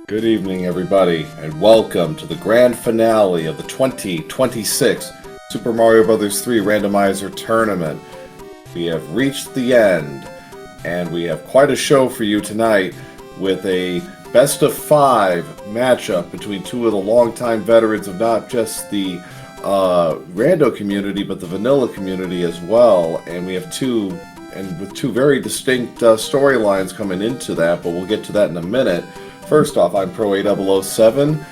Good evening, everybody, and welcome to the grand finale of the 2026 Super Mario Bros. 3 Randomizer Tournament. We have reached the end, and we have quite a show for you tonight with a best-of-5 matchup between two of the longtime veterans of not just the rando community, but the vanilla community as well. And we have two very distinct storylines coming into that, but we'll get to that in a minute. First off, I'm Pro8007.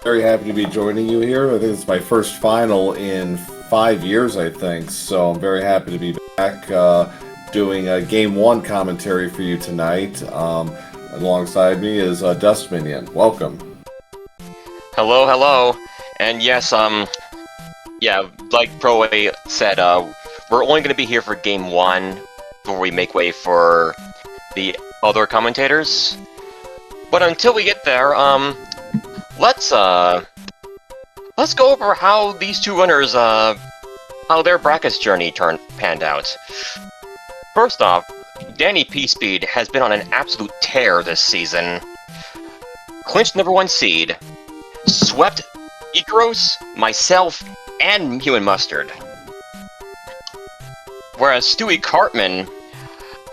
Very happy to be joining you here. I think it's my first final in 5 years, I think, so I'm very happy to be back doing a Game 1 commentary for you tonight. Alongside me is Dust Minion. Welcome. Hello, hello. And yes, yeah, like Pro8 said, we're only going to be here for Game 1 before we make way for the other commentators. But until we get there, let's go over how these two runners, how their brackets journey panned out. First off, DannyPSpeed has been on an absolute tear this season. Clinched #1 seed, swept Icaros, myself, and Human Mustard. Whereas Stewie Cartman,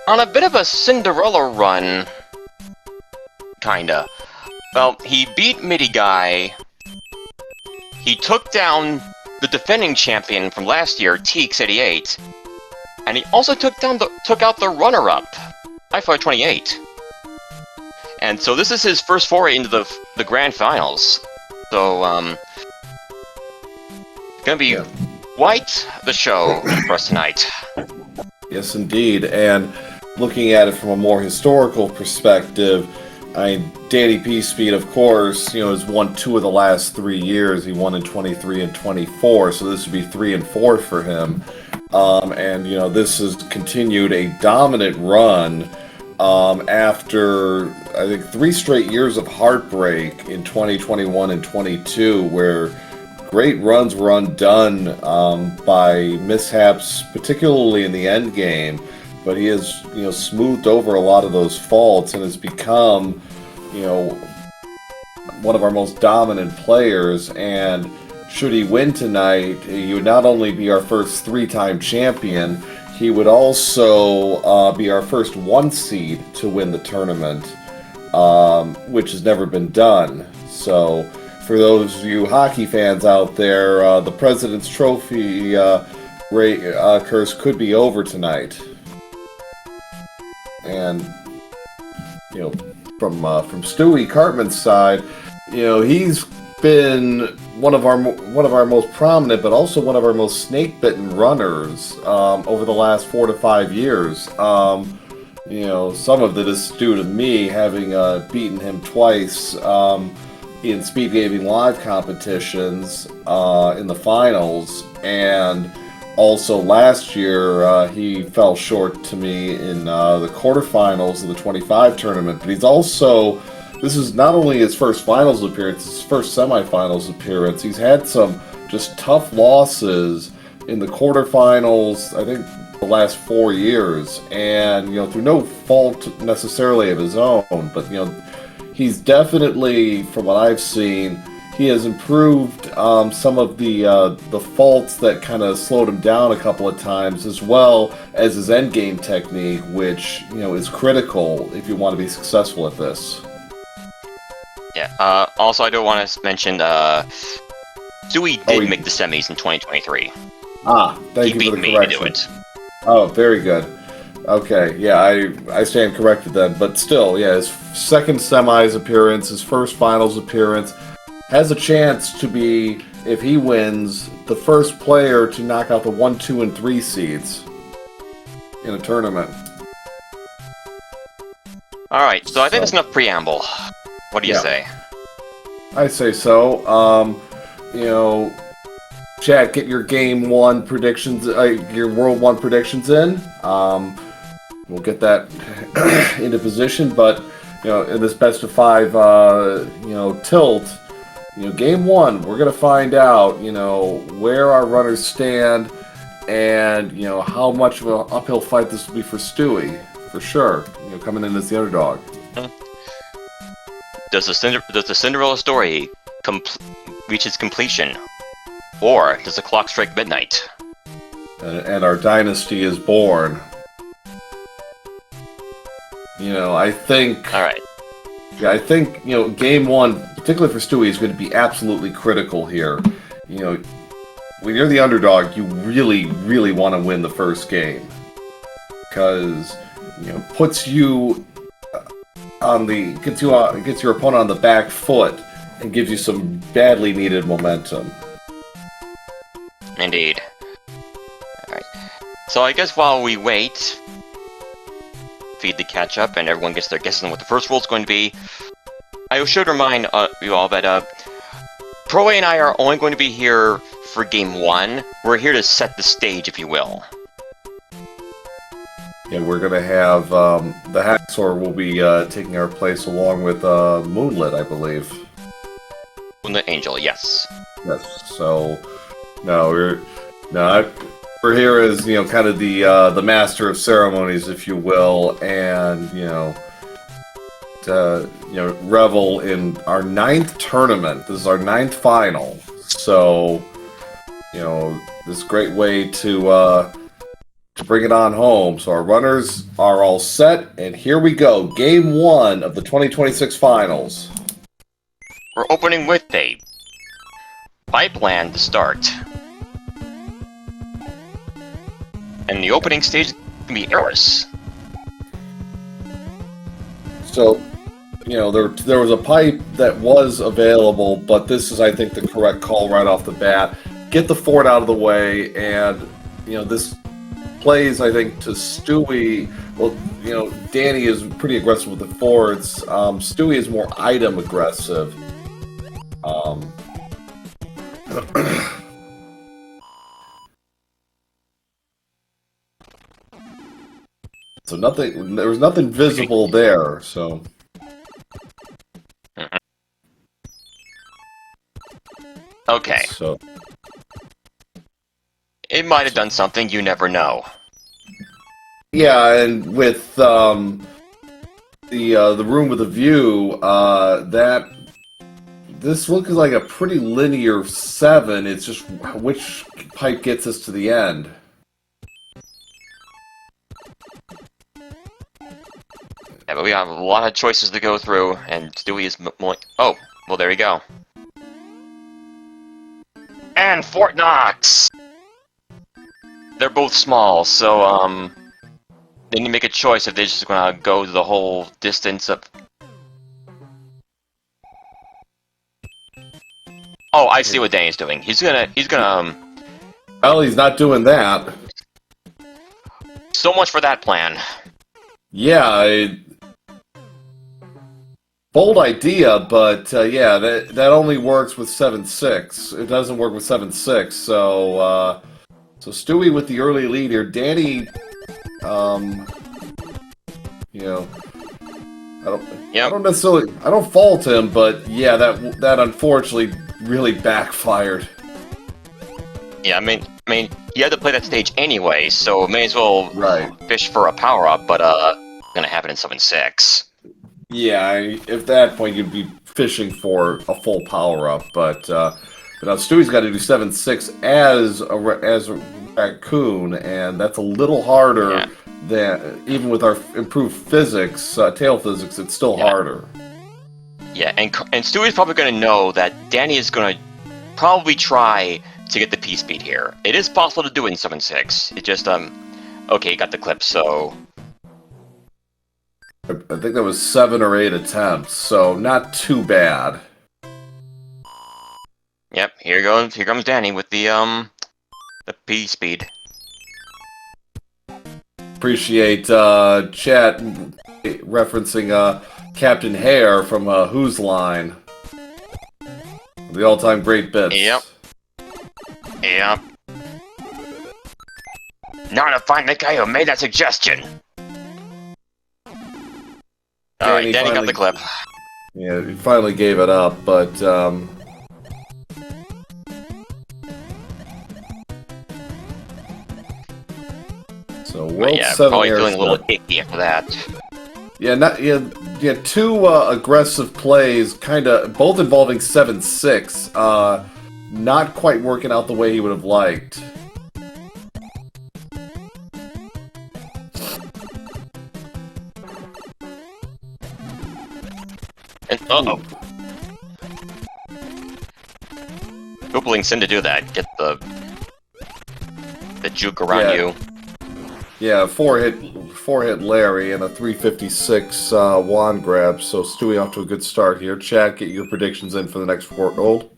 on a bit of a Cinderella run, kinda. Well, he beat Midi Guy, he took down the defending champion from last year, Teeks88, and he also took out the runner-up, iFi28. And so this is his first foray into the grand finals. So, gonna be quite the show for us tonight. Yes, indeed. And looking at it from a more historical perspective, DannyPSpeed, of course, has won 2 of the last 3 years. He won in 23 and 24, so this would be 3 and 4 for him. And this has continued a dominant run after, I think, 3 straight years of heartbreak in 2021 and 22, where great runs were undone by mishaps, particularly in the end game. But he has, smoothed over a lot of those faults and has become, one of our most dominant players. And should he win tonight, he would not only be our first 3-time champion, he would also be our first 1 seed to win the tournament, which has never been done. So, for those of you hockey fans out there, the President's Trophy curse could be over tonight. And from Stewie Cartman's side, he's been one of our most prominent, but also one of our most snake-bitten runners over the last 4 to 5 years. Some of that is due to me having beaten him twice in SpeedGaming live competitions in the finals, and also last year he fell short to me in the quarterfinals of the 25 tournament. But this is not only his first finals appearance, it's his first semifinals appearance. He's had some just tough losses in the quarterfinals, I think, the last 4 years, and through no fault necessarily of his own, but he's definitely, from what I've seen, he has improved some of the faults that kind of slowed him down a couple of times, as well as his endgame technique, which is critical if you want to be successful at this. Yeah. Also, I do want to mention, Stewie did make the semis in 2023. Thank you for the correction. He beat me to do it. Oh, very good. Okay, yeah, I stand corrected then. But still, yeah, his second semis appearance, his first finals appearance, has a chance to be, if he wins, the first player to knock out the 1, 2, and 3 seeds in a tournament. Alright, so I think that's enough preamble. What do you say? I say so. Chat, get your Game 1 predictions, your World 1 predictions in. We'll get that into position, but in this best of 5, tilt, Game 1, we're gonna find out, where our runners stand, and how much of an uphill fight this will be for Stewie, for sure. Coming in as the underdog. Does the Cinderella story reach its completion, or does the clock strike midnight? And our dynasty is born. You know, I think... Alright. Yeah, I think, you know, game one, particularly for Stewie, is going to be absolutely critical here. You know, when you're the underdog, you really, really want to win the first game. Because, you know, puts you on the... gets your opponent on the back foot and gives you some badly needed momentum. Indeed. Alright. So I guess while we wait... feed the catch-up, and everyone gets their guesses on what the first rule is going to be. I should remind you all that Pro A and I are only going to be here for Game 1. We're here to set the stage, if you will. Yeah, we're going to have the Hacksaw will be taking our place along with Moonlit, I believe. Moonlit Angel, yes. Yes, so... No, we're here as, you know, kind of the master of ceremonies, if you will, and, you know, to, you know, revel in our 9th tournament. This is our 9th final, so, you know, this great way to bring it on home. So our runners are all set, and here we go. Game 1 of the 2026 finals. We're opening with a pipeline to start. And the opening stage can be airless. So, you know, there was a pipe that was available, but this is, I think, the correct call right off the bat. Get the fort out of the way, and, you know, this plays, I think, to Stewie. Well, you know, Danny is pretty aggressive with the forts. Stewie is more item aggressive. So there was nothing visible there, so... Okay. So... It might have done something, you never know. Yeah, and with the room with a view, this looks like a pretty linear 7. It's just which pipe gets us to the end. Yeah, but we have a lot of choices to go through, and Stewie is more... Oh, well, there you go. And Fort Knox! They're both small, so, they need to make a choice if they're just gonna go the whole distance of... Oh, I see what Danny's doing. He's gonna, Well, he's not doing that. So much for that plan. Yeah, bold idea, but yeah, that only works with 7-6. It doesn't work with 7-6, so so Stewie with the early lead here. Danny, you know, I don't necessarily, I don't fault him, but yeah, that unfortunately really backfired. Yeah, I mean, you had to play that stage anyway, so may as well fish for a power-up, but gonna happen in 7-6. Yeah, at that point you'd be fishing for a full power-up, but now Stewie's got to do 7-6 as a raccoon, and that's a little harder than, even with our improved physics, tail physics, it's still harder. Yeah, and Stewie's probably gonna know that Danny is gonna probably try to get the P-speed here. It is possible to do it in 7-6. It just, okay, got the clip, so... I think that was 7 or 8 attempts, so not too bad. Yep, here comes Danny with the P-speed. Appreciate, chat referencing, Captain Hare from, Who's Line. The all-time great bits. Yep. Yep. Now to find the guy who made that suggestion! Alright, Danny got the clip. Yeah, he finally gave it up, but, so, World 7 probably air feeling a little stuff. icky after that. Yeah, two aggressive plays, kind of both involving 7-6. Not quite working out the way he would have liked. And uh-oh. Gooplin's in to do that. Get the juke around you. Yeah, four hit Larry and a 356 wand grab. So Stewie off to a good start here. Chat, get your predictions in for the next world.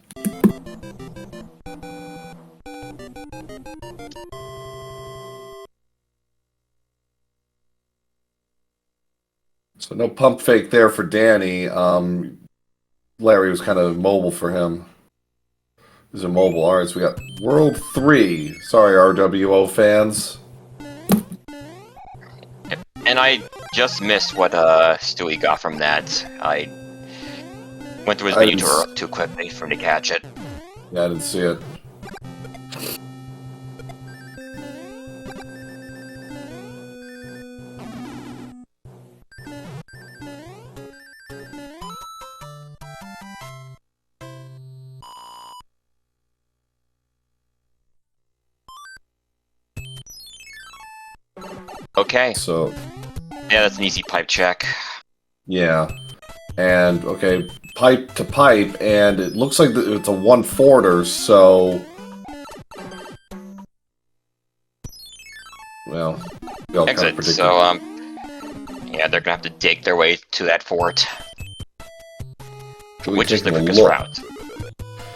So no pump fake there for Danny. Larry was kind of mobile for him. He's immobile. All right, so we got World 3. Sorry, RWO fans. And I just missed what Stewie got from that. I went through his menu too quickly for him to catch it. Yeah, I didn't see it. Okay. So, yeah, that's an easy pipe check. Yeah. And, okay, pipe to pipe, and it looks like it's a 1/4, so... Well, exit, so, yeah, they're gonna have to dig their way to that fort. Which is the quickest route.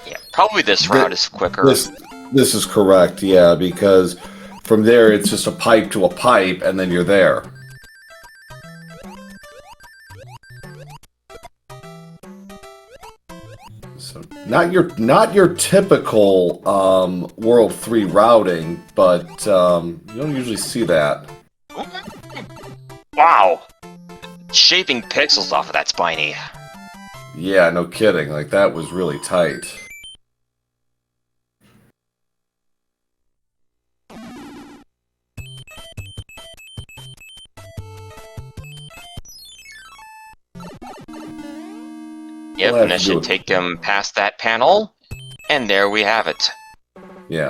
Yeah, probably this route is quicker. This is correct, yeah, because from there it's just a pipe to a pipe, and then you're there. So not your typical World 3 routing, but you don't usually see that. Wow! Shaving pixels off of that Spiny. Yeah, no kidding. Like, that was really tight. Yep, and that should take him past that panel, and there we have it. Yeah.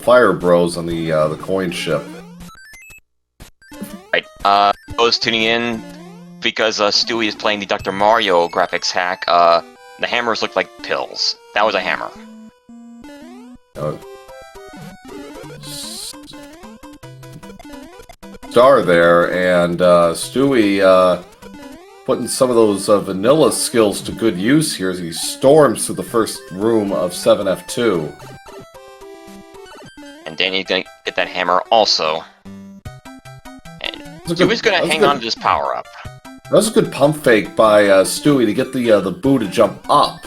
Fire bros on the coin ship. Right. Those tuning in because Stewie is playing the Dr. Mario graphics hack. The hammers look like pills. That was a hammer. Star there, and Stewie putting some of those vanilla skills to good use here as he storms to the first room of 7F2. And Danny's gonna get that hammer also. And Stewie's gonna hang on to this power-up. That was a good pump fake by Stewie to get the boo to jump up.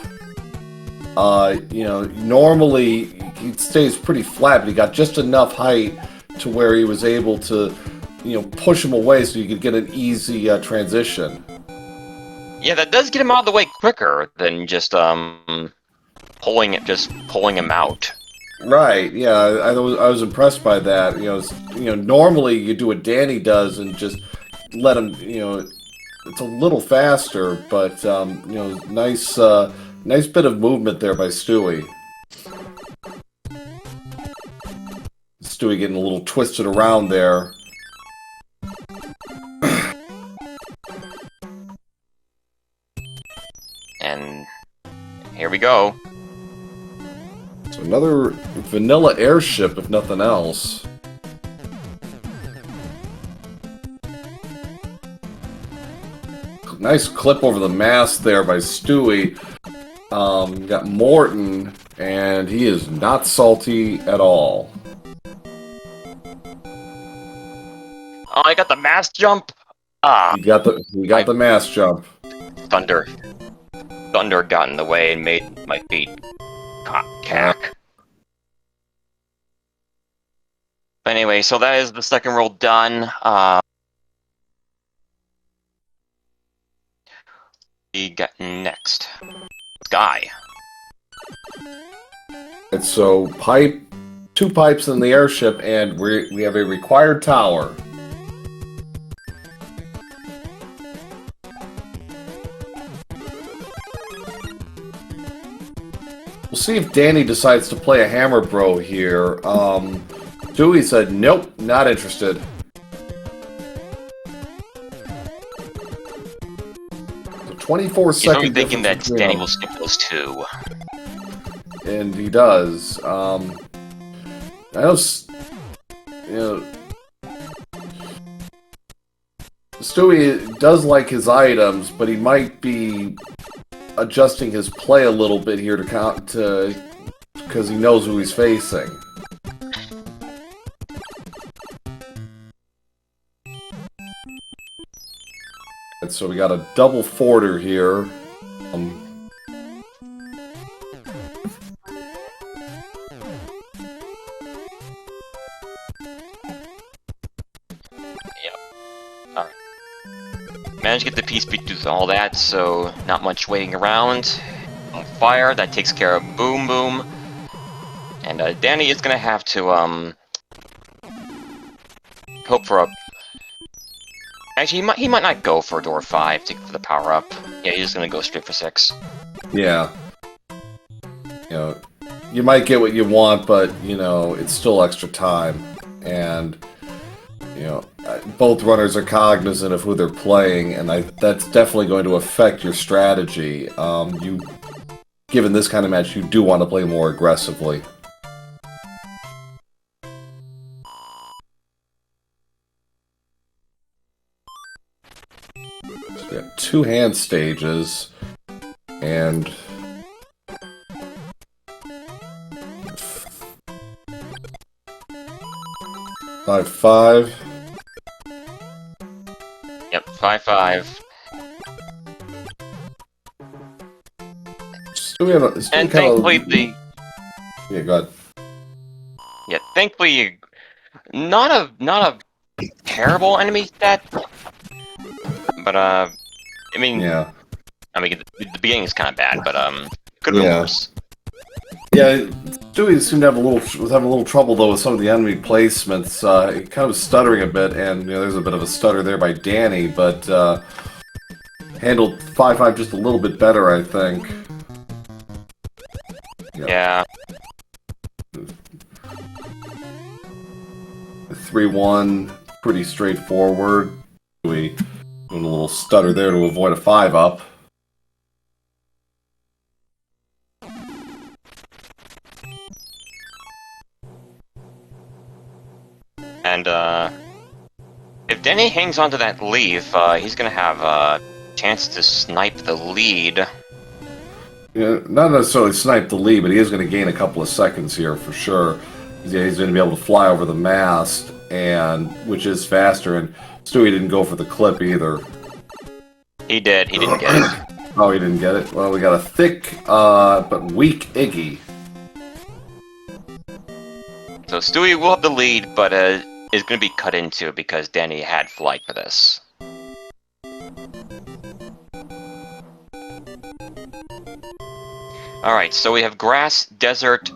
You know, normally he stays pretty flat, but he got just enough height to where he was able to, you know, push him away so you could get an easy transition. Yeah, that does get him out of the way quicker than just pulling him out. Right. Yeah, I was impressed by that. You know, normally you do what Danny does and just let him. You know, it's a little faster, but you know, nice bit of movement there by Stewie. Stewie getting a little twisted around there. And here we go. So another vanilla airship, if nothing else. Nice clip over the mast there by Stewie. Got Morton, and he is not salty at all. Oh, I got the mass jump. Ah, He got the mass jump. Thunder got in the way and made my feet cack. Anyway, so that is the second roll done. We got next. Sky. And so, two pipes in the airship, and we have a required tower. We'll see if Danny decides to play a Hammer Bro here. Dewey said, nope, not interested. So 24 seconds. I'm thinking that Danny will skip those two. And he does. I know, Stewie does like his items, but he might be adjusting his play a little bit here because he knows who he's facing. And so we got a double forter here. Managed to get the PSpeed to do all that, so not much waiting around. On fire, that takes care of Boom Boom. And Danny is gonna have to hope for a. Actually, he might not go for door 5 for the power up. Yeah, he's just gonna go straight for 6. Yeah. You might get what you want, but it's still extra time, and both runners are cognizant of who they're playing, and that's definitely going to affect your strategy. Given this kind of match, you do want to play more aggressively. So we got 2 hand stages, and 5-5. Yep, 5-5. And thankfully Yeah, go ahead. Yeah, thankfully not a terrible enemy stat. But yeah. The beginning is kind of bad, but could have been worse. Yeah, Stewie seemed to was having a little trouble though with some of the enemy placements. He kind of stuttering a bit, and there's a bit of a stutter there by Danny, but handled 5-5 just a little bit better, I think. Yeah. 3-1, pretty straightforward. Stewie doing a little stutter there to avoid a 5-up. And if Denny hangs onto that leaf, he's gonna have a chance to snipe the lead. Yeah, not necessarily snipe the lead, but he is going to gain a couple of seconds here for sure. He's going to be able to fly over the mast, which is faster. And Stewie didn't go for the clip either. He did. He didn't get it. Oh, he didn't get it. Well, we got a thick but weak Iggy. So Stewie will have the lead, but is going to be cut into because Danny had flight for this. Alright, so we have grass, desert,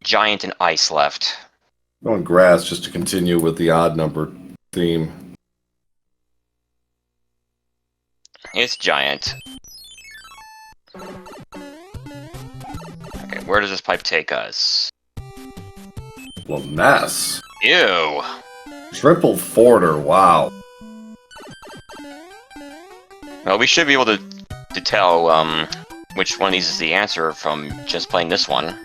giant, and ice left. Going grass just to continue with the odd number theme. It's giant. Okay, where does this pipe take us? Well, mess. Ew. Triple forter, wow. Well, we should be able to tell, which one of these is the answer from just playing this one.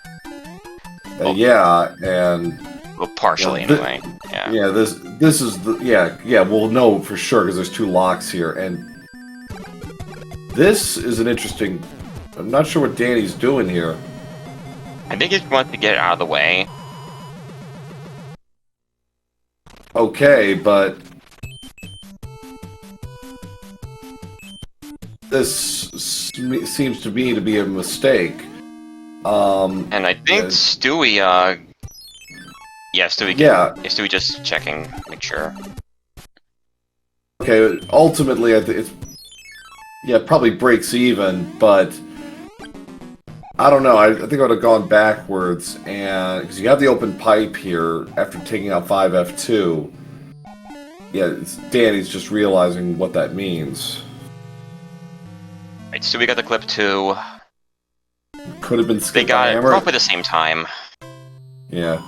Yeah, and... Well, partially, anyway. Yeah. Yeah, this is the... Yeah, we'll know for sure, because there's 2 locks here, and... This is an interesting... I'm not sure what Danny's doing here. I think he wants to get it out of the way. Okay, but... This seems to me to be a mistake. And I think Stewie, yeah, Stewie. Yeah. If Stewie just checking, make sure. Okay, ultimately, I think it probably breaks even, but I don't know. I think I would have gone backwards, and because you have the open pipe here after taking out 5F2. Yeah, Danny's just realizing what that means. Right, so we got the clip 2. Could have been They skipped by got it Hammer. roughly the same time. Yeah,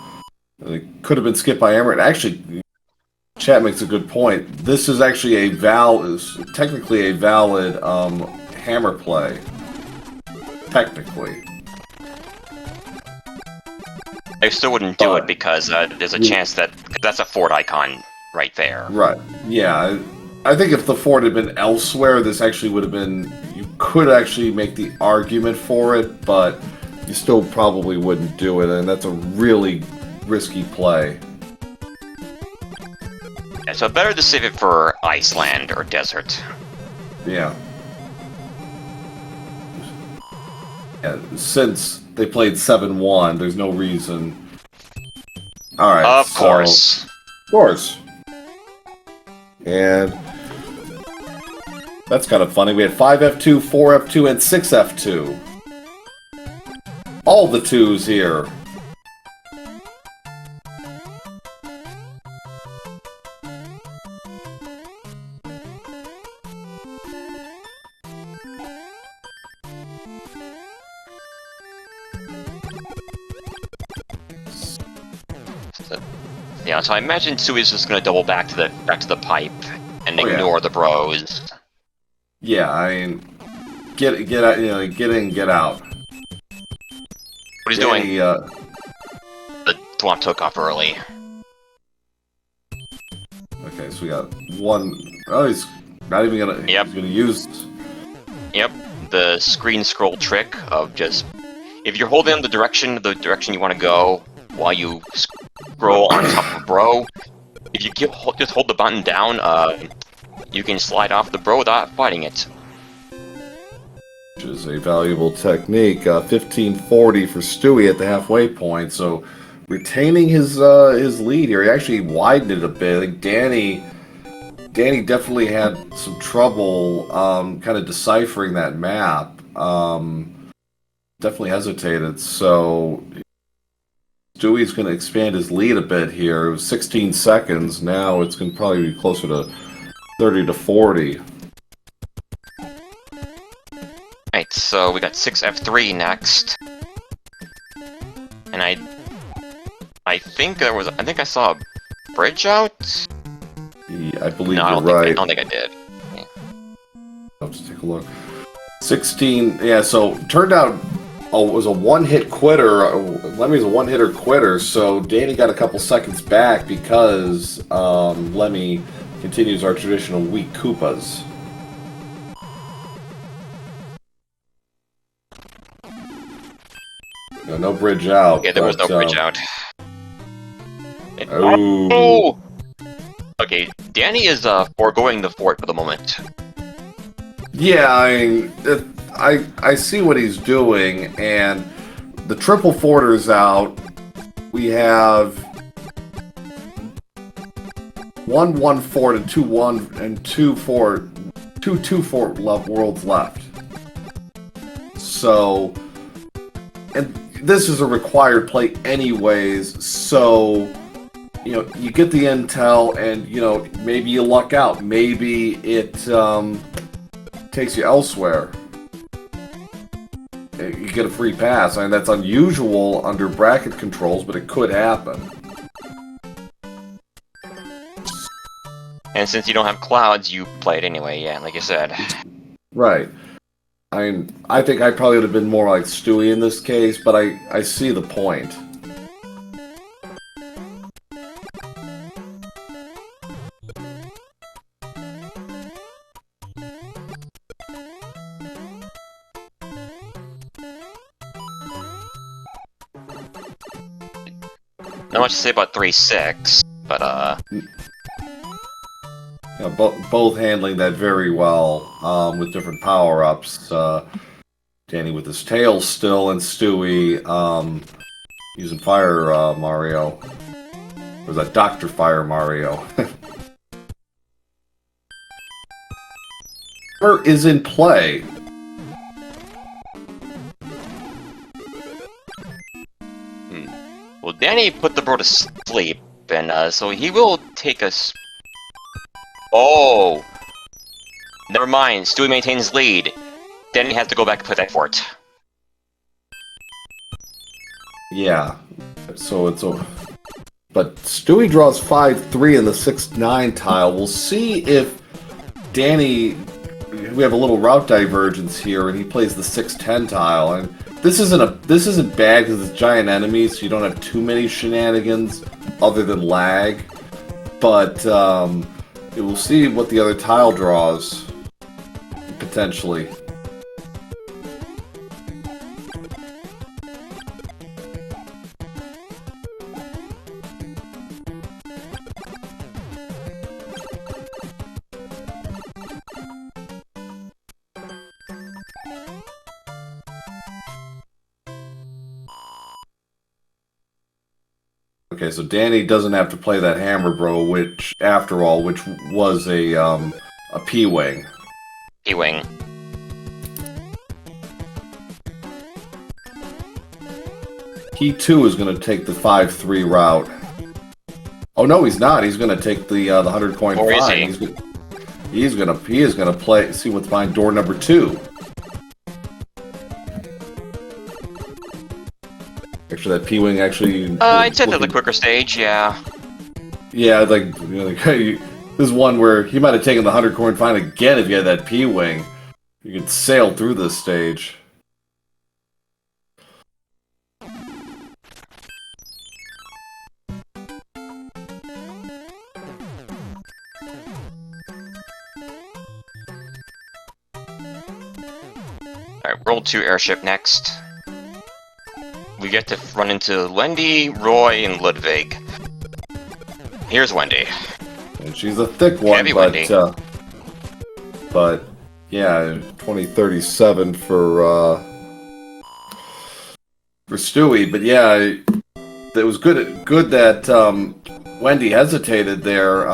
it could have been skipped by Hammer. And actually, chat makes a good point. This is actually technically a valid Hammer play. Technically. I still wouldn't do it because there's a chance that that's a fort icon right there. Right. Yeah. I think if the fort had been elsewhere, this actually would have been... You could actually make the argument for it, but you still probably wouldn't do it, and that's a really risky play. Yeah, so better to save it for Iceland or desert. Yeah. Yeah, since they played 7-1, there's no reason. Alright, Of course. Of course. And that's kind of funny. We had 5F2, 4F2, and 6F2. All the 2s here. Yeah, so I imagine Sui's just gonna double back to the pipe and ignore the bros. Yeah, I mean, get out, get in, get out. What he's doing? The Thwomp took off early. Okay, so we got one. Oh, he's not even gonna. Yep. He's gonna use. Yep, the screen scroll trick of just if you're holding the direction you want to go while you scroll on top of bro. If you just hold the button down, you can slide off the bro without fighting it. Which is a valuable technique. 1540 for Stewie at the halfway point. So retaining his lead here. He actually widened it a bit. I think Danny definitely had some trouble kind of deciphering that map. Definitely hesitated. So Stewie's going to expand his lead a bit here. It was 16 seconds. Now it's going to probably be closer to 30 to 40. Right, so we got 6F3 next. And I think I saw a bridge out? Yeah, I believe no, you're right. I don't think I did. Yeah. Let's take a look. 16, yeah, so turned out it was a one-hit quitter. Lemmy's a one-hitter quitter, so Danny got a couple seconds back because Lemmy continues our traditional weak Koopas. No bridge out. Yeah, there was no bridge out. Oh! Okay, Danny is foregoing the fort for the moment. Yeah, I see what he's doing, and the triple forter's out. We have 1-1 fort and 2-1 and 2 fort worlds left. So, and this is a required play anyways, so you get the intel and maybe you luck out. Maybe it takes you elsewhere. You get a free pass. I mean, that's unusual under bracket controls, but it could happen. And since you don't have clouds, you play it anyway, yeah, like you said. Right. I mean, I think I probably would have been more like Stewie in this case, but I see the point. Not much to say about 3-6, but both handling that very well with different power-ups. Danny with his tail still, and Stewie using Fire Mario. Or was that Dr. Fire Mario? Is in play. Well, Danny put the bro to sleep, and so he will take us. Oh, never mind. Stewie maintains lead. Danny has to go back and play that fort. Yeah. So it's a. But Stewie draws 5-3 in the 6-9 tile. We'll see if Danny. We have a little route divergence here, and he plays the 6-10 tile. And this isn't bad because it's giant enemies, so you don't have too many shenanigans other than lag. But we'll see what the other tile draws potentially. Okay, so Danny doesn't have to play that hammer, bro. Which was a P-wing. P-wing. He too is going to take the 5-3 route. Oh no, he's not. He's going to take the 100 coin Or fine. is he? He is going to play. See what's behind door number 2. Actually, that P-wing actually. I'd say to the quicker stage, yeah. Yeah, like this is one where he might have taken the 100 coin fine again if you had that P-wing. You could sail through this stage. Alright, World 2 airship next. We get to run into Wendy, Roy, and Ludwig. Here's Wendy. And she's a thick one, Heavy Wendy. But yeah, 2037 for Stewie. But yeah, it was good that Wendy hesitated there.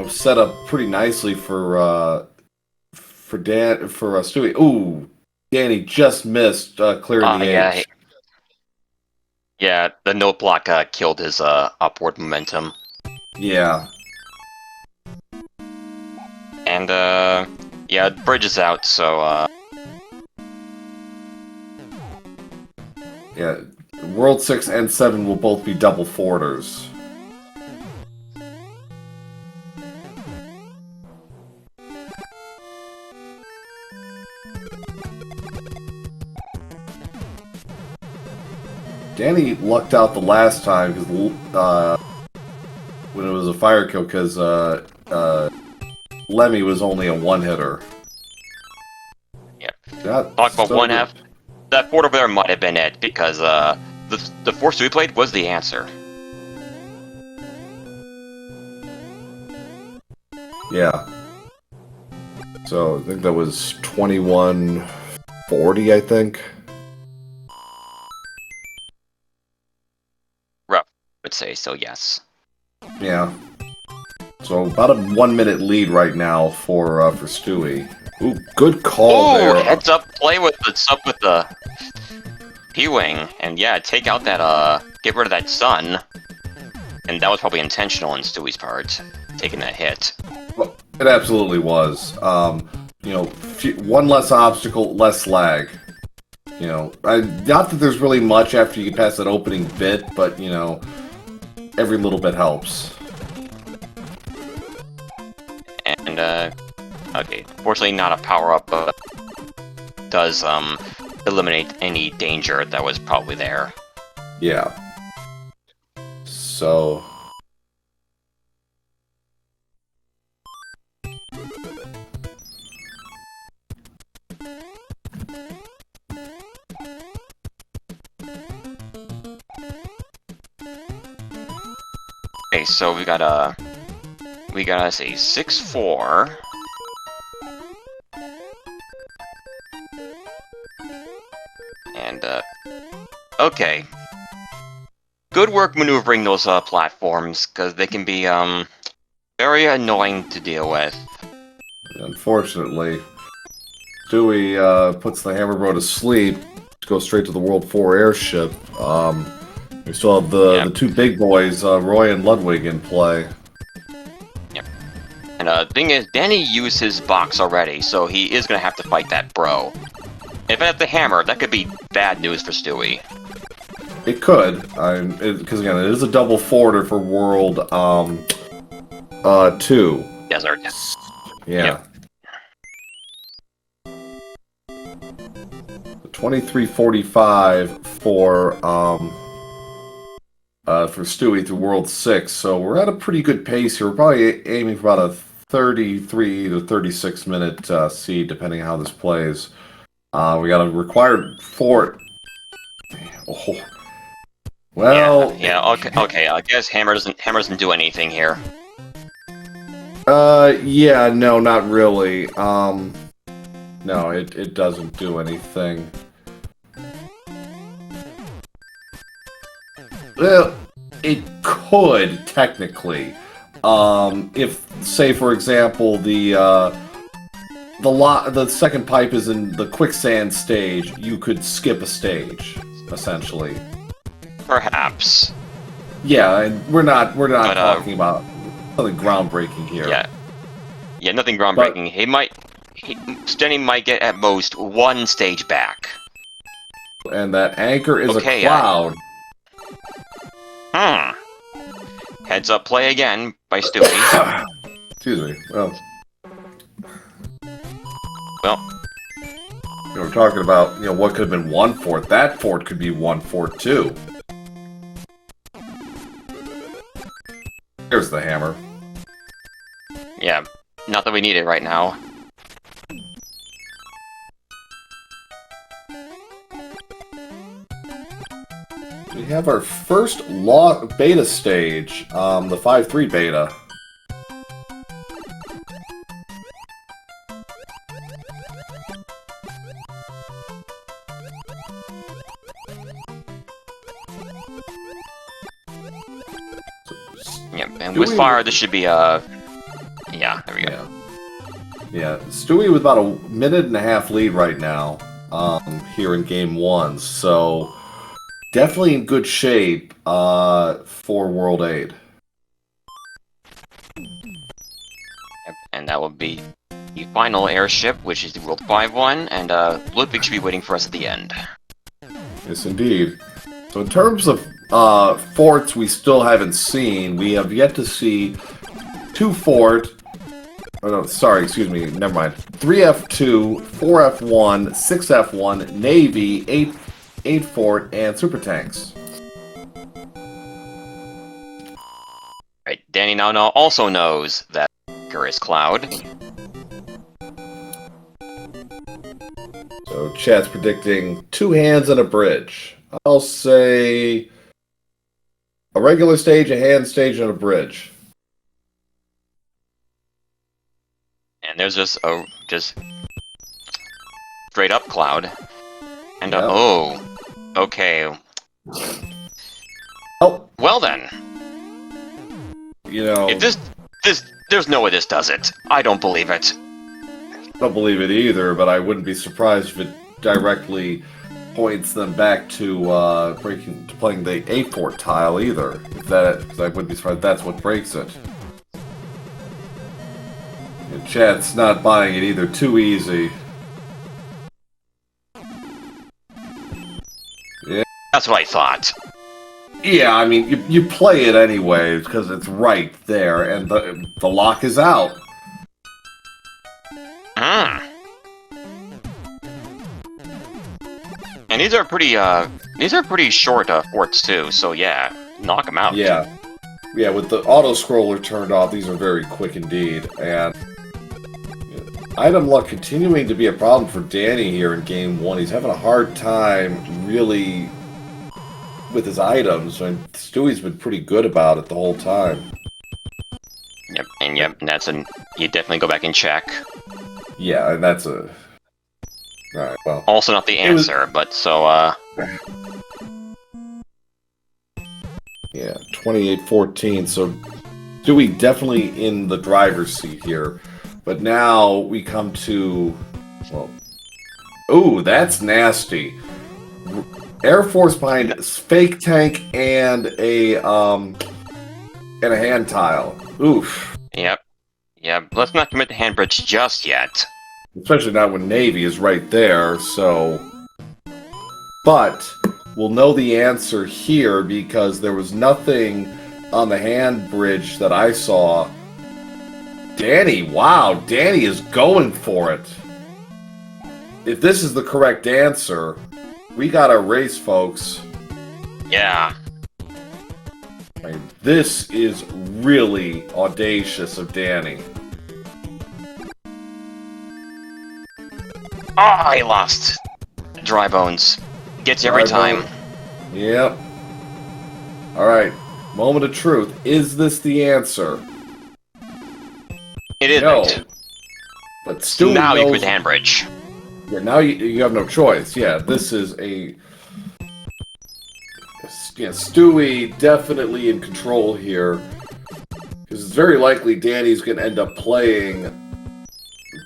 Set up pretty nicely for Stewie. Ooh, Danny just missed clearing the H. Yeah, the note block killed his upward momentum. Yeah. And yeah, bridge is out, so yeah, World 6 and 7 will both be double forters. Danny lucked out the last time because when it was a fire kill, because Lemmy was only a one-hitter. Yeah. Talk about one F. That fort over there might have been it because the force we played was the answer. Yeah. So I think that was 2140. I think. Would say so, yes. Yeah. So about a 1 minute lead right now for Stewie. Ooh, good call there. Heads up play with the P-wing, and yeah, take out that get rid of that sun. And that was probably intentional on Stewie's part, taking that hit. Well, it absolutely was. One less obstacle, less lag. Not that there's really much after you get past that opening bit, but every little bit helps. And okay, fortunately not a power-up, but does eliminate any danger that was probably there. Yeah. So okay, so we gotta say 6-4. And okay. Good work maneuvering those platforms, because they can be very annoying to deal with. Unfortunately, Stewie puts the Hammer Bro to sleep to go straight to the World 4 airship. We still have the two big boys, Roy and Ludwig, in play. Yep. And the thing is, Danny used his box already, so he is going to have to fight that bro. If I have the hammer, that could be bad news for Stewie. It could, because again, it is a double forwarder for World 2. Desert. Yeah. Yep. 23:45 for Stewie through World 6, so we're at a pretty good pace here. We're probably aiming for about a 33 to 36 minute seed, depending on how this plays. We got a required fort. Oh. Well, okay. I guess hammer doesn't do anything here. Yeah, no, not really. No, it doesn't do anything. Well, it could technically, if, say, for example, the second pipe is in the quicksand stage, you could skip a stage, essentially. Perhaps. Yeah, and we're not talking about something groundbreaking here. Yeah, nothing groundbreaking. Stenny might get at most one stage back. And that anchor is a cloud. Heads up play again by Stewie. Excuse me. Well, we're talking about, what could have been one fort. That fort could be one fort too. Here's the hammer. Yeah, not that we need it right now. We have our first beta stage, the 5.3 beta. Yeah, and with fire, this should be yeah, there we go. Yeah, Stewie with about a minute-and-a-half lead right now, here in Game 1, so definitely in good shape for World 8. Yep, and that will be the final airship, which is the World 5 one, and Ludwig should be waiting for us at the end. Yes, indeed. So in terms of forts we still haven't seen, we have yet to see 2 fort. Oh no, sorry, excuse me, never mind. 3F2, 4F1, 6F1, Navy, 8 fort, and super tanks. Right, Danny now also knows that anchor is cloud. So chat's predicting 2 hands and a bridge. I'll say a regular stage, a hand stage, and a bridge. And there's just straight up cloud. And Yep. oh, okay. Oh, Well then, if there's no way this does it. I don't believe it. I don't believe it either, but I wouldn't be surprised if it directly points them back to playing the 8 fort tile either. Because I wouldn't be surprised if that's what breaks it. Chat's not buying it either. Too easy. Yeah. That's what I thought. Yeah, I mean, you play it anyway because it's right there, and the lock is out. And these are pretty short forts too. So yeah, knock them out. Yeah, with the auto scroller turned off, these are very quick indeed. And item luck continuing to be a problem for Danny here in Game 1. He's having a hard time really with his items, and Stewie's been pretty good about it the whole time. Yep, and that's you definitely go back and check. Yeah, and that's a... Alright, well... Also not the answer, but so, Yeah, 28-14, so Stewie definitely in the driver's seat here. But now we come to... Well... Ooh, that's nasty. Air Force behind fake tank and a hand tile. Oof. Yep. Yep. Let's not commit to handbridge just yet. Especially not when Navy is right there, so... But we'll know the answer here because there was nothing on the hand bridge that I saw. Danny, wow, Danny is going for it. If this is the correct answer, we got a race, folks. Yeah. I mean, this is really audacious of Danny. Oh, he lost. Dry bones. Gets you every time. Yep. Alright, moment of truth. Is this the answer? It isn't. No. But Stewie now knows... you put the handbridge. Yeah, now you have no choice. Yeah, this is a... Yeah, Stewie definitely in control here. Because it's very likely Danny's going to end up playing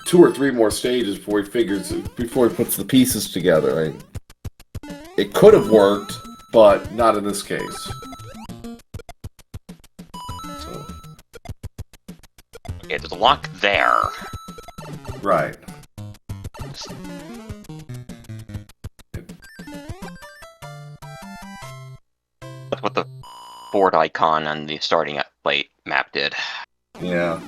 2 or 3 more stages before he puts the pieces together. I mean, it could have worked, but not in this case. So. Okay, there's a lock there. Right. That's what the board icon on the starting plate map did. Yeah.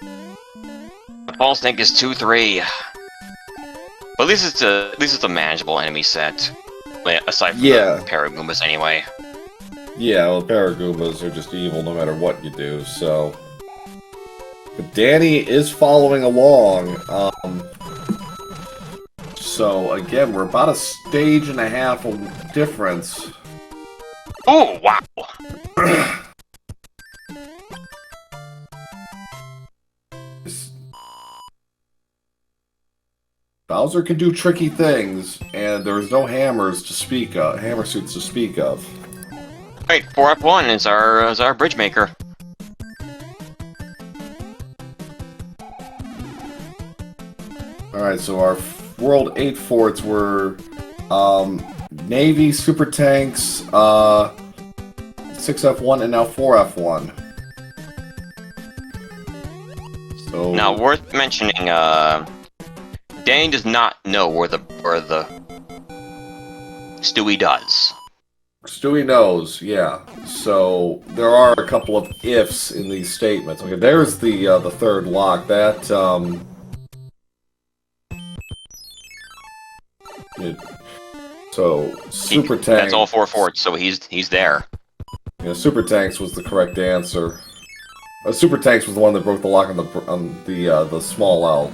The false tank is 2-3. But at least it's a manageable enemy set. Aside from the Paragoombas anyway. Yeah, well, Paragoombas are just evil no matter what you do, so... But Danny is following along. So, again, we're about a stage and a half of difference. Oh, wow! Bowser can do tricky things, and there's no hammers to speak of, hammer suits to speak of. Wait, 4F1 is our bridge maker. Alright, so our World 8 forts were Navy, Super Tanks, 6F1, and now 4F1. So now, worth mentioning, Danny does not know where the Stewie does. Stewie knows, yeah. So there are a couple of ifs in these statements. Okay, there's the third lock. That so Super Tank. That's all 4 forts, so he's there. Yeah, Super Tanks was the correct answer. Super Tanks was the one that broke the lock on the small L.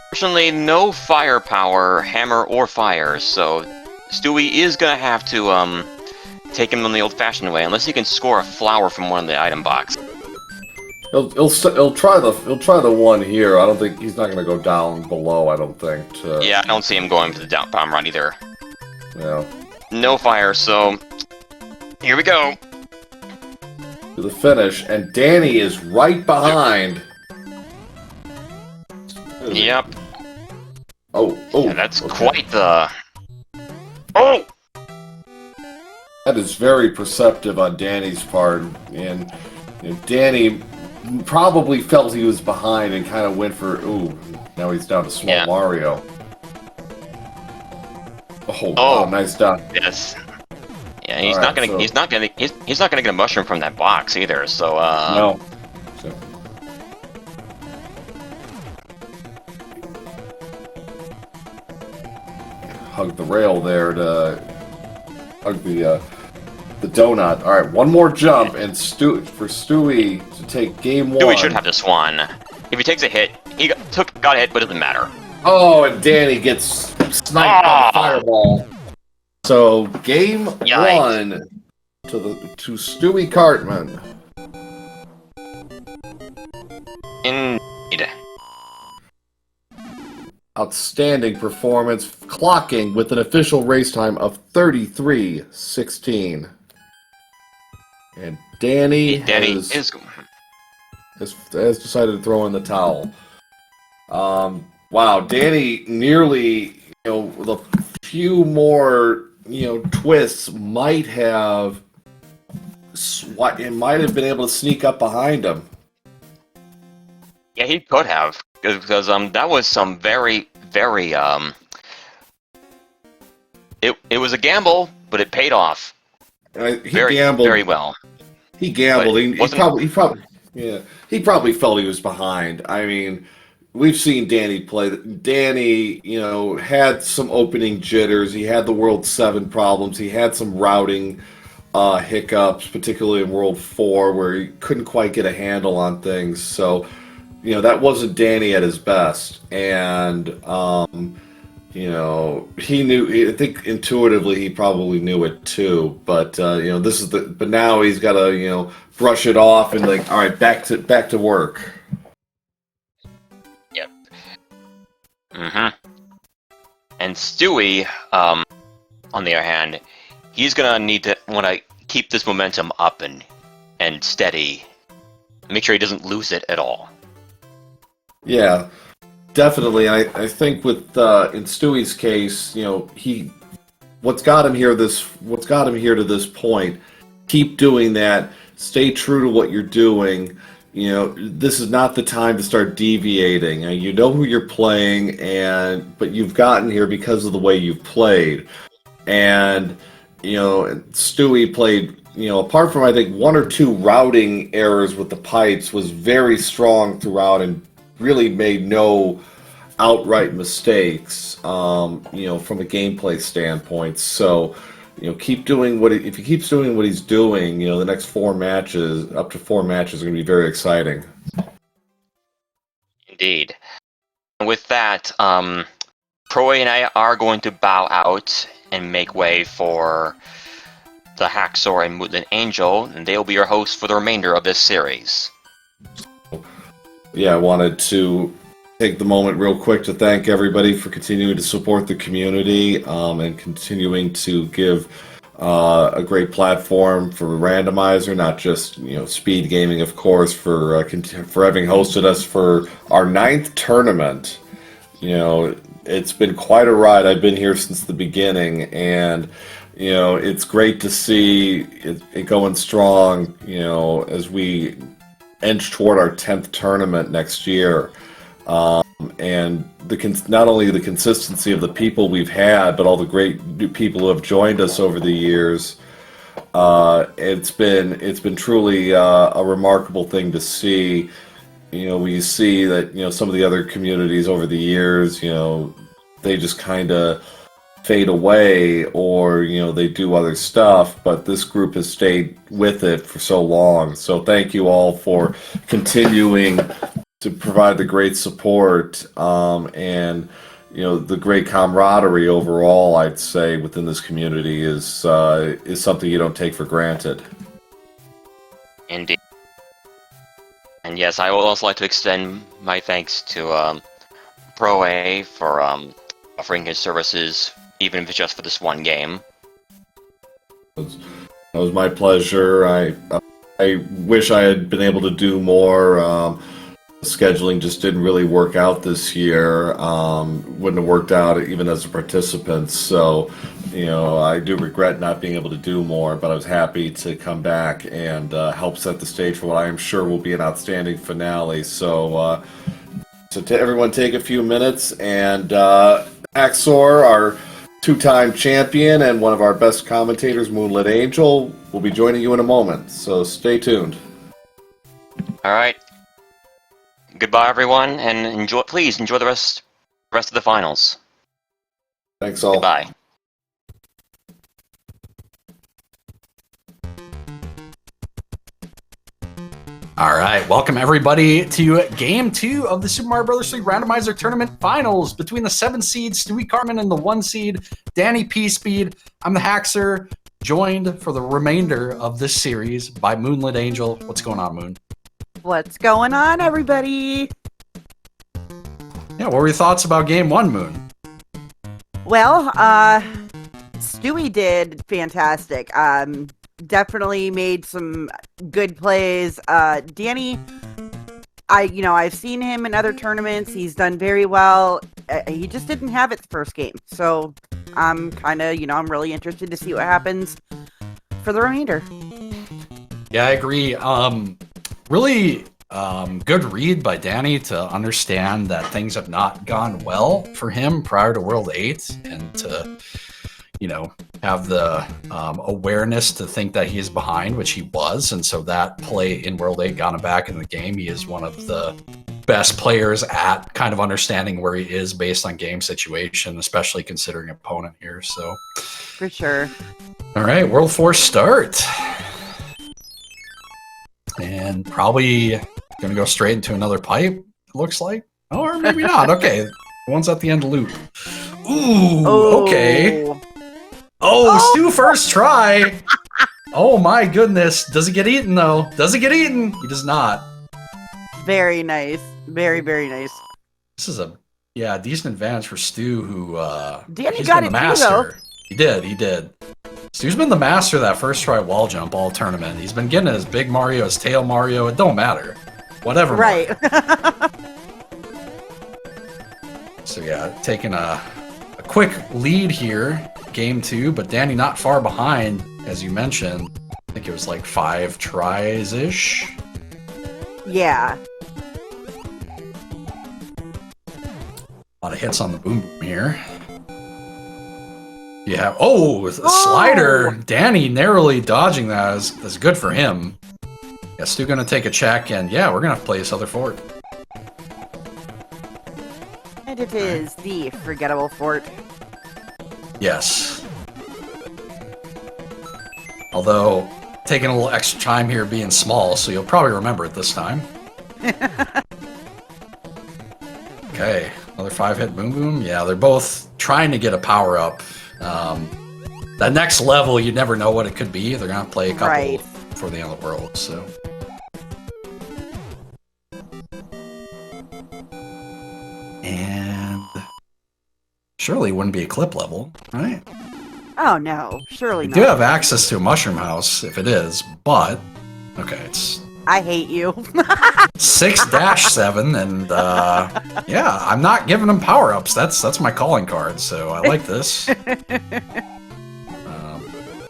Fortunately, no firepower, hammer, or fire, so Stewie is gonna have to take him on the old-fashioned way, unless he can score a flower from one of the item box. He'll try the one here. I don't think he's not gonna go down below. I don't think. Yeah, I don't see him going for the down bomb run either. Yeah. No fire, so here we go. To the finish, and Danny is right behind. Yep. Oh, yeah, that's okay. Quite the... Oh! That is very perceptive on Danny's part, and Danny probably felt he was behind and kind of went for, ooh, now he's down to small Mario. Oh, wow, nice done. Yes. Yeah, he's not gonna get a mushroom from that box either, so no. So. Hug the rail there to hug the donut. All right, one more jump, and for Stewie to take game 1. Stewie should have the swan. If he takes a hit, he got a hit, but it doesn't matter. Oh, and Danny gets sniped by the fireball. So game 1 to Stewie Cartman. Indeed. Outstanding performance, clocking with an official race time of 33:16. And Danny has decided to throw in the towel. Wow, Danny nearly, with a few more, twists might have been able to sneak up behind him. Yeah, he could have, because that was some very, very It was a gamble, but it paid off. Gambled very well. He gambled. He probably felt he was behind. I mean, we've seen Danny play. Danny, had some opening jitters. He had the World 7 problems. He had some routing hiccups, particularly in World 4, where he couldn't quite get a handle on things. So, that wasn't Danny at his best. And, he knew. I think intuitively he probably knew it too. But but now he's got to brush it off and all right, back to work. Yep. And Stewie, on the other hand, he's gonna need to want to keep this momentum up and steady. Make sure he doesn't lose it at all. Yeah. Definitely, I think with in Stewie's case, what's got him here to this point. Keep doing that. Stay true to what you're doing. This is not the time to start deviating. You know who you're playing, but you've gotten here because of the way you've played. And Stewie played. Apart from I think one or two routing errors with the pipes, was very strong throughout and really made no outright mistakes, from a gameplay standpoint. So, keep doing if he keeps doing what he's doing, the next 4 matches, up to 4 matches, are going to be very exciting. Indeed. With that, Proe and I are going to bow out and make way for the Haxor and Moonlit Angel, and they'll be your hosts for the remainder of this series. Yeah, I wanted to take the moment real quick to thank everybody for continuing to support the community and continuing to give a great platform for Randomizer, not just SpeedGaming, of course, for having hosted us for our 9th tournament. It's been quite a ride. I've been here since the beginning, and it's great to see it going strong. As we inch toward our 10th tournament next year. And not only the consistency of the people we've had, but all the great new people who have joined us over the years. It's been truly a remarkable thing to see. We see that some of the other communities over the years, they just kind of fade away, or they do other stuff, but this group has stayed with it for so long. So thank you all for continuing to provide the great support and the great camaraderie overall. I'd say within this community is something you don't take for granted. Indeed. And yes, I would also like to extend my thanks to Proe for offering his services, even if it's just for this one game. That was my pleasure. I wish I had been able to do more. Scheduling just didn't really work out this year. Wouldn't have worked out even as a participant. So, I do regret not being able to do more, but I was happy to come back and help set the stage for what I am sure will be an outstanding finale. So to everyone, take a few minutes, and Haxor, our 2-time champion and one of our best commentators, Moonlit Angel, will be joining you in a moment. So stay tuned. All right. Goodbye, everyone, and please enjoy the rest of the finals. Thanks all. Goodbye. All right, welcome everybody to Game 2 of the Super Mario Bros. 3 Randomizer Tournament Finals between the 7 seed Stewie Cartman and the 1 seed DannyPSpeed. I'm the Haxor, joined for the remainder of this series by Moonlit Angel. What's going on, Moon? What's going on, everybody? Yeah, what were your thoughts about Game 1, Moon? Well, Stewie did fantastic. Definitely made some good plays. Danny I've seen him in other tournaments. He's done very well. He just didn't have it the first game. So I'm kind of, I'm really interested to see what happens for the remainder. Yeah, I agree. Really good read by Danny to understand that things have not gone well for him prior to World 8 and to, have the awareness to think that he is behind, which he was. And so that play in World 8 got him back in the game. He is one of the best players at kind of understanding where he is based on game situation, especially considering opponent here. So for sure. All right, World 4 start. And probably gonna go straight into another pipe, it looks like. Oh, or maybe not. Okay. The one's at the end loop. Ooh, okay. Oh, Stu first try. Oh my goodness. Does it get eaten though? Does it get eaten? He does not. Very nice. Very, very nice. This is a decent advantage for Stu, who Danny got it too, though. He did. Stu's been the master of that first try wall jump all tournament. He's been getting his big Mario, his tail Mario. It don't matter. Whatever. Right. So yeah, taking a quick lead here, game 2, but Danny not far behind, as you mentioned. I think it was like 5 tries-ish. Yeah. A lot of hits on the boom boom here. Yeah. Oh, a slider. Danny narrowly dodging that is good for him. Yeah, Stu gonna take a check, and yeah, we're gonna have to play this other fort. And it is the forgettable fort. Yes. Although, taking a little extra time here being small, so you'll probably remember it this time. Okay, another 5-hit boom boom. Yeah, they're both trying to get a power-up. That next level, you never know what it could be. They're going to play a couple before the end of the world, so... And... surely it wouldn't be a clip level, right? Oh, no. Surely not. You do have access to a mushroom house, if it is, but... Okay, it's... I hate you. 6-7, and yeah, I'm not giving them power-ups. That's my calling card, so I like this.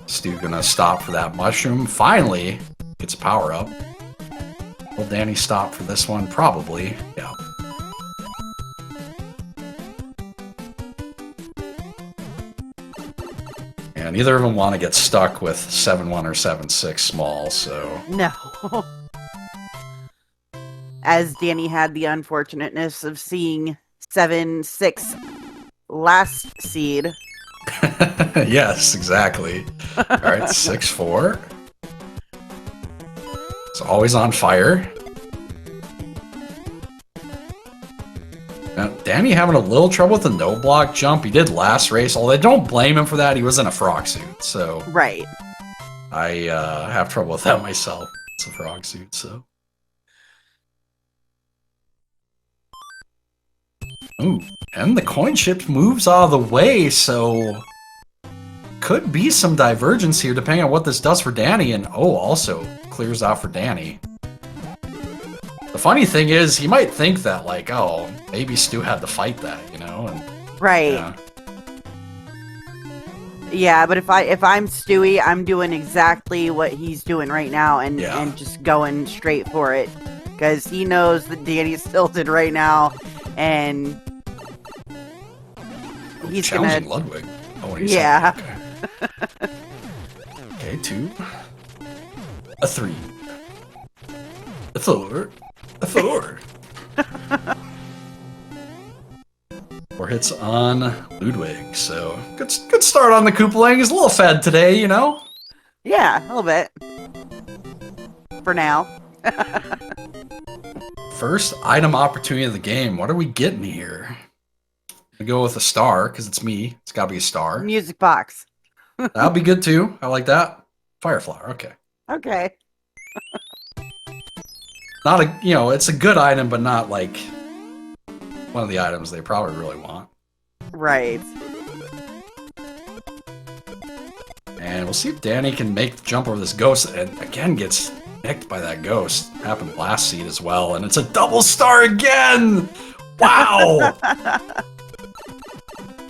Stu gonna stop for that mushroom. Finally gets a power-up. Will Danny stop for this one? Probably, yeah. And neither of them want to get stuck with 7-1 or 7-6 small, so... No. As Danny had the unfortunateness of seeing 7-6 last seed. Yes, exactly. Alright, 6-4. It's always on fire. Now, Danny having a little trouble with the no-block jump. He did last race, although I don't blame him for that. He was in a frog suit, so... Right. I have trouble with that myself. It's a frog suit, so... Ooh, and the coin chip moves out of the way, so... Could be some divergence here, depending on what this does for Danny, and also clears out for Danny. The funny thing is, he might think that, like, oh, maybe Stu had to fight that, and... Right. Yeah. Yeah, but if I'm Stewie, I'm doing exactly what he's doing right now, and just going straight for it, because he knows that Danny's tilted right now, and he's challenging gonna. Ludwig. Oh, yeah. Okay, 2. A 3. A 4. A 4. 4 hits on Ludwig, so good start on the Koopaling. He's a little fed today, Yeah, a little bit. For now. First item opportunity of the game. What are we getting here? I go with a star, because it's me. It's got to be a star. Music box. That'll be good, too. I like that. Fireflower, okay. Okay. Not a, it's a good item, but not, like, one of the items they probably really want. Right. And we'll see if Danny can make the jump over this ghost, and again gets nicked by that ghost. Happened last seed as well, and it's a double star again! Wow!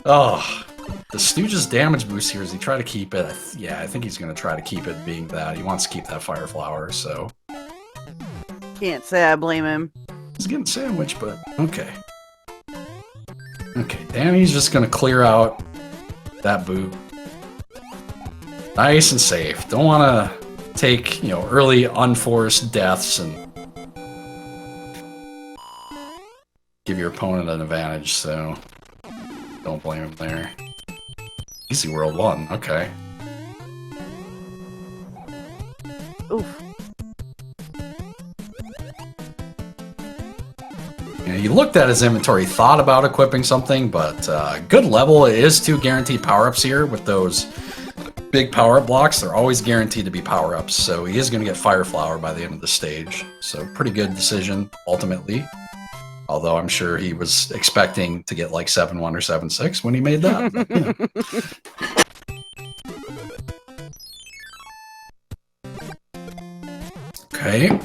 Oh, the Stooge's damage boost here, does he try to keep it? Yeah, I think he's going to try to keep it, being that he wants to keep that Fire Flower, so... Can't say I blame him. He's getting sandwiched, but okay. Okay, Danny's just going to clear out that boot. Nice and safe. Don't want to take, early unforced deaths and give your opponent an advantage, so don't blame him there. Easy World 1, okay. Oof. He looked at his inventory, thought about equipping something, but good level. It is 2 guaranteed power-ups here with those big power-up blocks. They're always guaranteed to be power-ups, so he is going to get Fire Flower by the end of the stage. So pretty good decision, ultimately. Although I'm sure he was expecting to get like 7-1 or 7-6 when he made that. Yeah. Okay.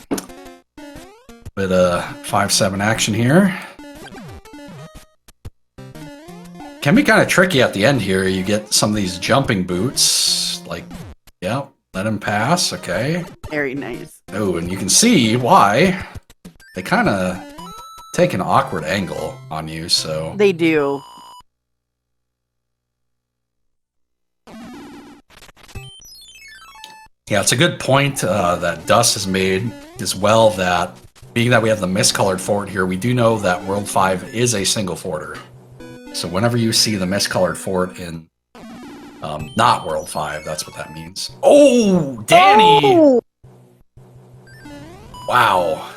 Bit of 5-7 action here. Can be kind of tricky at the end here. You get some of these jumping boots. Like, yeah, let him pass. Okay. Very nice. Oh, and you can see why. They kind of take an awkward angle on you, so... They do. Yeah, it's a good point that Dust has made as well, that being that we have the miscolored fort here, we do know that World 5 is a single forter. So whenever you see the miscolored fort in not World 5, that's what that means. Oh, Danny! Oh! Wow.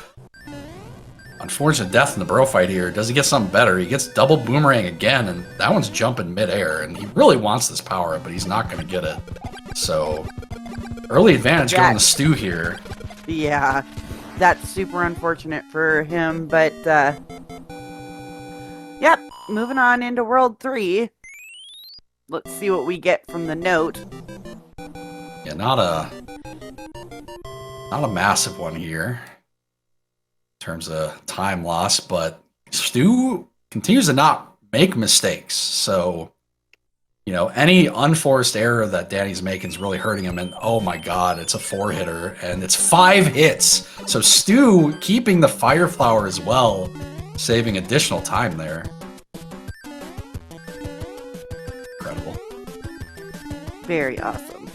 Unfortunate death in the bro fight here. Does he get something better? He gets double boomerang again, and that one's jumping midair, and he really wants this power up, but he's not going to get it. So, early advantage going to Stu here. Yeah, that's super unfortunate for him, but, yep, moving on into World 3. Let's see what we get from the note. Yeah, not a massive one here in terms of time loss, but Stu continues to not make mistakes. So, any unforced error that Danny's making is really hurting him. And oh my god, it's a 4-hitter, and it's 5 hits. So Stu keeping the Fire Flower as well, saving additional time there. Incredible. Very awesome.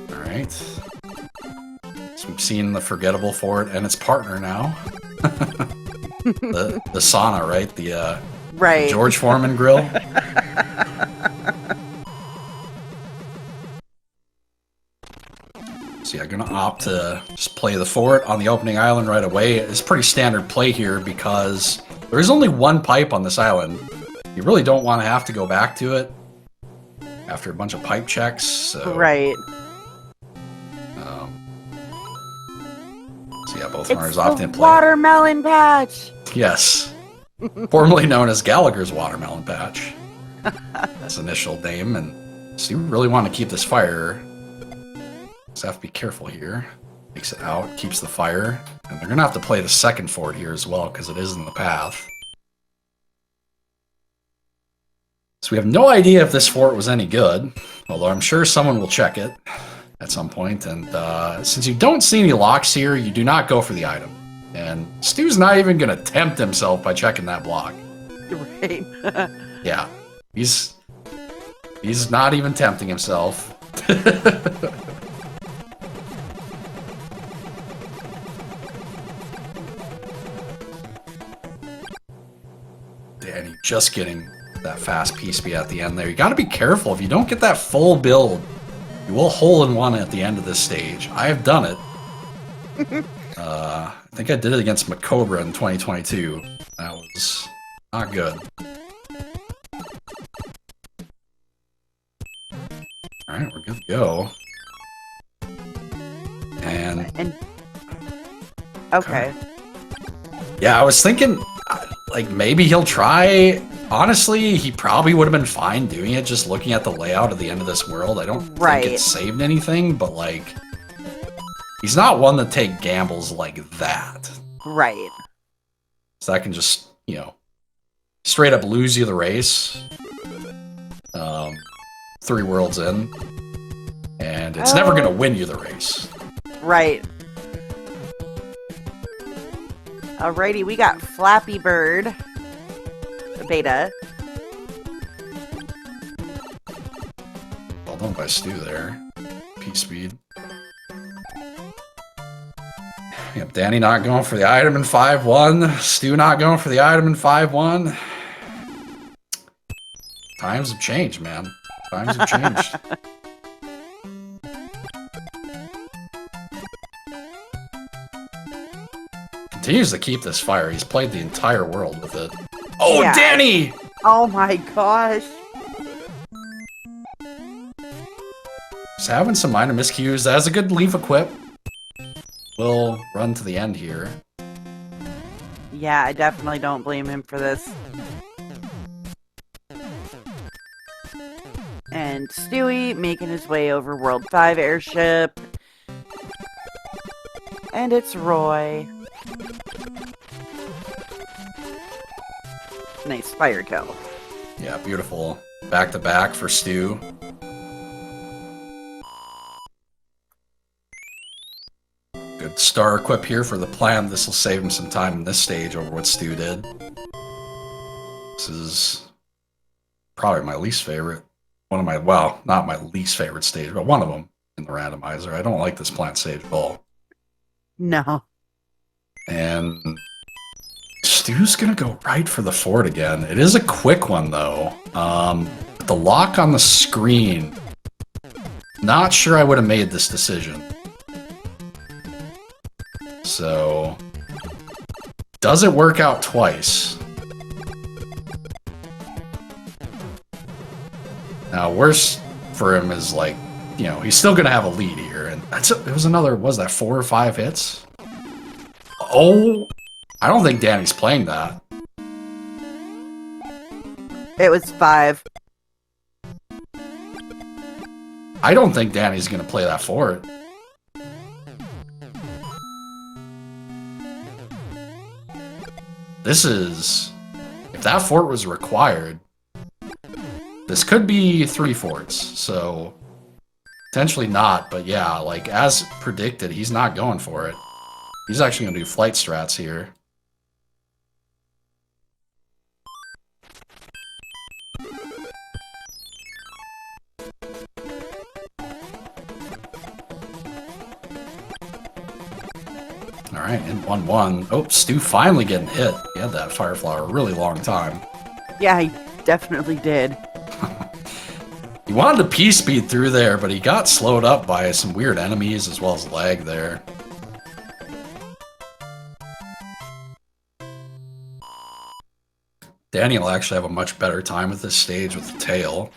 All right. So we've seen the forgettable fort and its partner now. the sauna, right? The right. George Foreman grill. So yeah, gonna opt to just play the fort on the opening island right away. It's pretty standard play here because there is only one pipe on this island. You really don't want to have to go back to it after a bunch of pipe checks. So, right. So yeah, both runners opt in play. Watermelon patch. Yes. Formerly known as Gallagher's Watermelon Patch. That's initial name, and so you really want to keep this fire. So have to be careful here. Takes it out, keeps the fire, and they're gonna have to play the second fort here as well because it is in the path. So we have no idea if this fort was any good, although I'm sure someone will check it at some point. And since you don't see any locks here, you do not go for the item. And Stu's not even going to tempt himself by checking that block. Right. Yeah. He's not even tempting himself. Danny just getting that fast PSP at the end there. You got to be careful. If you don't get that full build, you will hole in one at the end of this stage. I have done it. I think I did it against Macobra in 2022. That was not good. Alright, we're good to go. And okay. Yeah, I was thinking, like, maybe he'll try Honestly, he probably would have been fine doing it, just looking at the layout of the end of this world. I don't think it saved anything, but like, he's not one to take gambles like that. Right. So that can just, you know, straight up lose you the race. 3 worlds in. And it's never going to win you the race. Right. Alrighty, we got Flappy Bird. The beta. Well done by Stu there. P-Speed. Yep, Danny not going for the item in 5-1. Stu not going for the item in 5-1. Times have changed, man. Times have changed. Continues to keep this fire. He's played the entire world with it. Oh, yeah. Danny! Oh my gosh. Just having some minor miscues. That's a good leaf equip. We'll run to the end here. Yeah, I definitely don't blame him for this. And Stewie making his way over World 5 airship. And it's Roy. Nice fire kill. Yeah, beautiful. Back-to-back for Stu. Good star equip here for the plan. This will save him some time in this stage over what Stu did. This is probably my least favorite. One of my, well, not my least favorite stage, but one of them in the randomizer. I don't like this plant stage at all. No. And Stu's gonna go right for the fort again. It is a quick one though. The lock on the screen. Not sure I would have made this decision. So, does it work out twice? Now, worse for him is like, you know, he's still gonna have a lead here, and it was another, was that 4 or 5 hits? Oh, I don't think Danny's playing that. It was 5. I don't think Danny's gonna play that fort. This is, if that fort was required, this could be 3 forts, so potentially not, but yeah, like as predicted, he's not going for it. He's actually gonna do flight strats here. Alright, in 1-1. Oh, Stu finally getting hit. He had that fire flower a really long time. Yeah, he definitely did. He wanted to P-Speed through there, but he got slowed up by some weird enemies as well as lag there. Danny will actually have a much better time with this stage with the tail.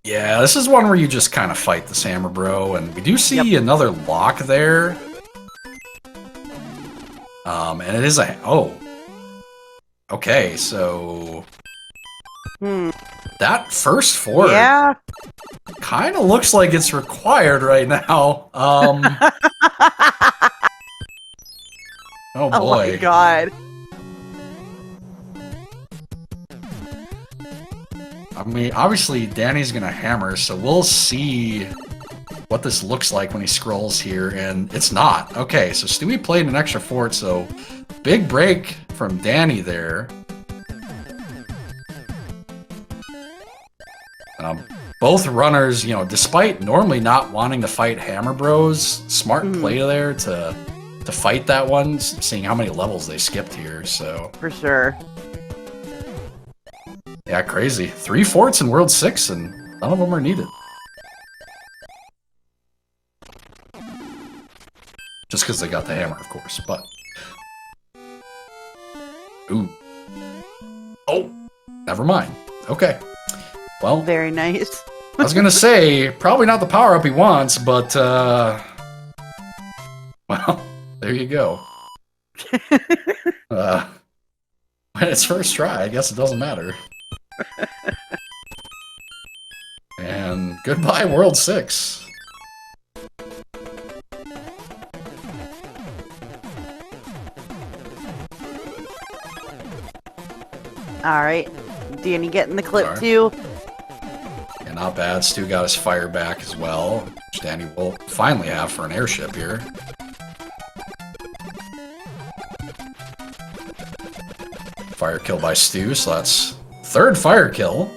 Yeah, this is one where you just kind of fight this hammer bro, and we do see another lock there. And it is a... oh. Okay, so... that first fort kind of looks like it's required right now. Oh boy. Oh my god. I mean, obviously Danny's gonna hammer, so we'll see what this looks like when he scrolls here, and it's not. Okay, so Stewie played an extra fort, so big break from Danny there. Both runners, you know, despite normally not wanting to fight hammer bros, smart play there to fight that one, seeing how many levels they skipped here, so. For sure. Yeah, crazy. 3 forts in World 6, and none of them are needed. Just because they got the hammer, of course, but... ooh. Oh! Never mind. Okay. Well... very nice. I was gonna say, probably not the power-up he wants, but, well, there you go. It's first try. I guess it doesn't matter. And goodbye, World 6. All right. Danny getting the clip too. Yeah, not bad. Stu got his fire back as well, which Danny will finally have for an airship here. Fire kill by Stu, so that's third fire kill.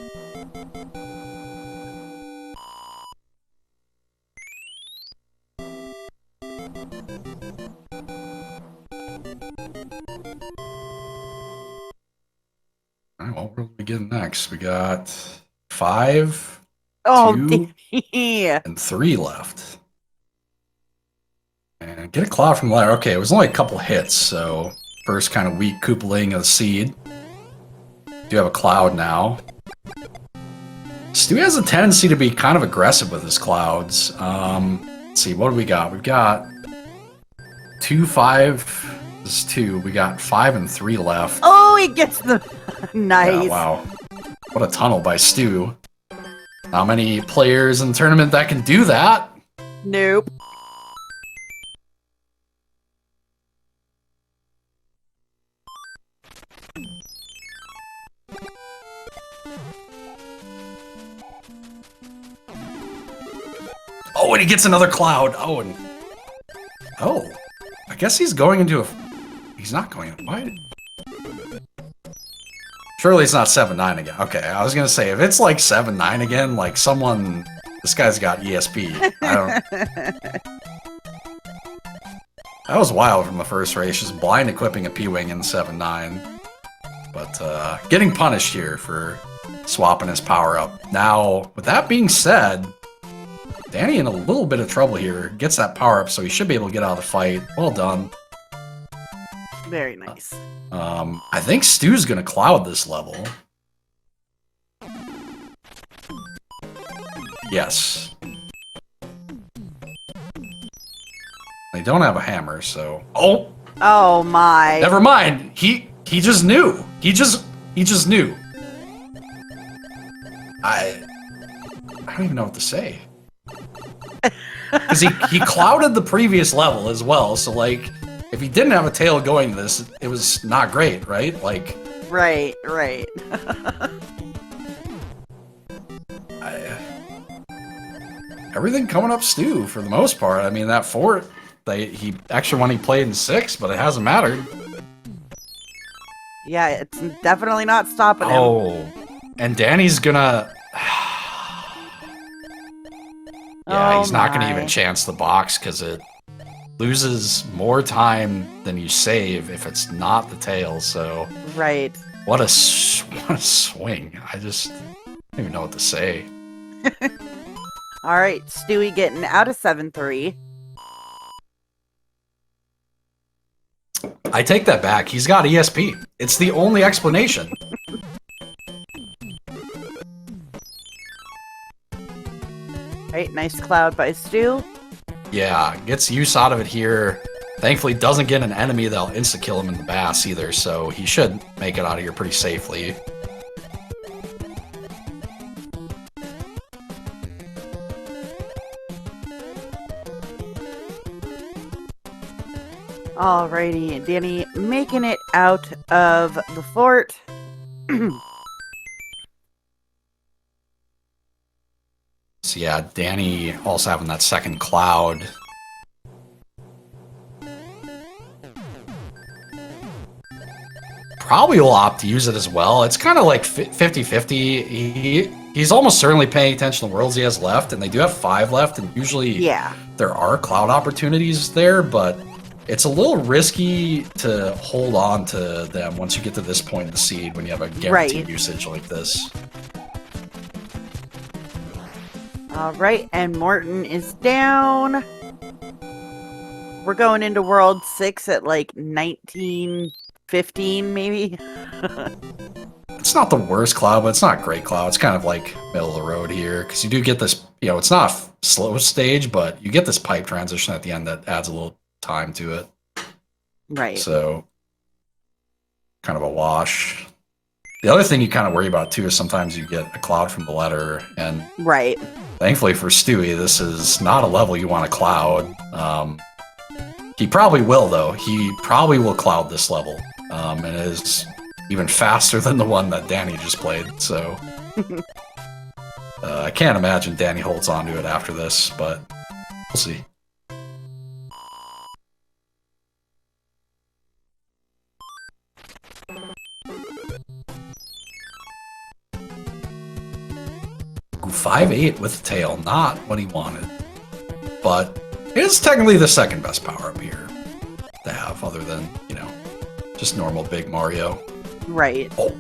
Alright, what will we get next? We got 5, 2, and 3 left. And get a cloud from the ladder. Okay, it was only a couple hits, so first kind of weak Koopaling of the seed. Do have a cloud now. Stu has a tendency to be kind of aggressive with his clouds. Let's see, what do we got? We've got 2, 5. This is 2. We got 5 and 3 left. Oh, he gets the nice. Yeah, wow. What a tunnel by Stu. Not many players in the tournament that can do that. Nope. Oh, and he gets another cloud. Oh, and I guess he's going into a. He's not going. Why? Surely it's not 7-9 again. Okay, I was gonna say if it's like 7-9 again, like someone. This guy's got ESP. I don't. That was wild from the first race, just blind equipping a P-Wing in 7-9. But getting punished here for swapping his power up. Now, with that being said. Danny in a little bit of trouble here. Gets that power up, so he should be able to get out of the fight. Well done. Very nice. I think Stu's gonna cloud this level. Yes. They don't have a hammer, so. Oh. Oh my. Never mind. He just knew. He just knew. I don't even know what to say. Because he clouded the previous level as well, so like, if he didn't have a tail going to this, it was not great, right? Like... Right. Everything coming up Stu, for the most part. I mean, that fort, he extra one he played in 6, but it hasn't mattered. Yeah, it's definitely not stopping him. Oh, and Danny's gonna... Yeah, he's not going to even chance the box because it loses more time than you save if it's not the tail, so... Right. What a swing. I don't even know what to say. Alright, Stewie getting out of 7-3. I take that back. He's got ESP. It's the only explanation. Right, nice cloud by Stu. Yeah, gets use out of it here. Thankfully, doesn't get an enemy that'll insta-kill him in the bass either, so he should make it out of here pretty safely. Alrighty, Danny making it out of the fort. So yeah, Danny also having that second cloud. Probably will opt to use it as well. It's kind of like 50-50. He's almost certainly paying attention to the worlds he has left, and they do have 5 left, and usually there are cloud opportunities there, but it's a little risky to hold on to them once you get to this point in the seed when you have a guaranteed usage like this. Alright, and Morton is down. We're going into World 6 at like 1915, maybe? It's not the worst cloud, but it's not great cloud. It's kind of like middle of the road here, because you do get this, it's not a slow stage, but you get this pipe transition at the end that adds a little time to it. Right. So, kind of a wash. The other thing you kind of worry about too is sometimes you get a cloud from the letter, and Right. thankfully for Stewie, this is not a level you want to cloud. He probably will though. He probably will cloud this level, and it is even faster than the one that Danny just played. So I can't imagine Danny holds on to it after this, but we'll see. Ooh, 5-8 with the tail, not what he wanted. But it is technically the second best power-up here to have, other than, you know, just normal Big Mario. Right. Oh,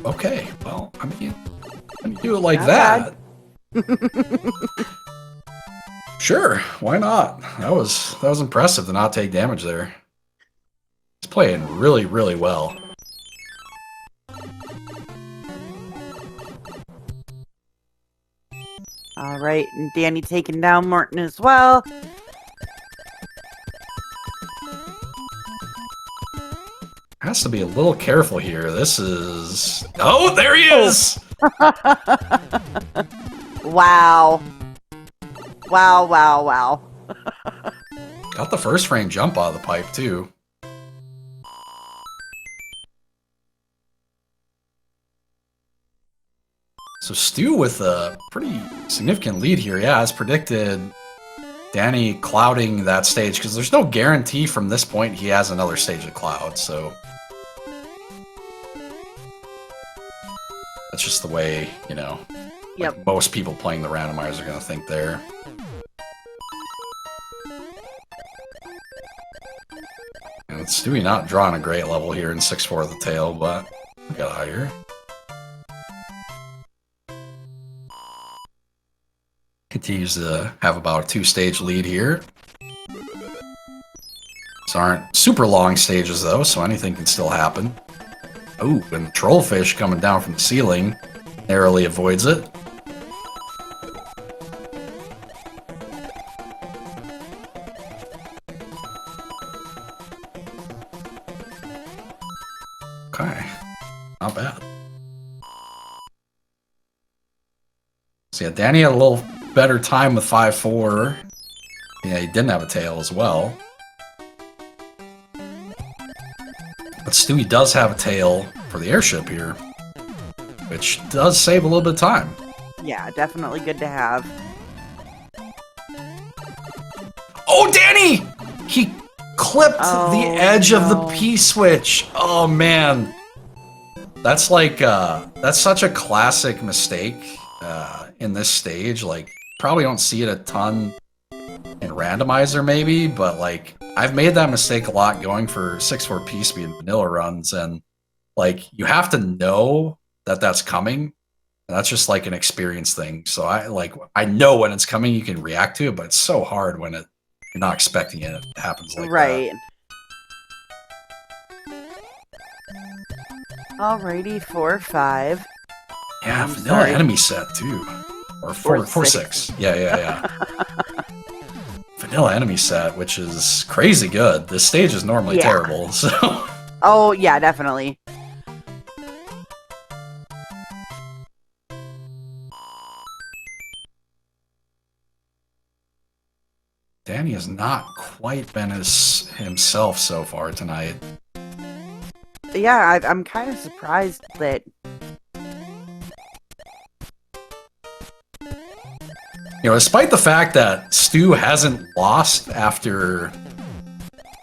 okay. Well, I mean, when you do it like Not that... Sure, why not? That was impressive to not take damage there. He's playing really, really well. All right, and Danny taking down Morton as well. Has to be a little careful here. This is... Oh, there he is! Wow. Wow, wow, wow. Got the first frame jump out of the pipe, too. So Stu with a pretty significant lead here. Yeah, as predicted, Danny clouding that stage, because there's no guarantee from this point he has another stage to cloud, so... That's just the way, you know, Yep. like most people playing the randomizers are going to think there. And it's Stewie not drawing a great level here in 6-4 of the tail, but we got out here. Continues to have about a 2-stage lead here. These aren't super long stages though, so anything can still happen. Ooh, and the trollfish coming down from the ceiling narrowly avoids it. Okay, not bad. So yeah, Danny had a little better time with 5-4. Yeah, he didn't have a tail as well. But Stewie does have a tail for the airship here, which does save a little bit of time. Yeah, definitely good to have. Oh, Danny! He clipped the edge of the no. P-switch. Oh, man. That's like, that's such a classic mistake in this stage. Like, probably don't see it a ton in Randomizer, maybe, but, like, I've made that mistake a lot going for 6-4 P-speed and vanilla runs, and, like, you have to know that that's coming. And that's just, like, an experience thing. So, I know when it's coming, you can react to it, but it's so hard when you're not expecting it. It happens like Right. Alrighty, 4-5. Yeah, I'm vanilla sorry. enemy set, too. Or 4-6. Yeah. Vanilla enemy set, which is crazy good. This stage is normally terrible, so... Oh, yeah, definitely. Danny has not quite been himself so far tonight. Yeah, I'm kind of surprised that... You know, despite the fact that Stu hasn't lost after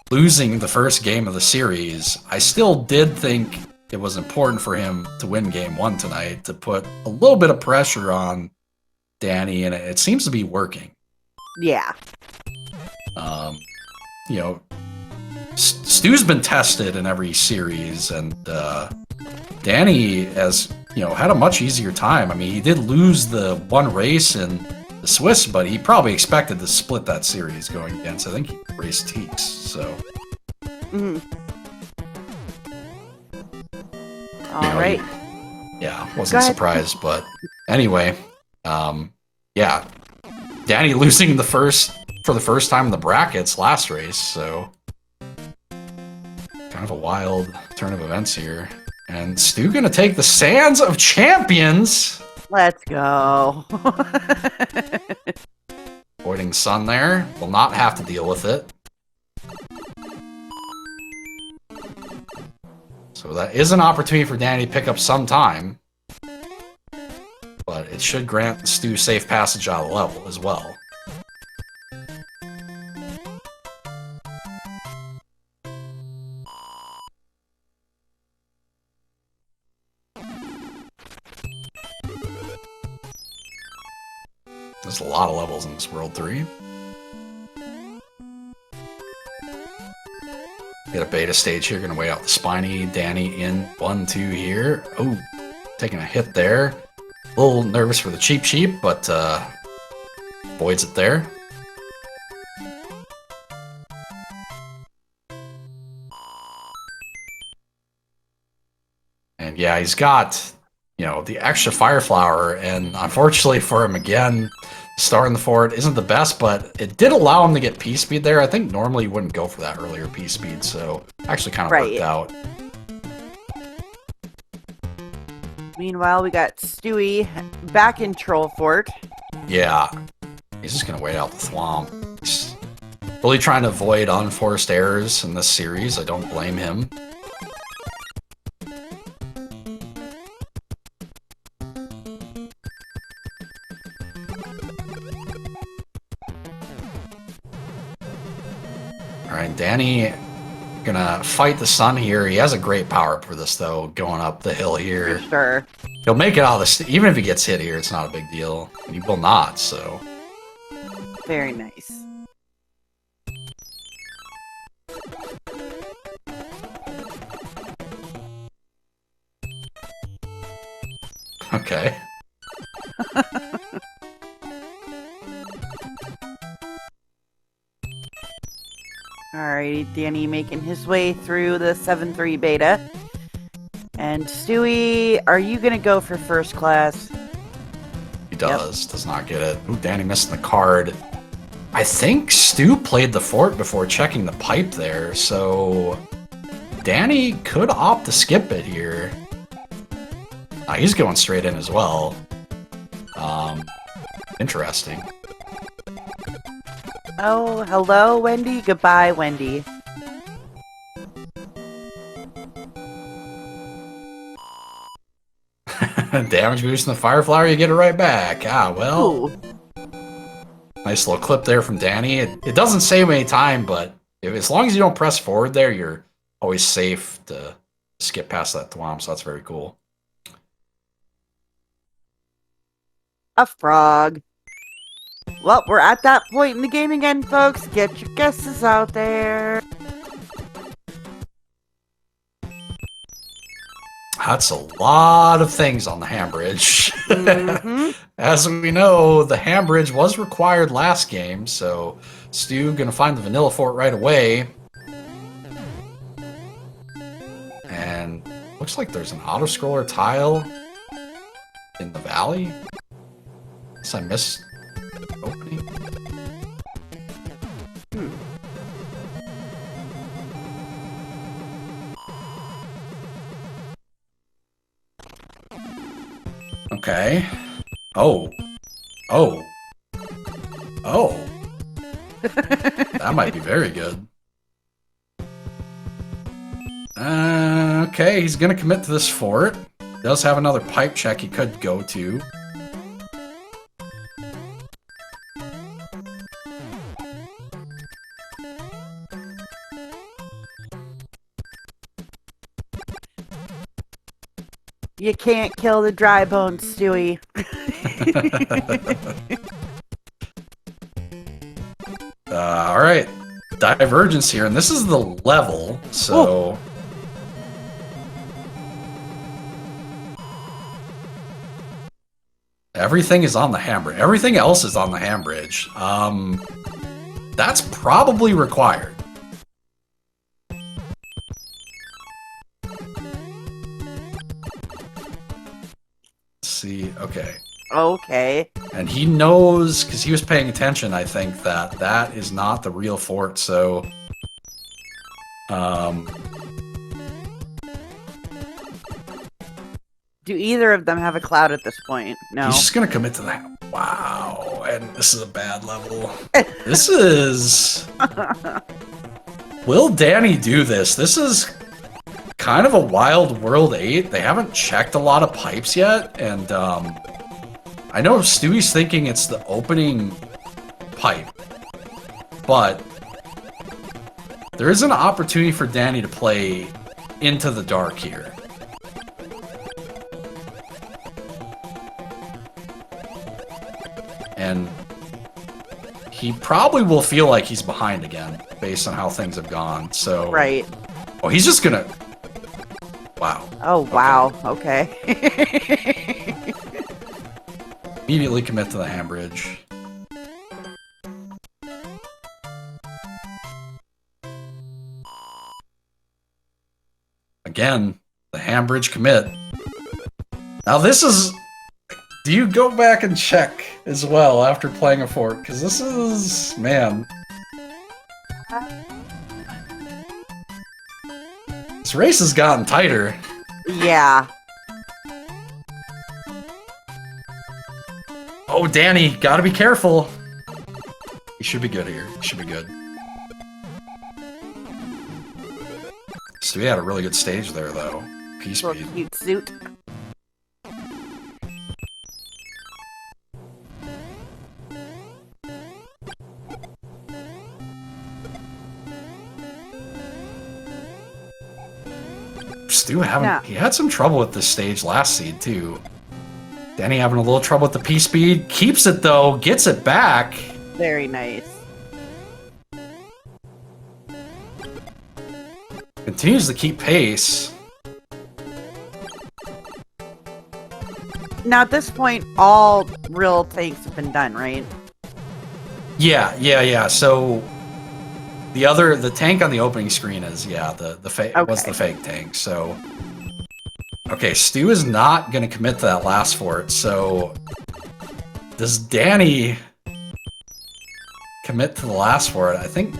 losing the first game of the series, I still did think it was important for him to win game 1 tonight, to put a little bit of pressure on Danny, and it seems to be working. Yeah. You know, Stu's been tested in every series, and Danny has, you know, had a much easier time. I mean, he did lose the one race in the Swiss, but he probably expected to split that series going against, I think, he raced Teeks, so... Alright. Yeah, wasn't surprised, but anyway, yeah, Danny losing for the first time in the brackets last race, so Kind of a wild turn of events here. And Stu gonna take the Sands of Champions. Let's go. Avoiding Sun there. Will not have to deal with it. So that is an opportunity for Danny to pick up some time. But it should grant Stu safe passage out of the level as well. There's a lot of levels in this World 3. Get a beta stage here, gonna wait out the Spiny. Danny in 1-2 here. Oh, taking a hit there. A little nervous for the Cheep Cheep, but avoids it there. And yeah, he's got, you know, the extra Fire Flower, and unfortunately for him again, starting the fort isn't the best, but it did allow him to get P-Speed there. I think normally you wouldn't go for that earlier P-Speed, so actually kind of worked out. Meanwhile, we got Stewie back in Troll Fort. Yeah, he's just gonna wait out the Thwomp. He's really trying to avoid unforced errors in this series. I don't blame him. Alright, Danny gonna fight the Sun here. He has a great power-up for this, though, going up the hill here. For sure. He'll make it out of this. Even if he gets hit here, it's not a big deal. And he will not, so. Very nice. Okay. Alrighty, Danny making his way through the 7-3 beta. And Stewie, are you gonna go for first class? He does. Does not get it. Ooh, Danny missing the card. I think Stu played the fort before checking the pipe there, so Danny could opt to skip it here. He's going straight in as well. Interesting. Oh, hello, Wendy. Goodbye, Wendy. Damage boost in the Fire Flower, you get it right back. Ah, well. Ooh. Nice little clip there from Danny. It doesn't save any time, but as long as you don't press forward there, you're always safe to skip past that Thwomp, so that's very cool. A frog. Well, we're at that point in the game again, folks. Get your guesses out there. That's a lot of things on the Hambridge. Mm-hmm. As we know, the Hambridge was required last game, so Stu gonna find the Vanilla Fort right away. And looks like there's an auto-scroller tile in the valley. Unless I missed the opening. Okay. Oh. Oh. Oh. That might be very good. Okay, he's gonna commit to this fort. Does have another pipe check he could go to. You can't kill the dry bones, Stewie. Alright. Divergence here, and this is the level, so... Everything is on the Hambridge. Everything else is on the Hambridge. That's probably required. See, okay. Okay. And he knows, because he was paying attention, I think, that that is not the real fort, so... Do either of them have a cloud at this point? No. He's just gonna commit to that. Wow, and this is a bad level. This is... Will Danny do this? This is kind of a Wild World 8. They haven't checked a lot of pipes yet, and I know Stewie's thinking it's the opening pipe, but there is an opportunity for Danny to play into the dark here. And he probably will feel like he's behind again, based on how things have gone, so... Right. Oh, he's just gonna... Wow. Oh, wow. Okay. Immediately commit to the handbridge. Again, the handbridge commit. Now this is... Do you go back and check as well after playing a fort? Because this is... Man. This race has gotten tighter. Yeah. Oh, Danny, gotta be careful. He should be good here. He should be good. So we had a really good stage there, though. Little P-Speed. cute suit. Stu having... Yeah. He had some trouble with this stage last seed, too. Danny having a little trouble with the P-Speed. Keeps it, though. Gets it back. Very nice. Continues to keep pace. Now, at this point, all real tanks have been done, right? Yeah. So the tank on the opening screen is the fake was the fake tank. So okay, Stu is not gonna commit to that last fort. So does Danny commit to the last fort? I think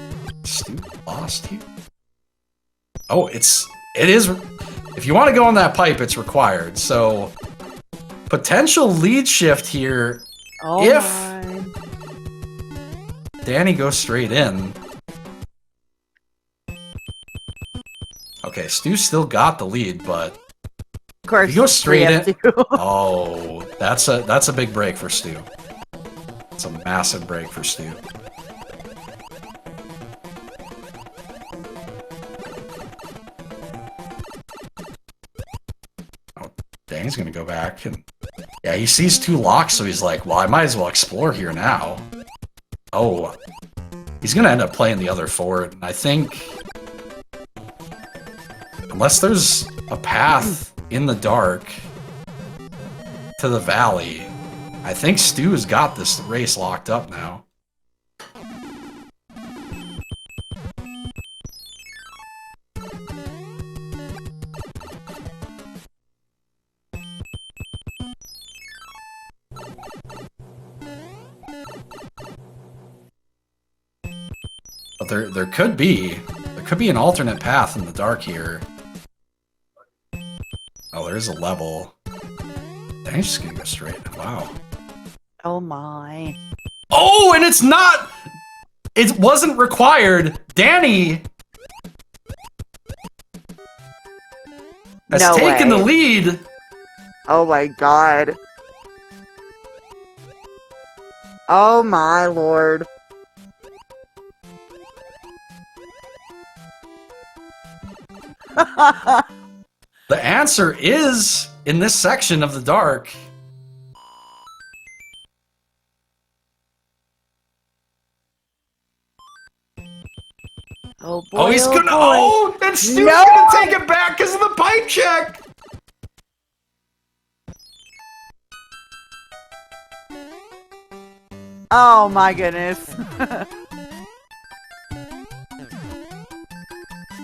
Stu lost here. Oh, it is. If you want to go on that pipe, it's required. So potential lead shift here. Oh if my. Danny goes straight in. Okay, Stu still got the lead, but Of course, if you go straight in. 3-2. Oh, that's a big break for Stu. It's a massive break for Stu. Oh, Danny's gonna go back and yeah, he sees two locks, so he's like, well, I might as well explore here now. Oh, he's gonna end up playing the other fort, and I think unless there's a path in the dark to the valley, I think Stu's got this race locked up now. But there could be an alternate path in the dark here. Oh, there's a level. Danny's just gonna go straight. Wow. Oh my. Oh, and it's not! It wasn't required. Danny has No taken way. the lead. Oh my god. Oh my lord. The answer is in this section of the dark. Oh boy. Oh, he's gonna. boy. Oh, and Stu's No! gonna take it back because of the pipe check. Oh my goodness.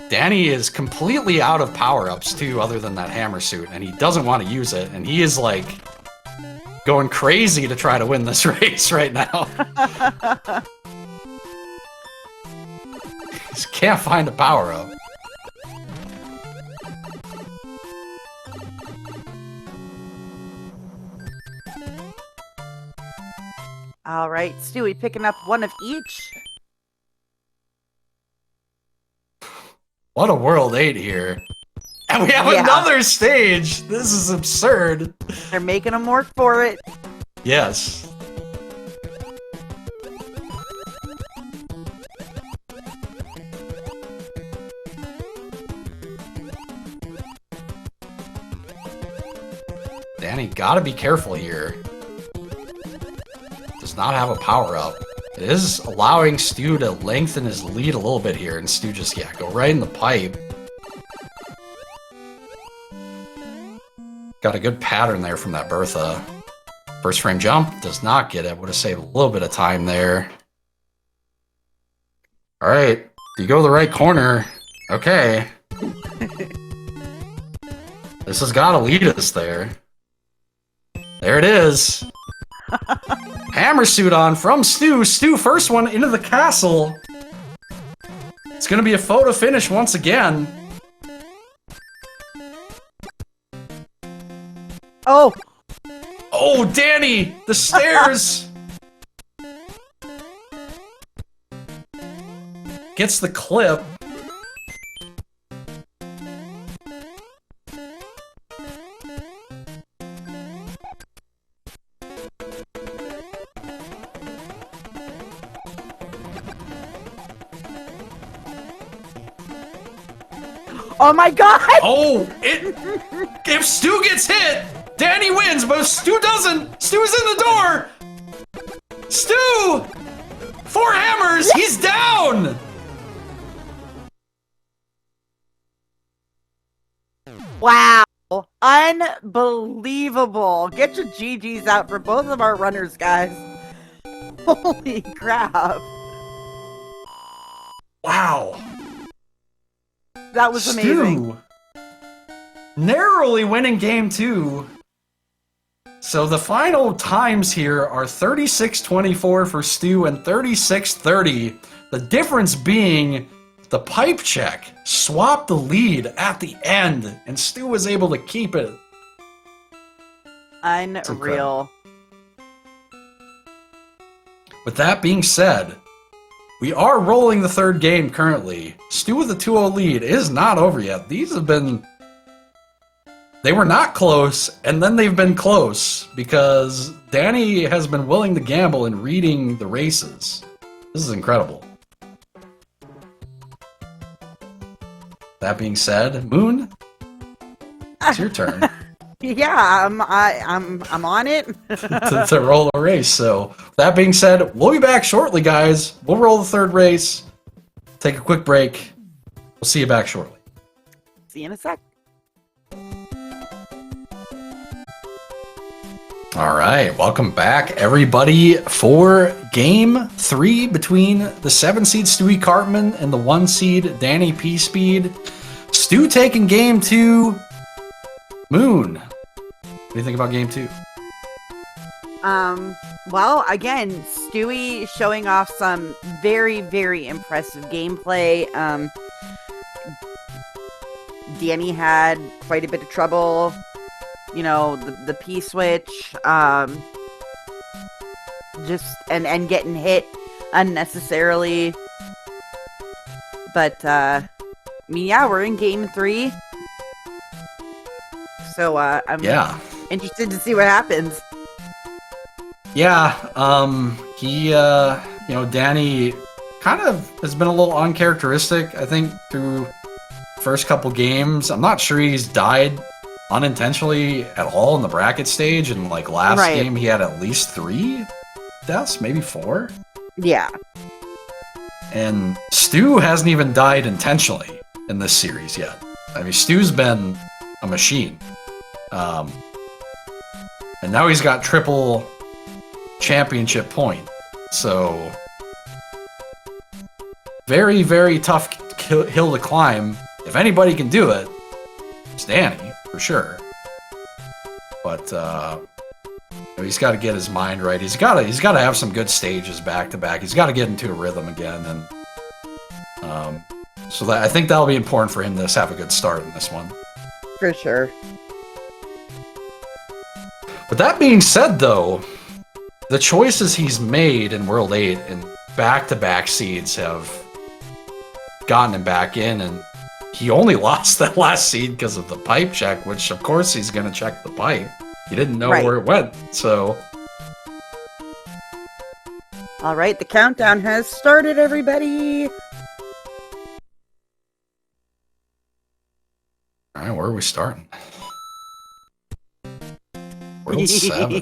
Danny is completely out of power-ups too, other than that hammer suit, and he doesn't want to use it, and he is like going crazy to try to win this race right now. Just can't find a power-up. right, Stewie picking up one of each. What a World 8 here. And we have another stage! This is absurd. They're making them work for it. Yes. Danny, gotta be careful here. Does not have a power-up. It is allowing Stu to lengthen his lead a little bit here, and Stu just, go right in the pipe. Got a good pattern there from that Bertha. First frame jump, does not get it. Would have saved a little bit of time there. Alright, you go to the right corner. Okay. This has got to lead us there. There it is. Hammer suit on from Stu. Stu, first one into the castle. It's going to be a photo finish once again. Oh! Oh, Danny! The stairs! Gets the clip. Oh my god! Oh, if Stu gets hit, Danny wins, but if Stu doesn't, Stu's in the door! Stu! 4 hammers, he's down! Wow! Unbelievable! Get your GGs out for both of our runners, guys. Holy crap. Wow. That was amazing. Stu narrowly winning game 2. So the final times here are 36-24 for Stu and 36-30. The difference being the pipe check swapped the lead at the end, and Stu was able to keep it. Unreal. With that being said, we are rolling the third game currently. Stu with a 2-0 lead. It is not over yet. These have been... They were not close, and then they've been close, because Danny has been willing to gamble and reading the races. This is incredible. That being said, Moon, it's your turn. Yeah, I'm on it. to roll a race. So, that being said, we'll be back shortly, guys. We'll roll the third race, take a quick break. We'll see you back shortly. See you in a sec. All right, welcome back, everybody, for Game 3 between the 7-seed Stewie Cartman and the 1-seed DannyPSpeed. Stu taking Game 2. Moon, what do you think about Game 2? Well, again, Stewie showing off some very, very impressive gameplay. Danny had quite a bit of trouble. You know, the P-switch, just, and getting hit unnecessarily. But, I mean, yeah, we're in Game 3. So, I'm interested to see what happens. Yeah, you know, Danny kind of has been a little uncharacteristic, I think, through first couple games. I'm not sure he's died unintentionally at all in the bracket stage, and like last game he had at least 3 deaths, maybe 4. Yeah. And Stu hasn't even died intentionally in this series yet. I mean, Stu's been a machine. And now he's got triple championship point. So very, very tough hill to climb. If anybody can do it, it's Danny. For sure, but he's got to get his mind right. He's got to have some good stages back to back. He's got to get into a rhythm again, and so that I think that'll be important for him to have a good start in this one. For sure. With that being said, though, the choices he's made in World 8 and back-to-back seeds have gotten him back in, and he only lost that last seed because of the pipe check, which of course he's going to check the pipe. He didn't know where it went, so... All right, the countdown has started, everybody. All right, where are we starting? World 7.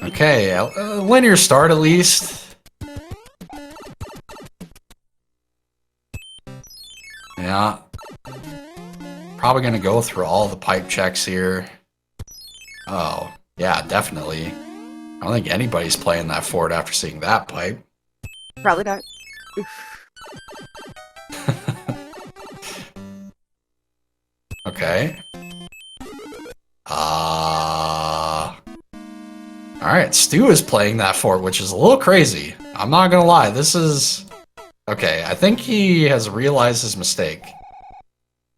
Okay, a linear start at least. Yeah. Probably going to go through all the pipe checks here. Oh, yeah, definitely. I don't think anybody's playing that forward after seeing that pipe. Probably not. Okay. Alright, Stu is playing that forward, which is a little crazy. I'm not gonna lie, this is... Okay, I think he has realized his mistake.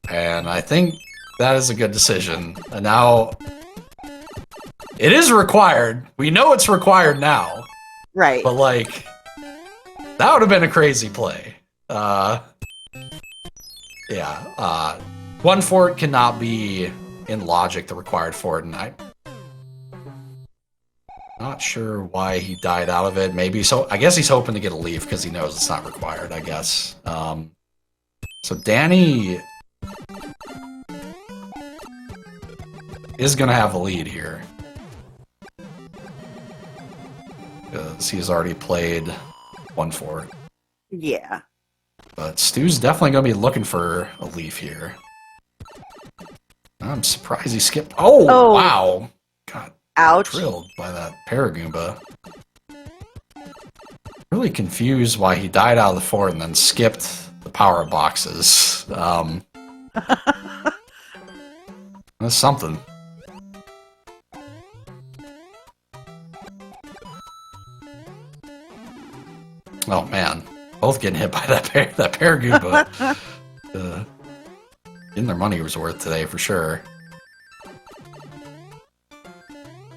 And I think that is a good decision. And now... It is required. We know it's required now. Right. But, like... That would have been a crazy play. Yeah, one fort cannot be, in logic, the required fort, and I'm not sure why he died out of it. Maybe so. I guess he's hoping to get a leaf because he knows it's not required, I guess. So Danny is going to have a lead here. Because he's already played one fort. Yeah. But Stu's definitely going to be looking for a leaf here. I'm surprised he skipped. Oh, wow. Got ouch. Drilled by that Paragoomba. Really confused why he died out of the fort and then skipped the power boxes. That's something. Oh, man. Both getting hit by that Paragoomba. Getting their money was worth today for sure.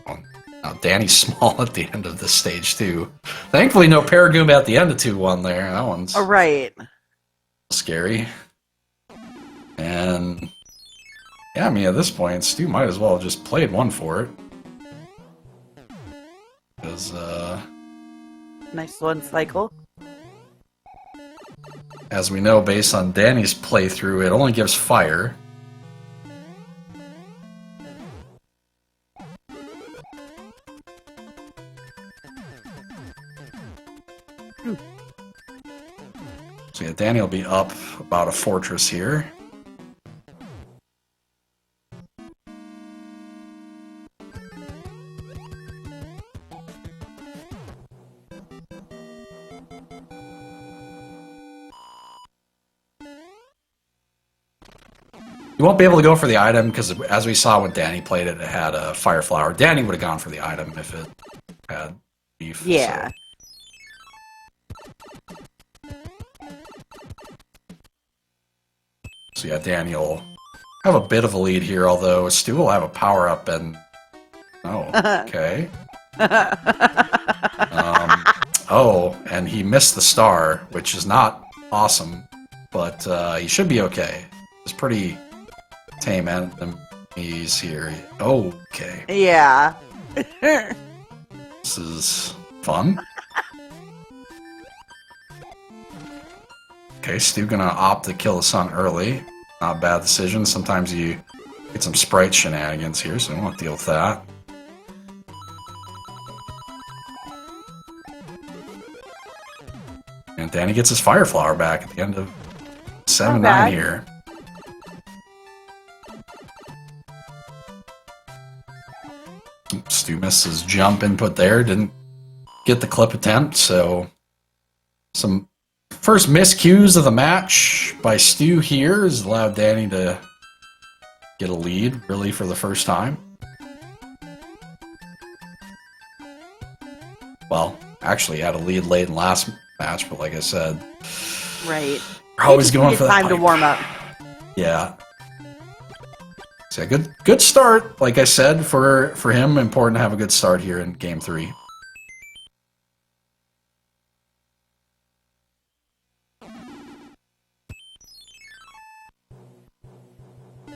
Oh, now Danny's small at the end of this stage too. Thankfully, no Paragoomba at the end of 2-1 there. That one's scary. And yeah, I mean at this point, Stu might as well have just played one for it. Because nice one cycle. As we know, based on Danny's playthrough, it only gives fire. So yeah, Danny will be up about a fortress here. You won't be able to go for the item because, as we saw when Danny played it, it had a fire flower. Danny would have gone for the item if it had beef. Yeah. So yeah, Danny will have a bit of a lead here, although Stu will have a power up and... Oh, okay. Oh, and he missed the star, which is not awesome, but he should be okay. It's pretty... tame enemies here. Okay. Yeah. This is fun. Okay, Stu gonna opt to kill the sun early. Not a bad decision. Sometimes you get some sprite shenanigans here, so we won't deal with that. And Danny gets his fire flower back at the end of 7-9 here. Stu missed his jump input there, didn't get the clip attempt, so some first miscues of the match by Stu here has allowed Danny to get a lead, really, for the first time. Well, actually had a lead late in last match, but like I said... Right. We're always going for that time pipe. To warm up. Yeah. So good start. Like I said, for him, important to have a good start here in game 3.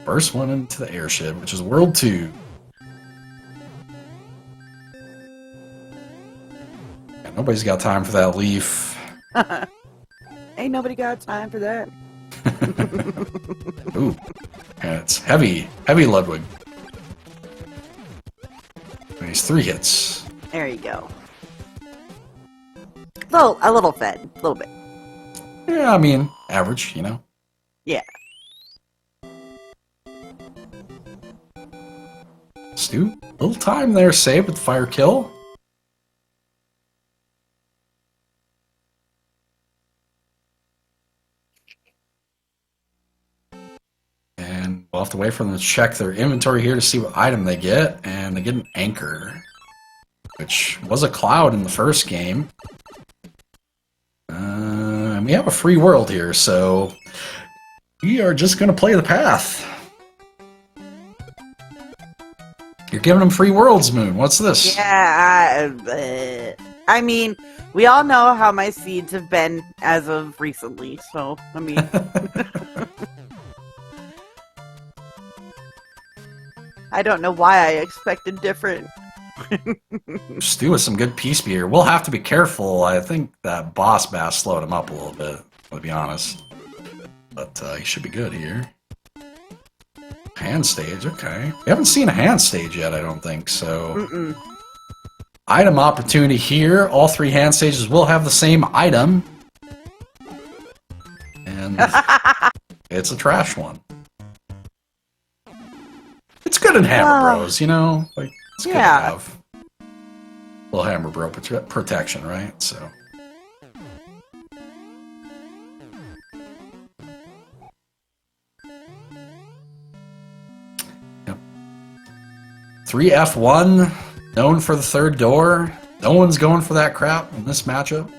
First one into the airship, which is World 2. Yeah, nobody's got time for that leaf. Ain't nobody got time for that. Ooh, and it's heavy Ludwig. And he's 3 hits. There you go. A little fed, a little bit. Yeah, I mean, average, you know. Yeah. Stu, little time there saved with the fire kill. And we'll have to wait for them to check their inventory here to see what item they get. And they get an anchor, which was a cloud in the first game. And we have a free world here, so we are just going to play the path. You're giving them free worlds, Moon. What's this? Yeah, I mean, we all know how my seeds have been as of recently, so, I mean... I don't know why I expected different. Stu with some good peace beer. We'll have to be careful. I think that boss bass slowed him up a little bit, to be honest. But he should be good here. Hand stage, okay. We haven't seen a hand stage yet, I don't think, so... Item opportunity here. All 3 hand stages will have the same item. And it's a trash one. It's good in Hammer Bros, you know? Like, it's good to have little Hammer Bro protection, right? So... Yep. 3F1, known for the 3rd door. No one's going for that crap in this matchup.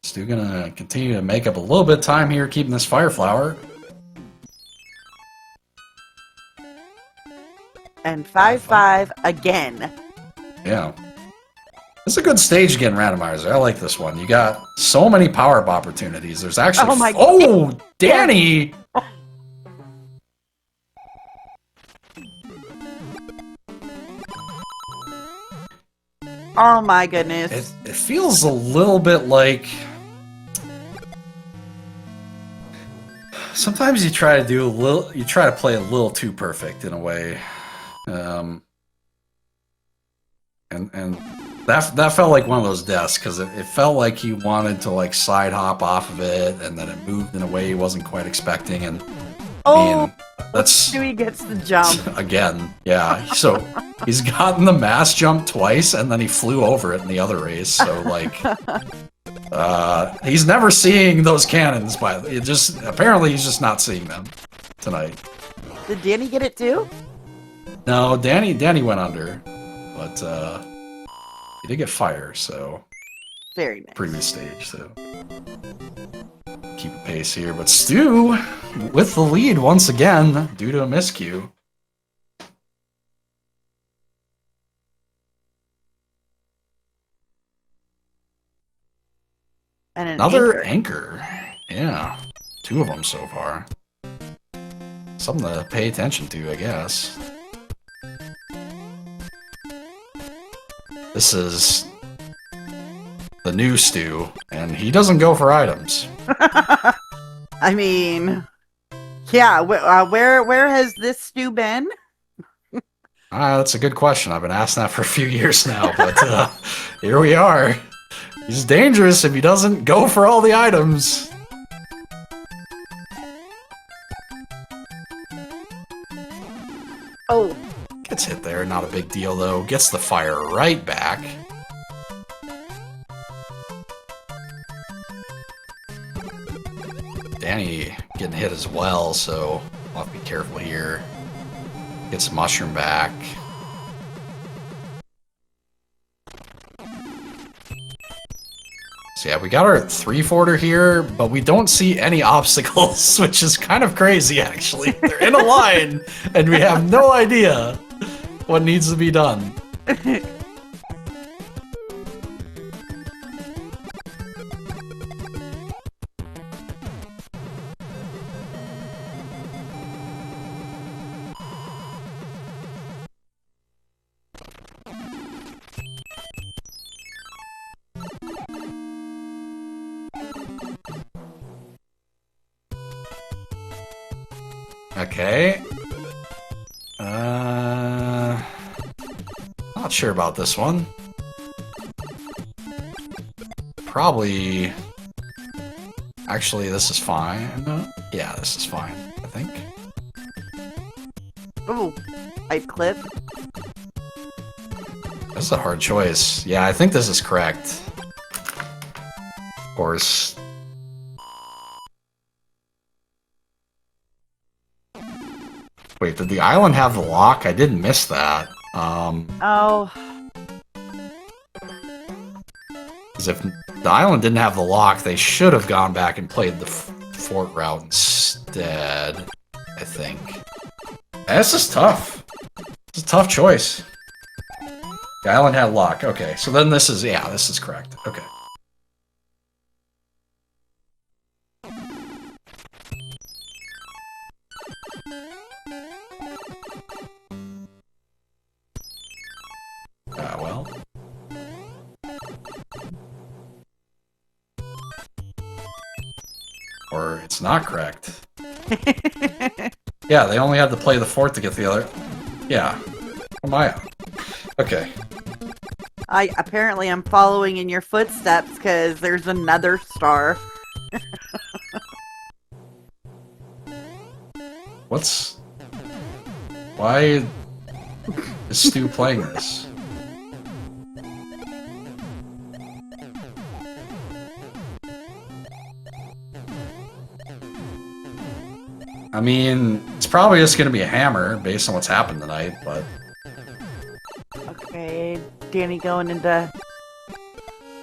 Stu gonna continue to make up a little bit of time here, keeping this Fire Flower. And 5-5 again. Yeah. This is a good stage again, Randomizer. I like this one. You got so many power-up opportunities. There's actually... Oh, my God. Danny! Oh my goodness. It feels a little bit like... Sometimes you try to do a little... You try to play a little too perfect in a way. And that felt like one of those deaths, because it felt like he wanted to like side hop off of it, and then it moved in a way he wasn't quite expecting, and that's... Stewie gets the jump. Again, yeah. So he's gotten the mass jump twice, and then he flew over it in the other race, so like... he's never seeing those cannons, apparently he's just not seeing them tonight. Did Danny get it too? No, Danny went under, but he did get fire, so very nice. Previous stage, so keep a pace here. But Stu with the lead once again due to a miscue. And another anchor. Yeah, 2 of them so far. Something to pay attention to, I guess. This is the new Stu, and he doesn't go for items. I mean, yeah, where has this Stu been? That's a good question. I've been asking that for a few years now, but here we are. He's dangerous if he doesn't go for all the items. Oh. Gets hit there, not a big deal though. Gets the fire right back. Danny getting hit as well, so I'll have to be careful here. Gets mushroom back. So yeah, we got our 3-forter here, but we don't see any obstacles, which is kind of crazy, actually. They're in a line, and we have no idea what needs to be done. Okay. Not sure about this one. Probably... Actually, this is fine. Yeah, this is fine, I think. Oh, I clip. This is a hard choice. Yeah, I think this is correct. Of course. Wait, did the island have the lock? I did miss that. Oh. Because if the island didn't have the lock, they should have gone back and played the fort route instead, I think. This is tough. It's a tough choice. The island had lock. Okay, so then this is, yeah, this is correct. Okay. Well. Or it's not correct. Yeah, they only had to play the fort to get the other... Yeah. Oh my. Okay. Apparently I'm following in your footsteps because there's another star. What's... Why is Stu playing this? I mean, it's probably just going to be a hammer based on what's happened tonight, but... Okay, Danny going into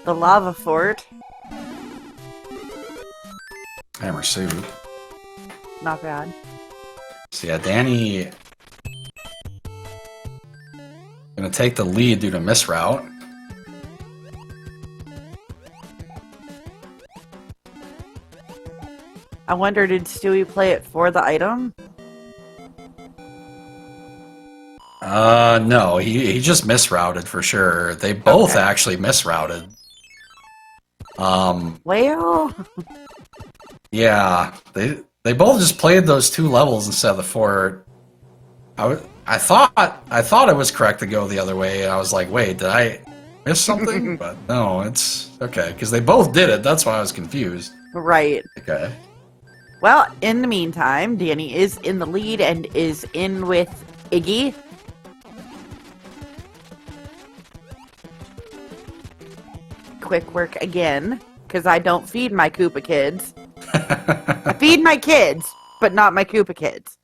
the lava fort. Hammer suit. Not bad. So yeah, Danny... gonna take the lead due to misroute. I wonder, did Stewie play it for the item? No, he just misrouted for sure. They both actually misrouted. Well... Yeah, they both just played those two levels instead of the fort. I thought it was correct to go the other way, and I was like, wait, did I miss something? But no, it's okay, because they both did it. That's why I was confused. Right. Okay. Well, in the meantime, Danny is in the lead and is in with Iggy. Quick work again, because I don't feed my Koopa kids. I feed my kids, but not my Koopa kids.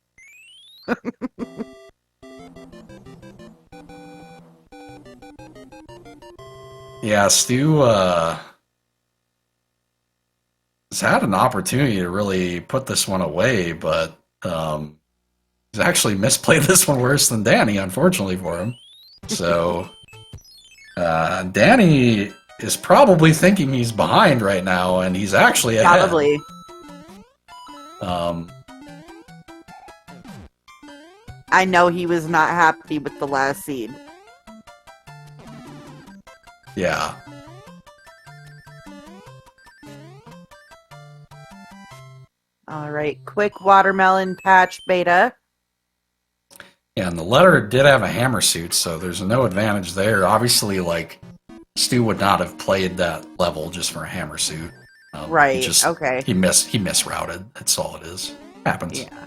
Yeah, Stu has had an opportunity to really put this one away, but he's actually misplayed this one worse than Danny, unfortunately for him. So Danny is probably thinking he's behind right now, and he's actually ahead. Probably. I know he was not happy with the last seed. Yeah. Alright, quick watermelon patch beta. Yeah, and the letter did have a hammer suit, so there's no advantage there. Obviously, like, Stu would not have played that level just for a hammer suit. Right, okay. He misrouted. That's all it is. Happens. Yeah.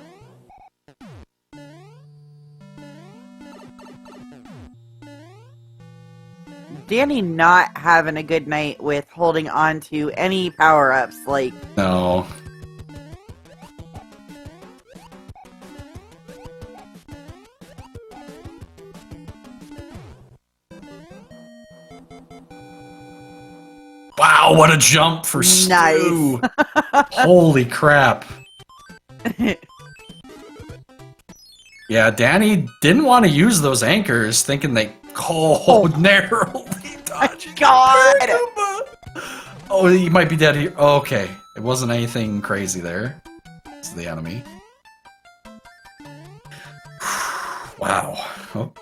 Danny not having a good night with holding on to any power-ups, like... No. Wow, what a jump for Stu! Holy crap! Yeah, Danny didn't want to use those anchors, thinking they narrowly dodging. God! Oh, he might be dead here. Oh, okay, it wasn't anything crazy there. It's the enemy. Wow. Oh.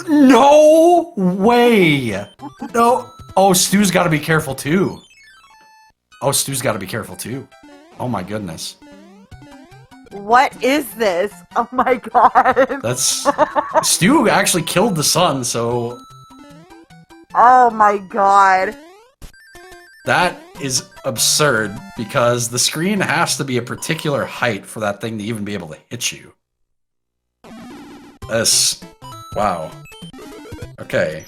No way! No. Oh, Stu's got to be careful too. Oh, Stu's got to be careful too. Oh my goodness. What is this? Oh my god. That's... Stu actually killed the sun, so... Oh my god. That is absurd, because the screen has to be a particular height for that thing to even be able to hit you. This... Wow. Okay.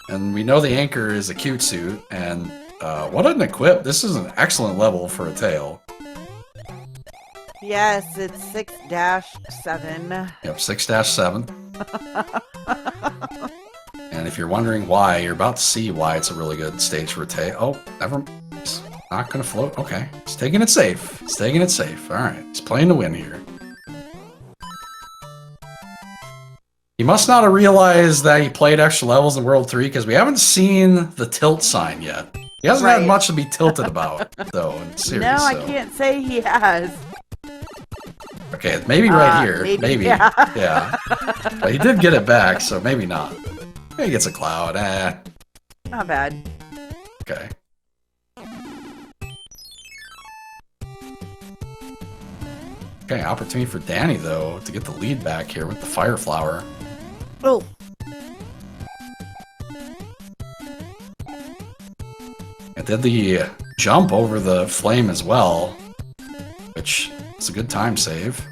And we know the anchor is a cute suit, and what an equip. This is an excellent level for a tail. Yes, it's 6-7. Yep, 6-7. And if you're wondering why, you're about to see why it's a really good stage for a tail. Oh, never. It's not going to float. Okay. He's taking it safe. He's taking it safe. All right. He's playing to win here. He must not have realized that he played extra levels in World 3, because we haven't seen the tilt sign yet. He hasn't had much to be tilted about, though, in the series. No, I can't say he has. Okay, maybe right here. Maybe. Yeah. Yeah. But he did get it back, so maybe not. He gets a cloud. Not bad. Okay. Okay, opportunity for Danny, though, to get the lead back here with the Fire Flower. Oh. It did the jump over the flame as well, which is a good time save.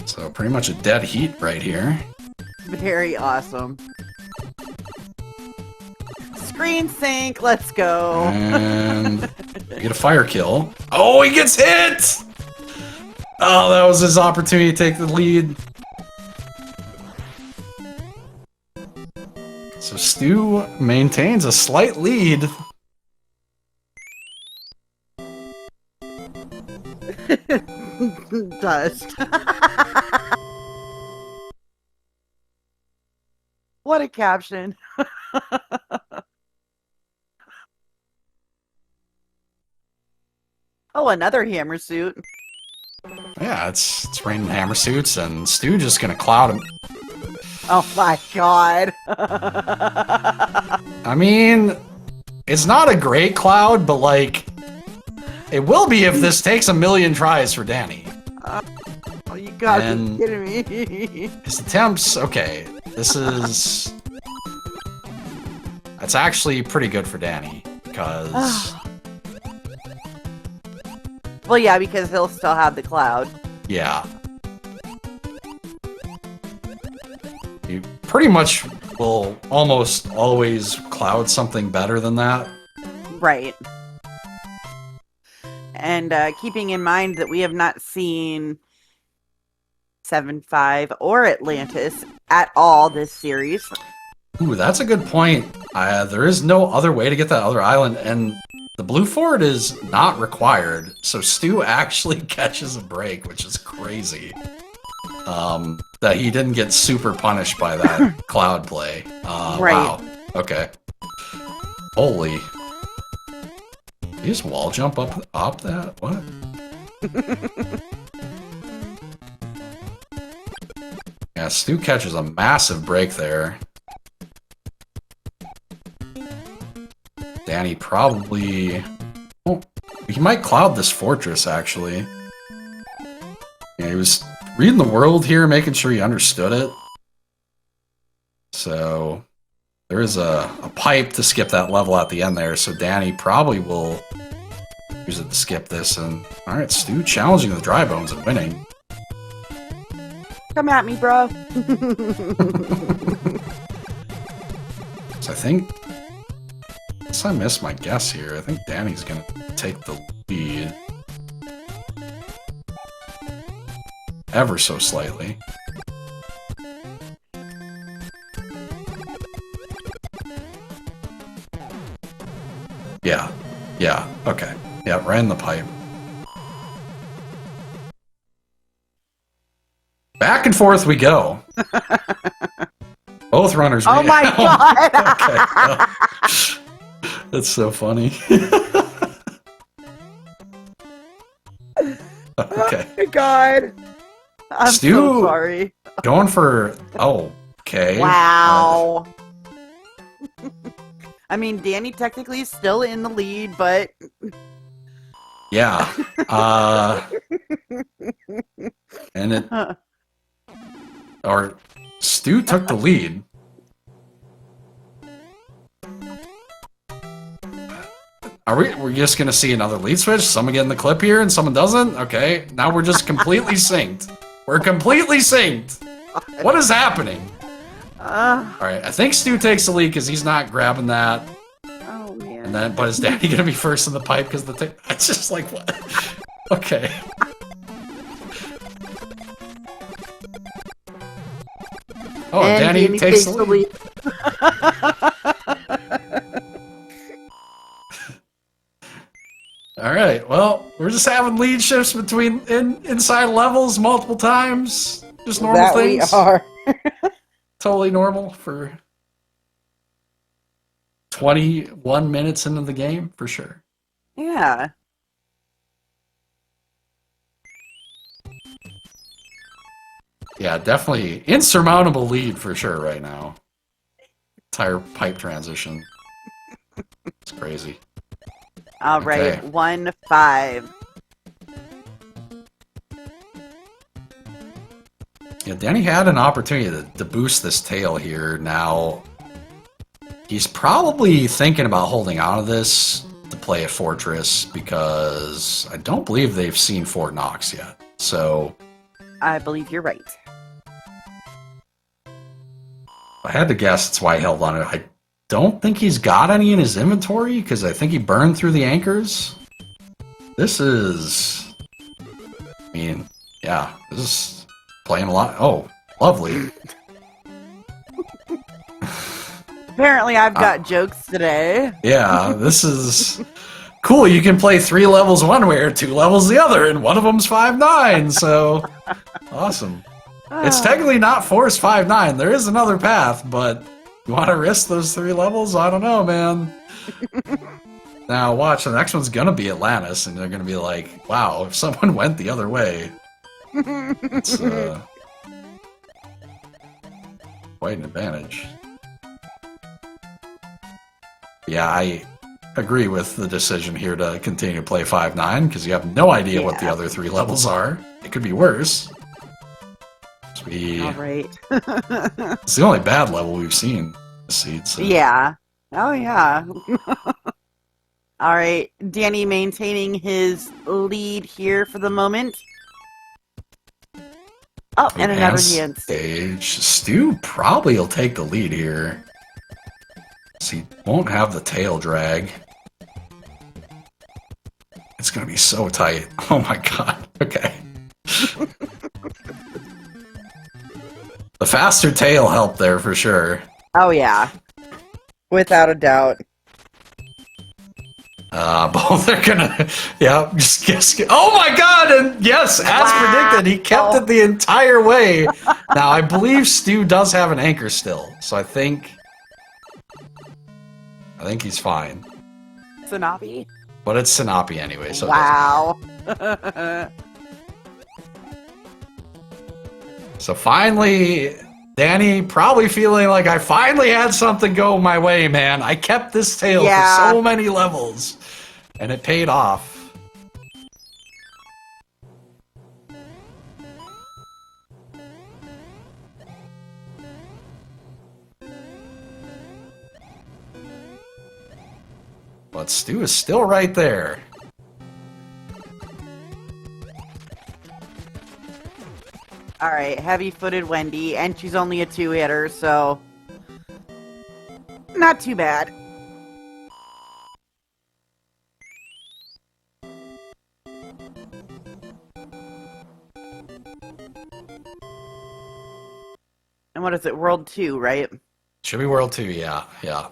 So pretty much a dead heat right here. Very awesome. Screen sync, let's go. And you get a fire kill. Oh, he gets hit! Oh, that was his opportunity to take the lead. So Stu maintains a slight lead. Dust. What a caption. Oh, another hammer suit. Yeah, it's raining hammer suits, and Stu just gonna cloud him. Oh my god. I mean, it's not a great cloud, but like, it will be if this takes 1,000,000 tries for Danny. Oh, you gotta be kidding me. His attempts, okay, this is... That's actually pretty good for Danny, because... Well, yeah, because he'll still have the cloud. Yeah. You pretty much will almost always cloud something better than that. Right. And keeping in mind that we have not seen 7-5 or Atlantis at all this series. Ooh, that's a good point. There is no other way to get that other island, and the blue fort is not required, so Stu actually catches a break, which is crazy. That he didn't get super punished by that cloud play. Right. Wow. Okay. Holy. Did he just wall jump up that? What? Yeah, Stu catches a massive break there. Danny probably... Oh, he might cloud this fortress, actually. Yeah, he was reading the world here, making sure he understood it. So, there is a pipe to skip that level at the end there, so Danny probably will use it to skip this. And alright, Stu challenging the dry bones and winning. Come at me, bro. So I think... Unless I missed my guess here, I think Danny's gonna take the lead. Ever so slightly. Yeah. Yeah. Okay. Yeah, right in the pipe. Back and forth we go. Both runners. Oh my god! Okay. That's so funny. Okay. Oh my god! I'm Stu, so sorry. Going for... Oh, okay. Wow. I mean, Danny technically is still in the lead, but... Yeah. And it... Or Stu took the lead. We're just gonna see another lead switch? Someone get in the clip here and someone doesn't? Okay, now we're just completely synced. We're completely synced. What is happening? Alright, I think Stu takes the lead because he's not grabbing that. Oh, man. And then, but is Danny gonna be first in the pipe because the it's just like, what? Okay. Oh, and Danny takes the lead. All right. Well, we're just having lead shifts between inside levels multiple times. Just normal that things. We are. Totally normal for 21 minutes into the game, for sure. Yeah. Yeah, definitely insurmountable lead for sure right now. Entire pipe transition. It's crazy. All right, Okay. 1-5. Yeah, Danny had an opportunity to boost this tail here. Now, he's probably thinking about holding on to this to play a Fortress because I don't believe they've seen Fort Knox yet. So, I believe you're right. I had to guess that's why he held on to it. I don't think he's got any in his inventory because I think he burned through the anchors. This is... I mean, yeah, this is playing a lot. Oh, lovely. Apparently I've got jokes today. Yeah, this is cool. You can play 3 levels one way or 2 levels the other, and one of them's 5-9, so awesome. It's technically not forced 5-9. There is another path, but you want to risk those 3 levels? I don't know, man. Now, watch, the next one's gonna be Atlantis, and they're gonna be like, wow, if someone went the other way, it's quite an advantage. Yeah, I agree with the decision here to continue to play 5-9, because you have no idea what the other 3 levels are. It could be worse. All right. It's the only bad level we've seen this seed. So. Yeah. Oh, yeah. All right. Danny maintaining his lead here for the moment. Oh, and another hand stage. Stu probably will take the lead here. So he won't have the tail drag. It's going to be so tight. Oh my god. Okay. The faster tail helped there for sure. Oh, yeah. Without a doubt. Both are gonna, yeah, just guess. Oh my god, and yes, as predicted, he kept it the entire way. Now, I believe Stu does have an anchor still, so I think he's fine. Sanabi? But it's Sanapi anyway, so wow. So finally, Danny probably feeling like I finally had something go my way, man. I kept this tail for so many levels, and it paid off. But Stu is still right there. All right, heavy-footed Wendy, and she's only a 2-hitter, so not too bad. And what is it, World 2, right? Should be World 2, yeah, yeah.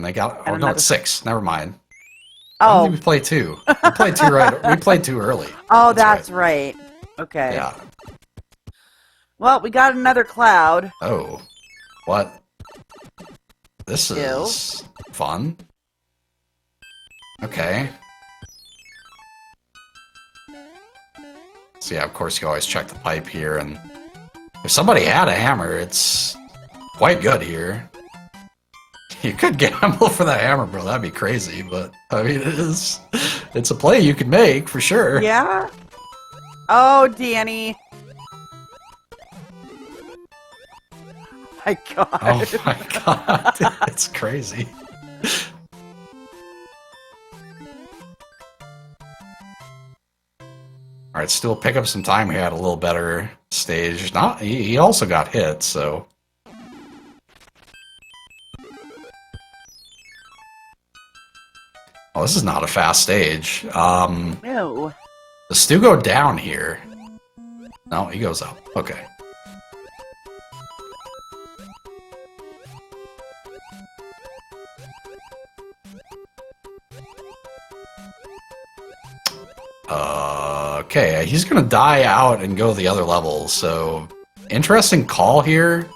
And they got... Oh, And no, another- it's 6. Never mind. Oh. When did we play 2? We played 2 right. We played 2 early. Oh, that's right. Okay. Yeah. Well, we got another cloud. Oh. What? This is fun. Okay. So yeah, of course you always check the pipe here, and if somebody had a hammer, it's quite good here. You could gamble for that hammer, bro. That'd be crazy, but I mean, it's a play you could make for sure. Yeah. Oh, Danny. My God. Oh my god, it's crazy. Alright, still pick up some time. He had a little better stage. He also got hit, so... Oh, this is not a fast stage. No. Does Stu go down here? No, he goes up. Okay. Okay, he's gonna die out and go the other level, so... Interesting call here.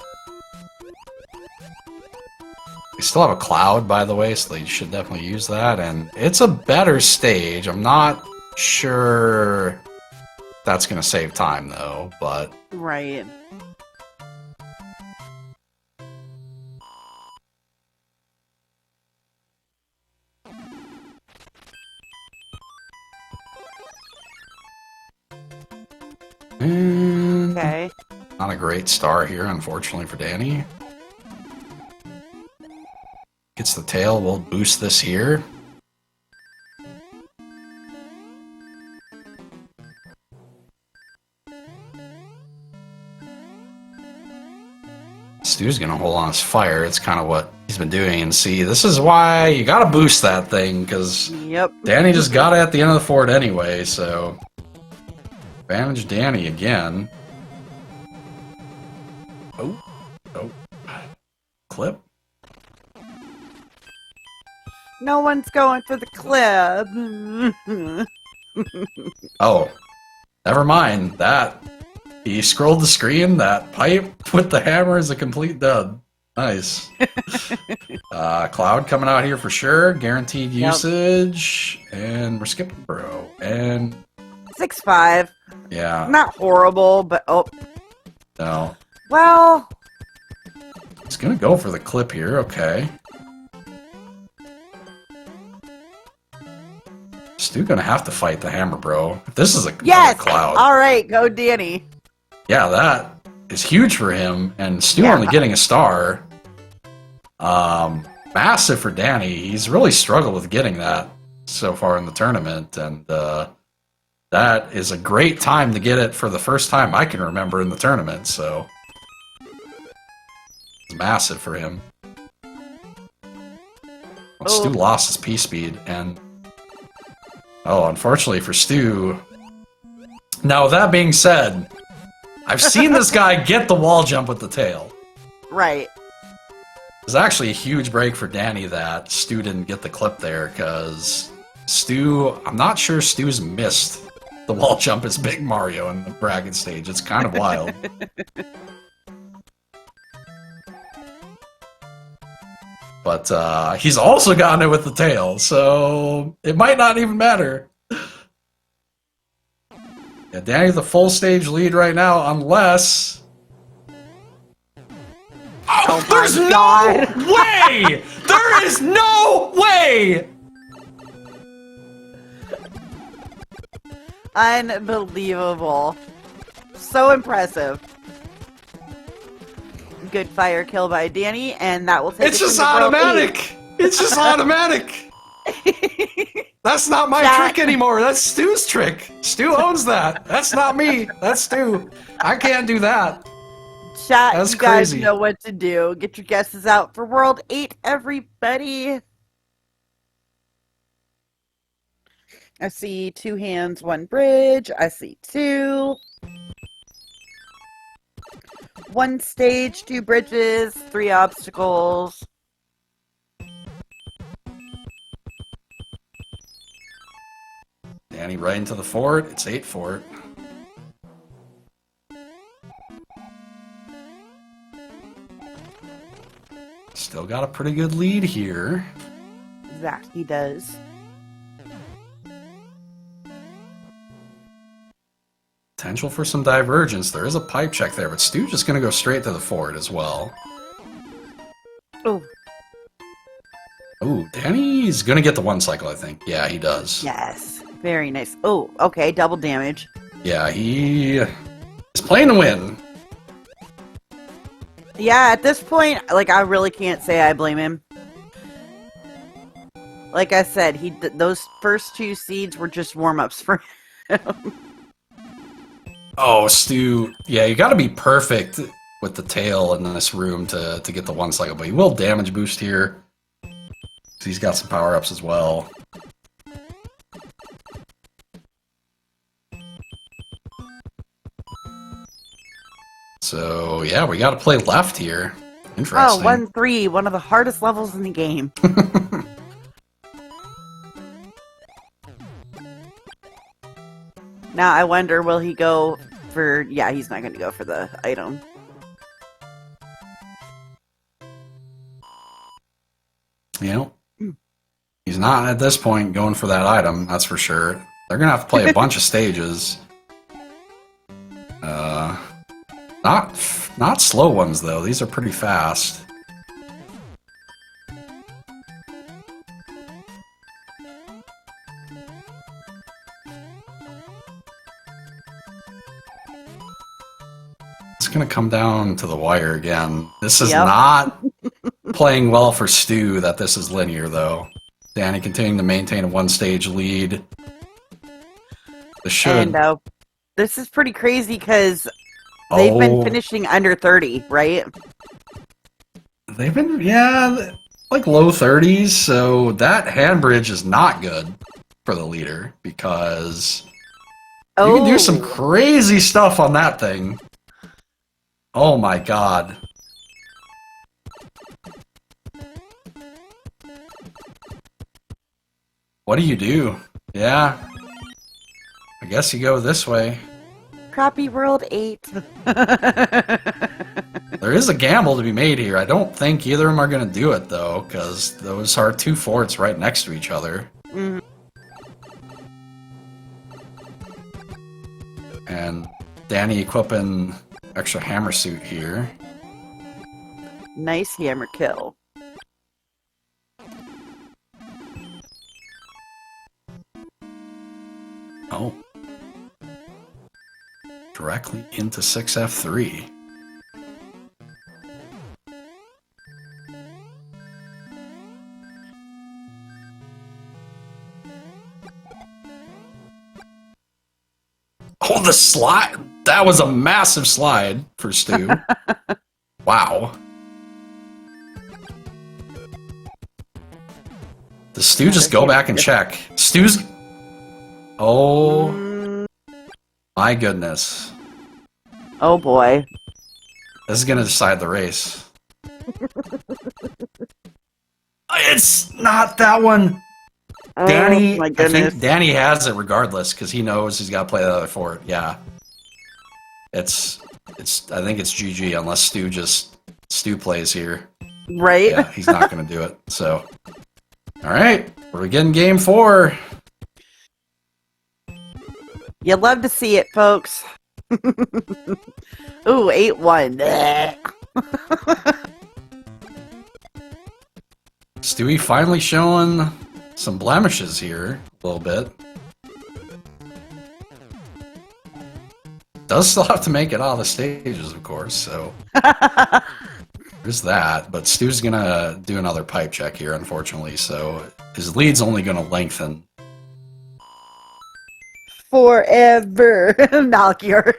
We still have a cloud, by the way, so they should definitely use that, and it's a better stage. I'm not sure that's gonna save time, though, but... Right. And Okay. not a great star here, unfortunately, for Danny. Gets the tail, we'll boost this here. Stu's gonna hold on his fire. It's kind of what he's been doing. And see, this is why you gotta boost that thing, because Yep. Danny just got it at the end of the fort anyway, so... Advantage Danny again. Oh. Oh. Clip. No one's going for the clip. Oh. Never mind. That. He scrolled the screen. That pipe with the hammer is a complete dud. Nice. Cloud coming out here for sure. Guaranteed usage. And we're skipping bro. And 6-5. yeah. Not horrible, but oh. No. Well. He's gonna go for the clip here. Okay. Stu gonna have to fight the hammer, bro. This is a Yes. cloud. All right, go Danny. Yeah, that is huge for him, and Stu only getting a star. Massive for Danny. He's really struggled with getting that so far in the tournament, and that is a great time to get it for the first time I can remember in the tournament, so it's massive for him. Well, Stu lost his P-speed, and unfortunately for Stu. Now, with that being said, I've seen this guy get the wall jump with the tail. Right. It's actually a huge break for Danny that Stu didn't get the clip there, because Stu, I'm not sure Stu's missed the wall jump as Big Mario in the bracket stage. It's kind of wild. But he's also gotten it with the tail, so it might not even matter. Yeah, Danny's the full stage lead right now, unless... Oh, there's no way! There is no way! Unbelievable. So impressive. Good fire kill by Danny, and that will take It's us just into World automatic! It's just automatic! That's not my trick anymore. That's Stu's trick. Stu owns that. That's not me. That's Stu. I can't do that. Chat, That's you guys crazy. know what to do. Get your guesses out for World 8, everybody. I see 2 hands, 1 bridge. I see 2. 1 stage, 2 bridges, 3 obstacles. Danny right into the fort. It's 8 fort. Still got a pretty good lead here. That he does. Potential for some divergence. There is a pipe check there, but Stu just going to go straight to the fort as well. Oh. Ooh, Danny's going to get the 1 cycle, I think. Yeah, he does. Yes. Very nice. Oh, okay. Double damage. Yeah, he is playing to win. Yeah, at this point, like, I really can't say I blame him. Like I said, those first 2 seeds were just warm-ups for him. Oh, Stu. Yeah, you got to be perfect with the tail in this room to get the 1 cycle, but he will damage boost here. He's got some power-ups as well. So, yeah, we got to play left here. Interesting. Oh, 1-3, one of the hardest levels in the game. Now, I wonder, will he go for... Yeah, he's not going to go for the item. You know, he's not at this point going for that item, that's for sure. They're going to have to play a bunch of stages. Not slow ones, though. These are pretty fast. It's going to come down to the wire again. This is not playing well for Stu that this is linear, though. Danny continuing to maintain a 1-stage lead. This should... And this is pretty crazy because they've been finishing under 30, right? They've been, yeah, like low 30s, so that hand bridge is not good for the leader because you can do some crazy stuff on that thing. Oh my god. What do? Yeah. I guess you go this way. Crappy World 8. There is a gamble to be made here. I don't think either of them are going to do it, though, because those are 2 forts right next to each other. Mm. And Danny equipping extra hammer suit here. Nice hammer kill. Oh. Directly into 6F3. Oh, the slide! That was a massive slide for Stu. Wow. Does Stu just go back and check? Stu's... Oh... My goodness. Oh boy. This is going to decide the race. It's not that one! Danny, my I goodness. think Danny has it regardless because he knows he's got to play the other fort. Yeah, it's. I think it's GG unless Stu plays here. Right? Yeah, he's not going to do it. So, all right, we're getting game 4. You'd love to see it, folks. Ooh, 8-1. Stewie finally showing some blemishes here a little bit. Does still have to make it out of the stages, of course, so there's that. But Stu's gonna do another pipe check here, unfortunately, so his lead's only gonna lengthen. Forever. Malkier.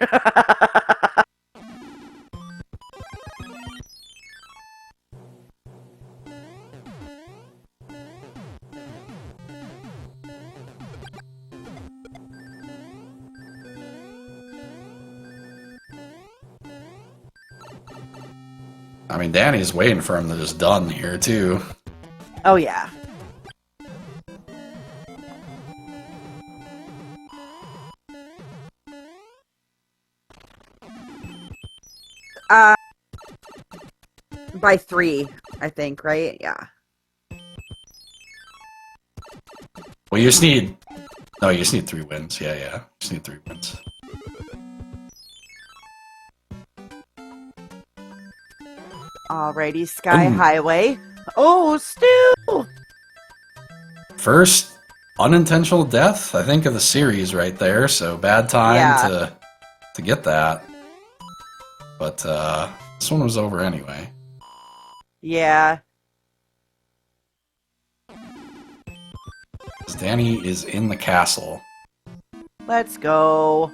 I mean, Danny's waiting for him to just done here, too. Oh, yeah. by 3, I think, right? Yeah. Well, you just need... No, you just need 3 wins. Yeah. You just need 3 wins. Alrighty, Sky Highway. Oh, Stu! First unintentional death, I think, of the series right there. So bad time to get that. But this one was over anyway. Yeah. Danny is in the castle. Let's go.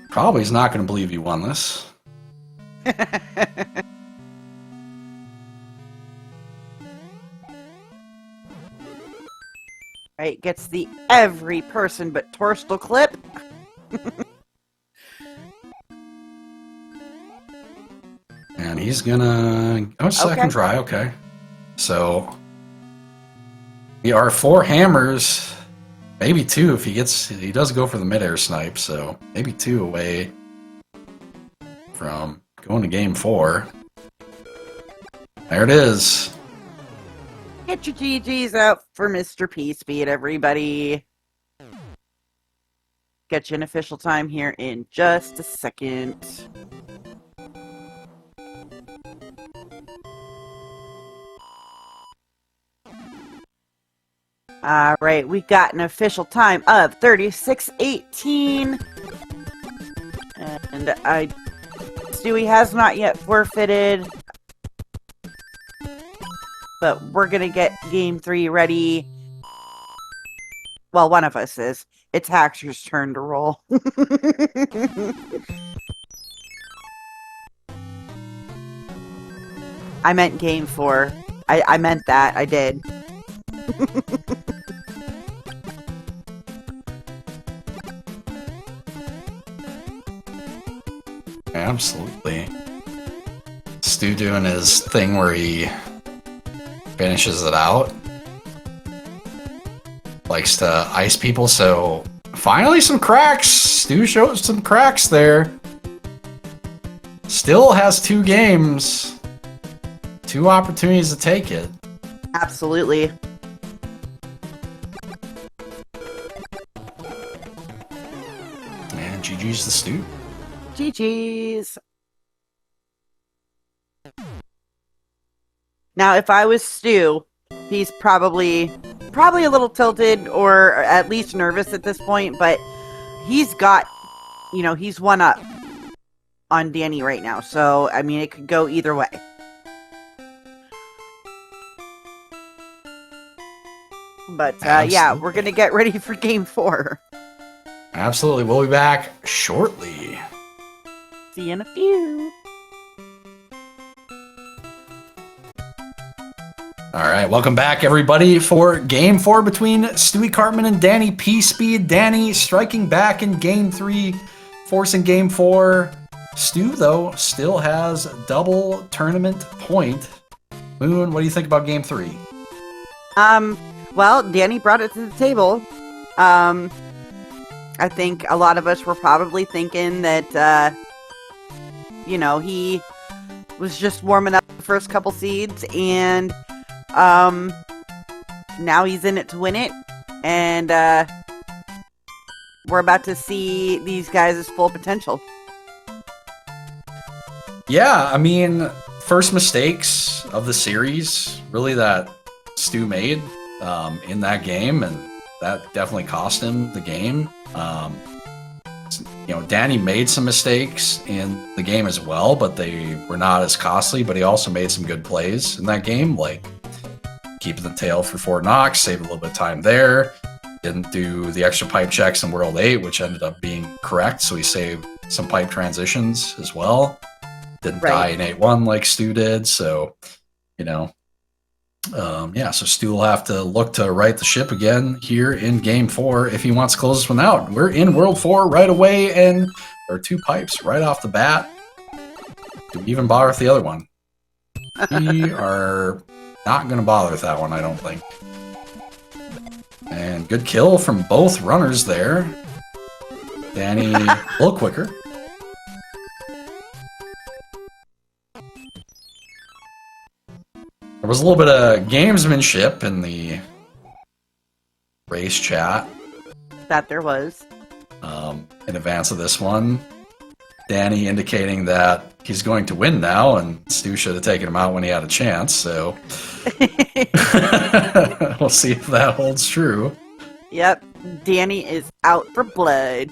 Probably is not going to believe you won this. Right, gets the every person but Torstal clip. And he's gonna... Oh, second try, okay. So... we are 4 hammers... Maybe 2 if he does go for the mid-air snipe, so maybe 2 away from going to game 4. There it is. Get your GGs out for Mr. P-Speed, everybody. Get you an official time here in just a second. Alright, we got an official time of 36:18. And Stewie has not yet forfeited. But we're gonna get game 3 ready. Well, one of us is. It's Haxer's turn to roll. I meant game 4. I meant that. I did. Absolutely. Stu doing his thing where he finishes it out. Likes to ice people, so finally some cracks. Stu shows some cracks there. Still has 2 games. 2 opportunities to take it. Absolutely. And GG's the Stu. GG's. Now, if I was Stu, he's probably a little tilted or at least nervous at this point, but he's got, he's one up on Danny right now. So, I mean, it could go either way. But, yeah, we're going to get ready for game 4. Absolutely. We'll be back shortly. See you in a few. All right, welcome back, everybody, for Game 4 between Stewie Cartman and DannyPSpeed. Danny striking back in Game 3, forcing Game 4. Stu, though, still has double tournament point. Moon, what do you think about Game 3? Well, Danny brought it to the table. I think a lot of us were probably thinking that, he was just warming up the first couple seeds, and now he's in it to win it, and we're about to see these guys' full potential. Yeah, I mean, first mistakes of the series, really, that Stu made in that game, and that definitely cost him the game. Danny made some mistakes in the game as well, but they were not as costly, but he also made some good plays in that game, like keeping the tail for Fort Knox, saved a little bit of time there. Didn't do the extra pipe checks in World 8, which ended up being correct, so he saved some pipe transitions as well. Didn't die in 8-1 like Stu did, so, so Stu will have to look to right the ship again here in Game 4 if he wants to close this one out. We're in World 4 right away, and there are 2 pipes right off the bat. Do we even bother with the other one? We are not going to bother with that one, I don't think. And good kill from both runners there. Danny, a little quicker. There was a little bit of gamesmanship in the race chat. That there was. In advance of this one. Danny indicating that he's going to win now, and Stu should have taken him out when he had a chance, so we'll see if that holds true. Yep, Danny is out for blood.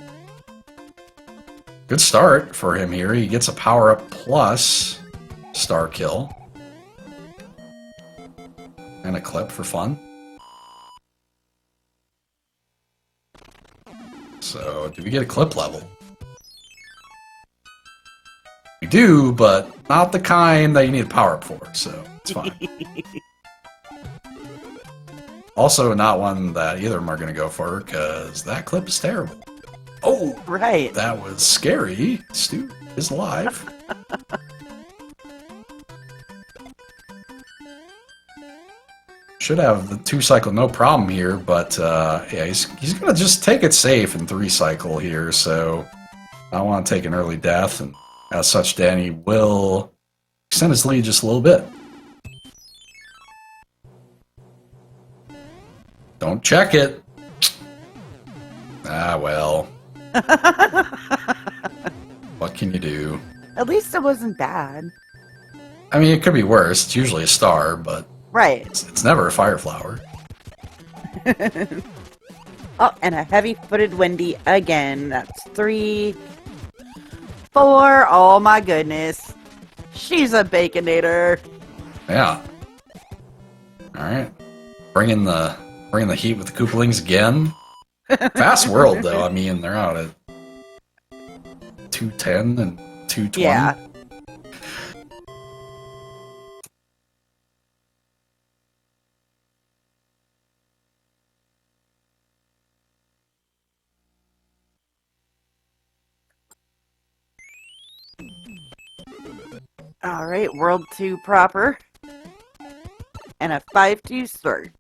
Good start for him here. He gets a power-up plus star kill. And a clip for fun. So, do we get a clip level? We do, but not the kind that you need a power-up for, so it's fine. Also, not one that either of them are going to go for, because that clip is terrible. Oh! Right. That was scary. Stu is alive. Should have the 2-cycle no problem here, but yeah, he's going to just take it safe in 3-cycle here, so I want to take an early death, and as such, Danny will extend his lead just a little bit. Don't check it. Ah, well. What can you do? At least it wasn't bad. I mean, it could be worse. It's usually a star, but Right. it's never a fire flower. Oh, and a heavy-footed Wendy again. That's 3, 4. Oh my goodness. She's a baconator. Yeah. All right. Bringing the heat with the Koopalings again. Fast world though. I mean, they're out at 210 and 220. Yeah. All right, World 2 proper. And a 5-2 sword.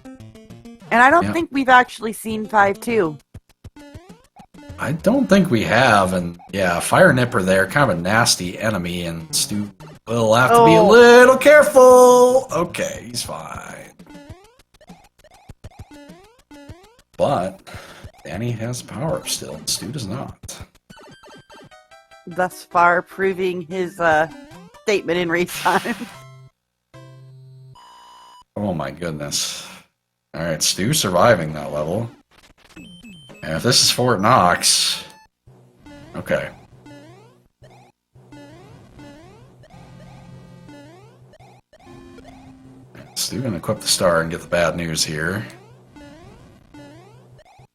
And I don't think we've actually seen 5-2. I don't think we have, and yeah, Fire Nipper there, kind of a nasty enemy, and Stu will have to be a little careful. Okay, he's fine. But Danny has power up still, and Stu does not. Thus far, proving his statement in race time. Oh my goodness. Alright, Stu surviving that level. And if this is Fort Knox... Okay. Stu gonna equip the star and get the bad news here.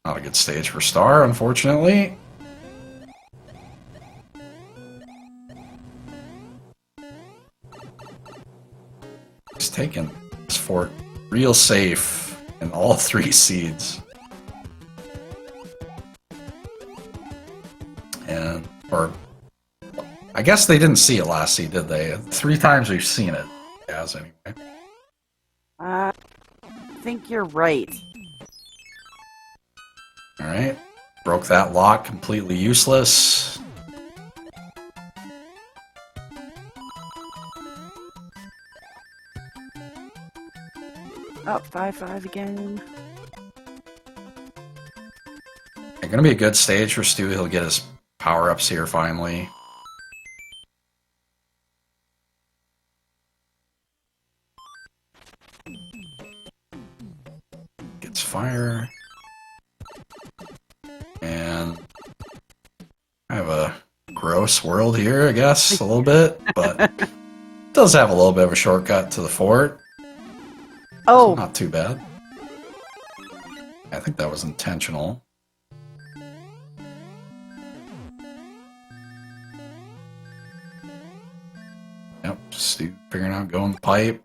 Not a good stage for star, unfortunately. He's taking this fort real safe in all 3 seeds. And, or, I guess they didn't see it last seed, did they? 3 times we've seen it. As anyway. I think you're right. Alright. Broke that lock, completely useless. Oh, 5-5 again. It's gonna be a good stage for Stu. He'll get his power-ups here finally. Gets fire. And I have a gross world here, I guess, a little bit, but it does have a little bit of a shortcut to the fort. Oh. Not too bad. I think that was intentional. Yep, Stu figuring out going the pipe.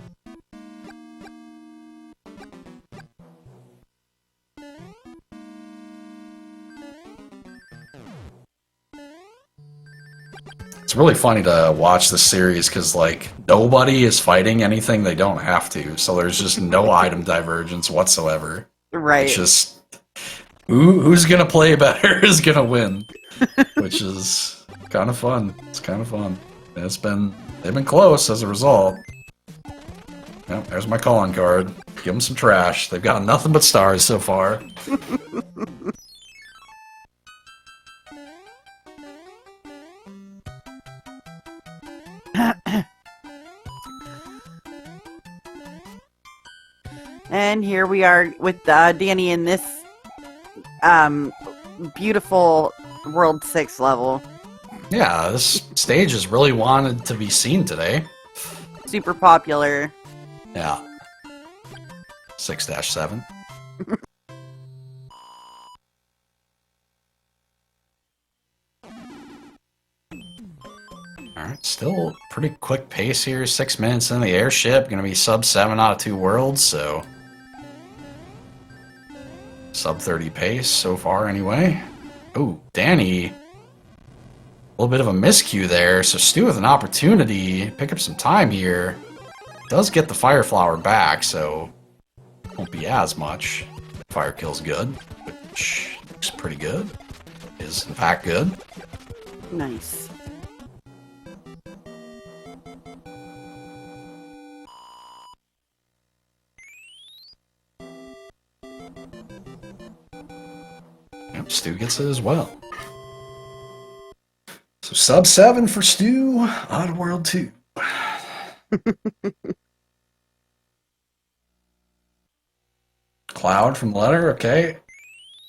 It's really funny to watch this series because, like, nobody is fighting anything they don't have to, so there's just no item divergence whatsoever. Right. It's just Who's gonna play better is gonna win, which is kind of fun. It's kind of fun. They've been close as a result. Yep, there's my calling card. Give them some trash. They've got nothing but stars so far. And here we are with Danny in this beautiful World 6 level. Yeah, this stage is really wanted to be seen today. Super popular. Yeah. 6-7. Alright, still pretty quick pace here. 6 minutes in the airship. Gonna be sub 7 out of 2 worlds, so sub 30 pace so far anyway. Ooh, Danny. A little bit of a miscue there, so Stu with an opportunity. Pick up some time here. Does get the Fire Flower back, so won't be as much. Fire kill's good, which looks pretty good. Is in fact good. Nice. Yep, Stu gets it as well. So sub 7 for Stu out of World 2. Cloud from Letter, okay.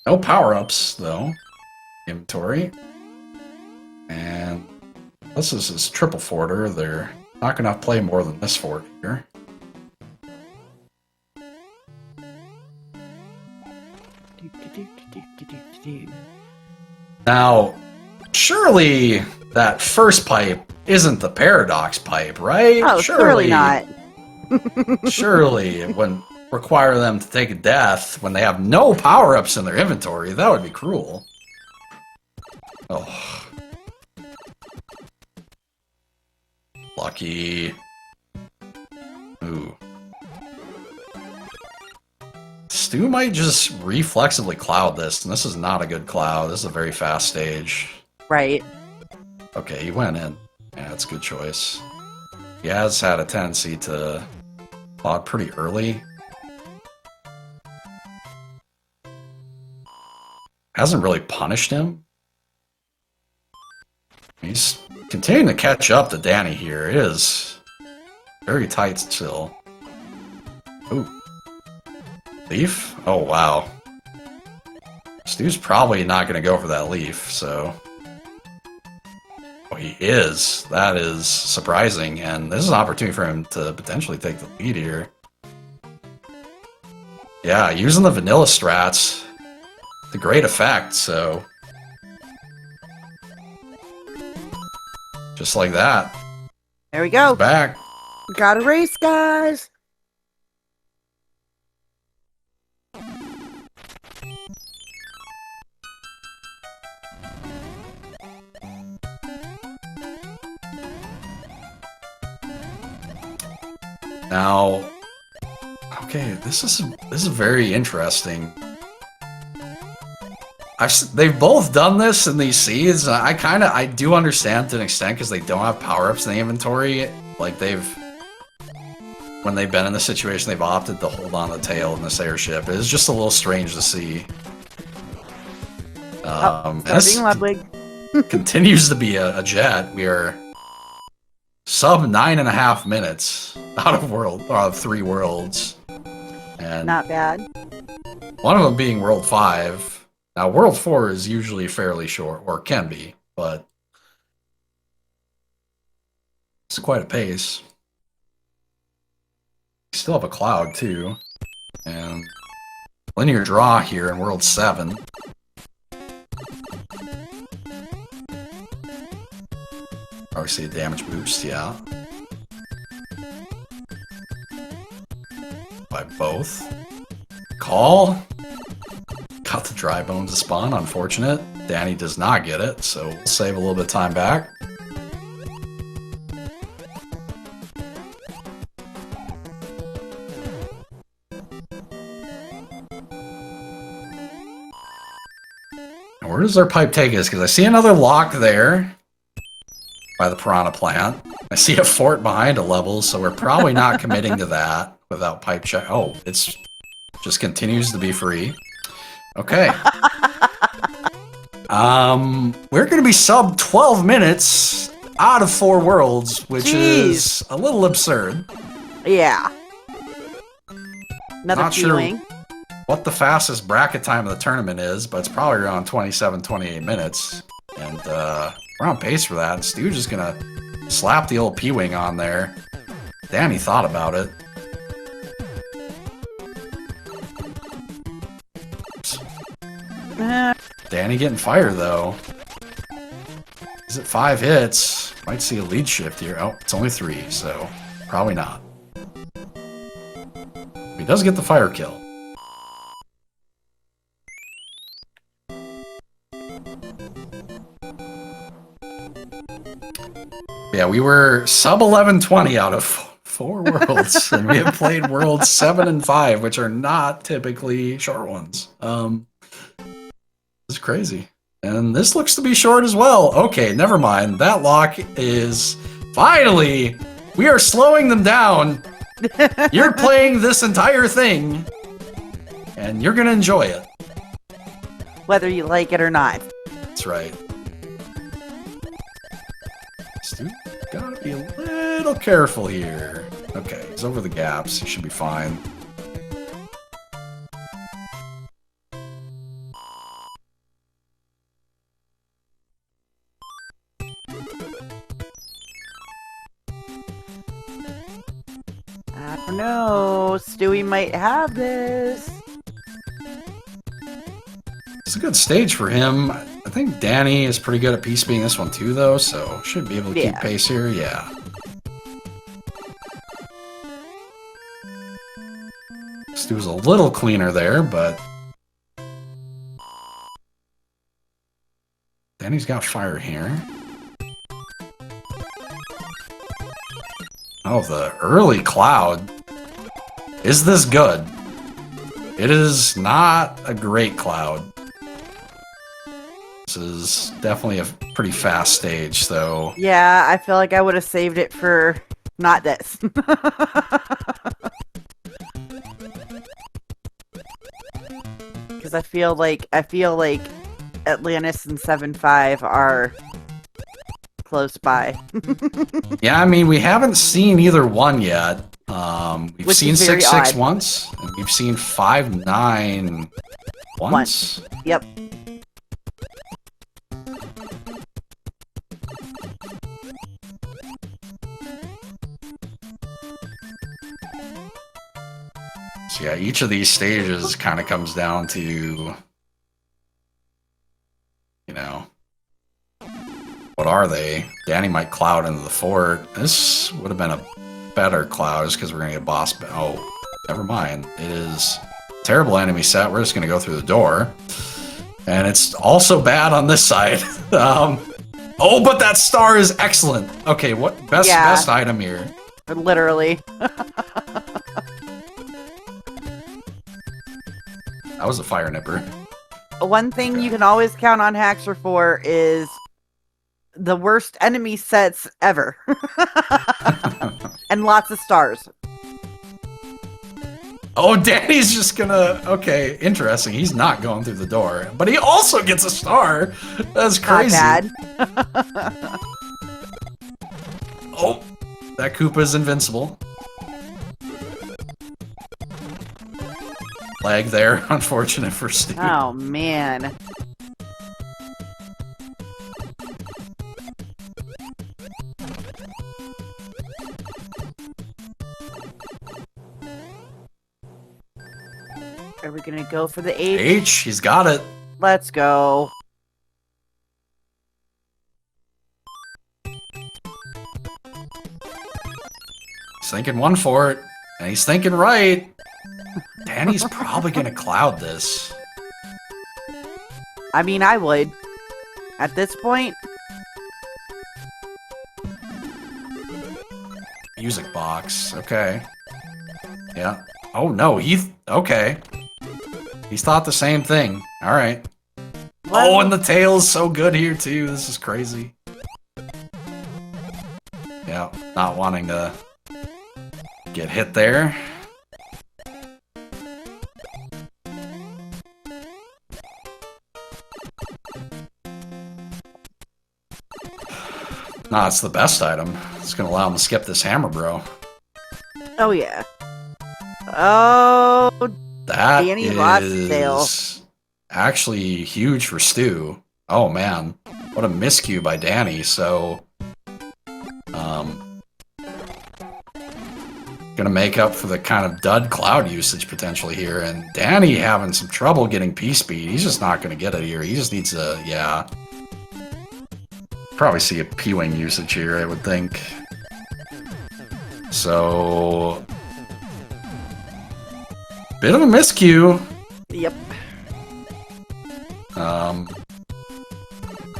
No power-ups, though. Inventory. And this is his triple forter. They're not going to play more than this fort here. Now, surely that first pipe isn't the paradox pipe, right? Oh, surely not. Surely it wouldn't require them to take a death when they have no power-ups in their inventory. That would be cruel. Oh. Lucky. Ooh. Stu might just reflexively cloud this, and this is not a good cloud. This is a very fast stage. Right. Okay, he went in. Yeah, that's a good choice. He has had a tendency to cloud pretty early. Hasn't really punished him. He's continuing to catch up to Danny here. It is very tight still. Ooh. Leaf? Oh, wow. Stu's probably not going to go for that leaf, so... Oh, he is. That is surprising, and this is an opportunity for him to potentially take the lead here. Yeah, using the vanilla strats to great effect, so... Just like that. There we go. He's back. Got a race, guys. Now, okay, this is very interesting. They've both done this in these seeds. I do understand to an extent because they don't have power-ups in the inventory. Like when they've been in this situation, they've opted to hold on to the tail in this airship. It's just a little strange to see. Ludwig. Continues to be a jet. We are sub 9.5 minutes out of 3 worlds. And Not bad. one of them being World 5. Now, World 4 is usually fairly short, or can be, but it's quite a pace. We still have a cloud, too. And linear draw here in World 7. Obviously a damage boost, yeah. By both. Call. Got the dry bones to spawn, unfortunate. Danny does not get it, so we'll save a little bit of time back. Where does our pipe take us? Because I see another lock there by the piranha plant. I see a fort behind a level, so we're probably not committing to that without pipe check. Oh, it's just continues to be free. Okay. We're going to be sub 12 minutes out of 4 worlds, which is a little absurd. Yeah. Another Not sure feeling. what the fastest bracket time of the tournament is, but it's probably around 27, 28 minutes. And we're on pace for that. And Stu's just going to slap the old P-Wing on there. Danny thought about it. Danny getting fire, though. Is it 5 hits? Might see a lead shift here. Oh, it's only 3, so probably not. He does get the fire kill. Yeah, we were sub 1120 out of 4 worlds, and we have played worlds 7 and 5, which are not typically short ones. It's crazy. And this looks to be short as well. Okay, never mind. That lock is... Finally! We are slowing them down. You're playing this entire thing, and you're gonna enjoy it. Whether you like it or not. That's right. Stu, gotta be a little careful here. Okay, he's over the gaps. He should be fine. I don't know. Stewie might have this. It's a good stage for him. I think Danny is pretty good at peace being this one too, though, so should be able to keep pace here. Yeah. Stu was a little cleaner there, but Danny's got fire here. Oh, the early cloud. Is this good? It is not a great cloud. This is definitely a pretty fast stage, so... Yeah, I feel like I would have saved it for not this. Because I feel like Atlantis and 7-5 are close by. Yeah, I mean, we haven't seen either one yet. We've Which seen is very 6-6 odd. once, and we've seen 5-9 once. Yep. So yeah, each of these stages kind of comes down to, you know, what are they? Danny might cloud into the fort. This would have been a better cloud just because we're going to get boss... Oh, never mind. It is a terrible enemy set. We're just going to go through the door. And it's also bad on this side. Oh, but that star is excellent. Okay, what best item here? Literally. That was a fire nipper. One thing you can always count on Haxor for is the worst enemy sets ever. And lots of stars. Oh, Danny's just gonna... Okay, interesting. He's not going through the door. But he also gets a star. That's crazy. Not bad. Oh, that Koopa is invincible. Lag there. Unfortunate for Steve. Oh, man. Are we gonna go for the H? H, he's got it. Let's go. He's thinking one for it, and he's thinking right. Danny's probably gonna cloud this. I mean, I would. At this point. Music box. Okay. Yeah. Oh no, okay. He's thought the same thing. Alright. Let's Oh, and the tail's so good here too. This is crazy. Yeah, not wanting to get hit there. Nah, it's the best item. It's gonna allow him to skip this hammer, bro. Oh yeah. Oh, That Danny lost tail. is actually huge for Stu. Oh man, what a miscue by Danny. So, gonna make up for the kind of dud cloud usage potentially here. And Danny having some trouble getting P-Speed. He's just not gonna get it here. He just needs to, yeah. Probably see a P-Wing usage here, I would think. So, bit of a miscue. Yep.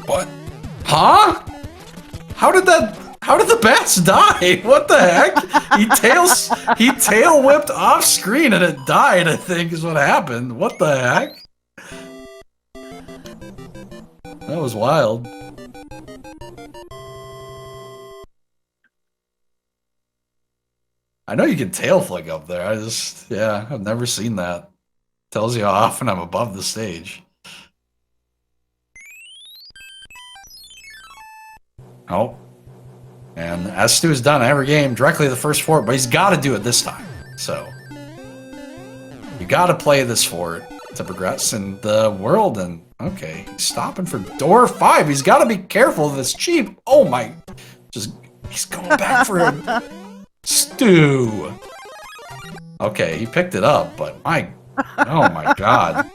What? Huh? How did the bats die? What the heck? He tail whipped off screen and it died, I think is what happened. What the heck? That was wild. I know you can tail flick up there. I've never seen that. Tells you how often I'm above the stage. Oh. And as Stu has done every game, directly to the first fort, but he's got to do it this time. So, you got to play this fort to progress in the world. And, okay, he's stopping for door 5. He's got to be careful of this cheap. Oh my. He's going back for him. Stu. Okay, he picked it up, but oh my god.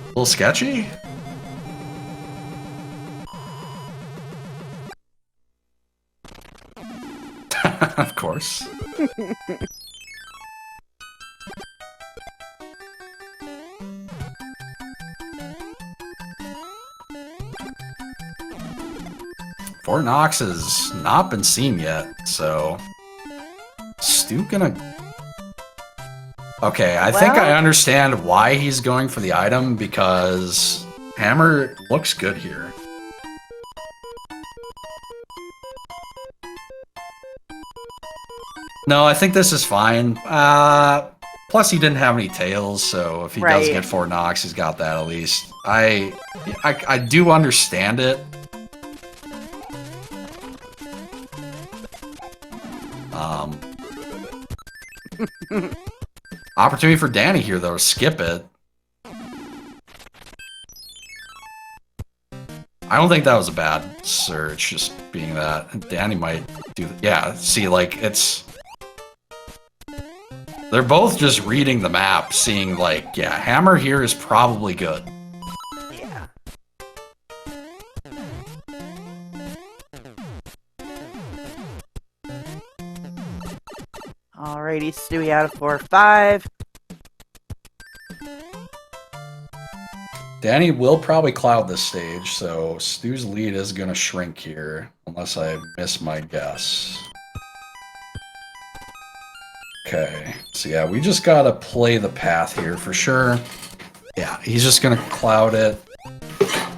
A little sketchy? Of course. Fort Knox has not been seen yet, so Stu gonna... Okay, I think I understand why he's going for the item, because Hammer looks good here. No, I think this is fine. Plus, he didn't have any tails, so if he does get Fort Knox, he's got that at least. I do understand it. Opportunity for Danny here, though, to skip it. I don't think that was a bad search, just being that. Danny might do... Yeah, see, like, it's... They're both just reading the map, seeing, like, yeah, Hammer here is probably good. Yeah. Alrighty, Stewie out of 4-5. Danny will probably cloud this stage, so Stu's lead is going to shrink here, unless I miss my guess. Okay, so yeah, we just got to play the path here for sure. Yeah, he's just going to cloud it,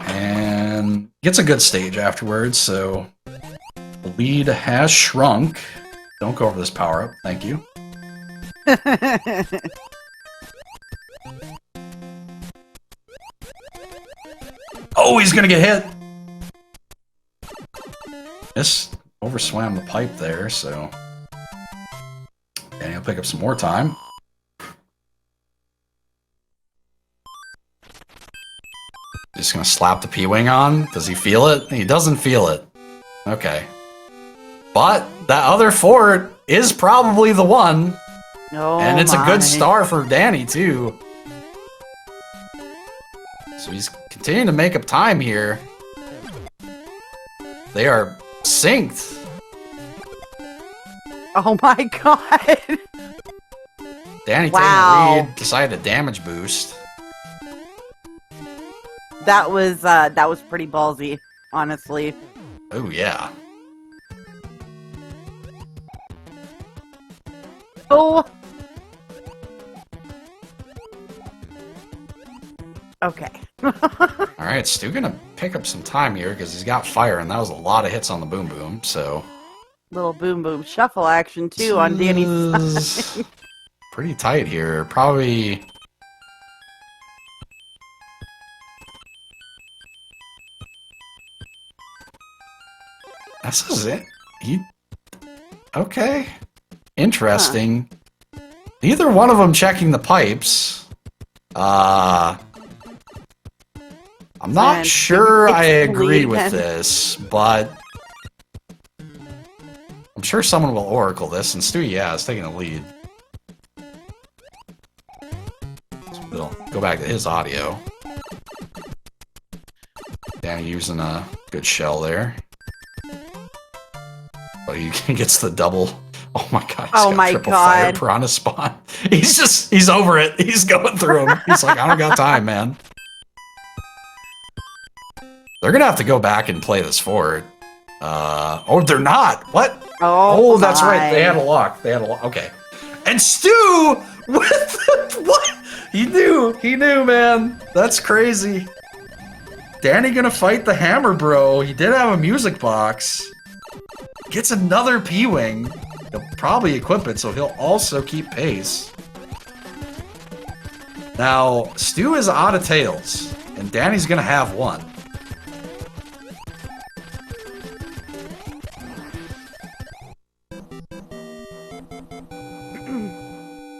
and gets a good stage afterwards, so the lead has shrunk. Don't go over this power-up, thank you. Oh, he's gonna get hit! Just overswam the pipe there, so... And he'll pick up some more time. Just gonna slap the P-Wing on? Does he feel it? He doesn't feel it. Okay. But that other fort is probably the one. Oh, and it's a good star for Danny, too. So he's continuing to make up time here. They are synced. Oh my god. Danny taking the lead, decided a damage boost. That was pretty ballsy, honestly. Oh yeah. No! Okay. Alright, Stu gonna pick up some time here because he's got fire, and that was a lot of hits on the boom boom, so. Little boom boom shuffle action too on Danny's side. Pretty tight here. Probably. This is it. Okay. Interesting. Neither one of them checking the pipes. I'm not And sure I agree with explain. this, but I'm sure someone will oracle this, and Stu, yeah, is taking the lead. So we'll go back to his audio. Danny using a good shell there. But he gets the double. Oh my god. He's Oh got my triple fire God. piranha spawn. He's over it. He's going through him. He's like, I don't got time, man. They're gonna have to go back and play this forward. Oh, they're not. What? Oh, That's right. They my. had a lock. Okay. And Stu with what? He knew, man. That's crazy. Danny gonna fight the hammer, bro. He did have a music box. Gets another P-Wing. He'll probably equip it, so he'll also keep pace. Now, Stu is out of tails, and Danny's gonna have one.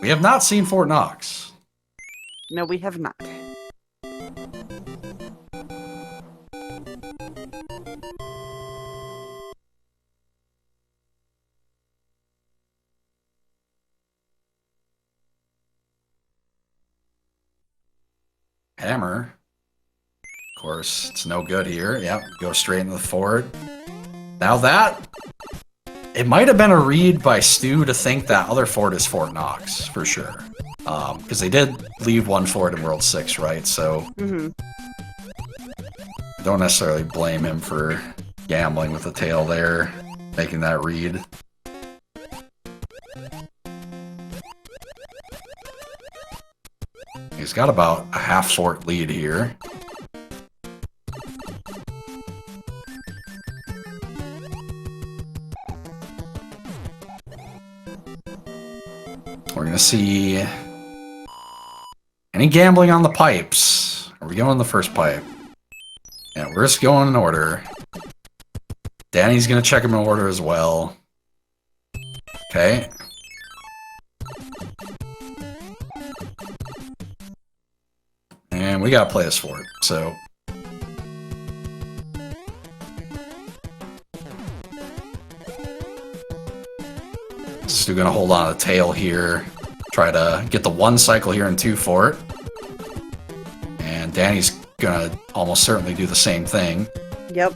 We have not seen Fort Knox. No, we have not. Hammer. Of course, it's no good here. Yep, go straight into the fort. Now that... It might have been a read by Stu to think that other fort is Fort Knox, for sure. Because they did leave one fort in World 6, right? So... Mm-hmm. I don't necessarily blame him for gambling with the tail there, making that read. He's got about a half fort lead here. We're gonna see any gambling on the pipes. Are we going the first pipe? Yeah, we're just going in order. Danny's gonna check him in order as well. Okay. And we gotta play this for it, so. Still gonna hold on to the tail here. Try to get the one cycle here in 2 fort. And Danny's gonna almost certainly do the same thing. Yep.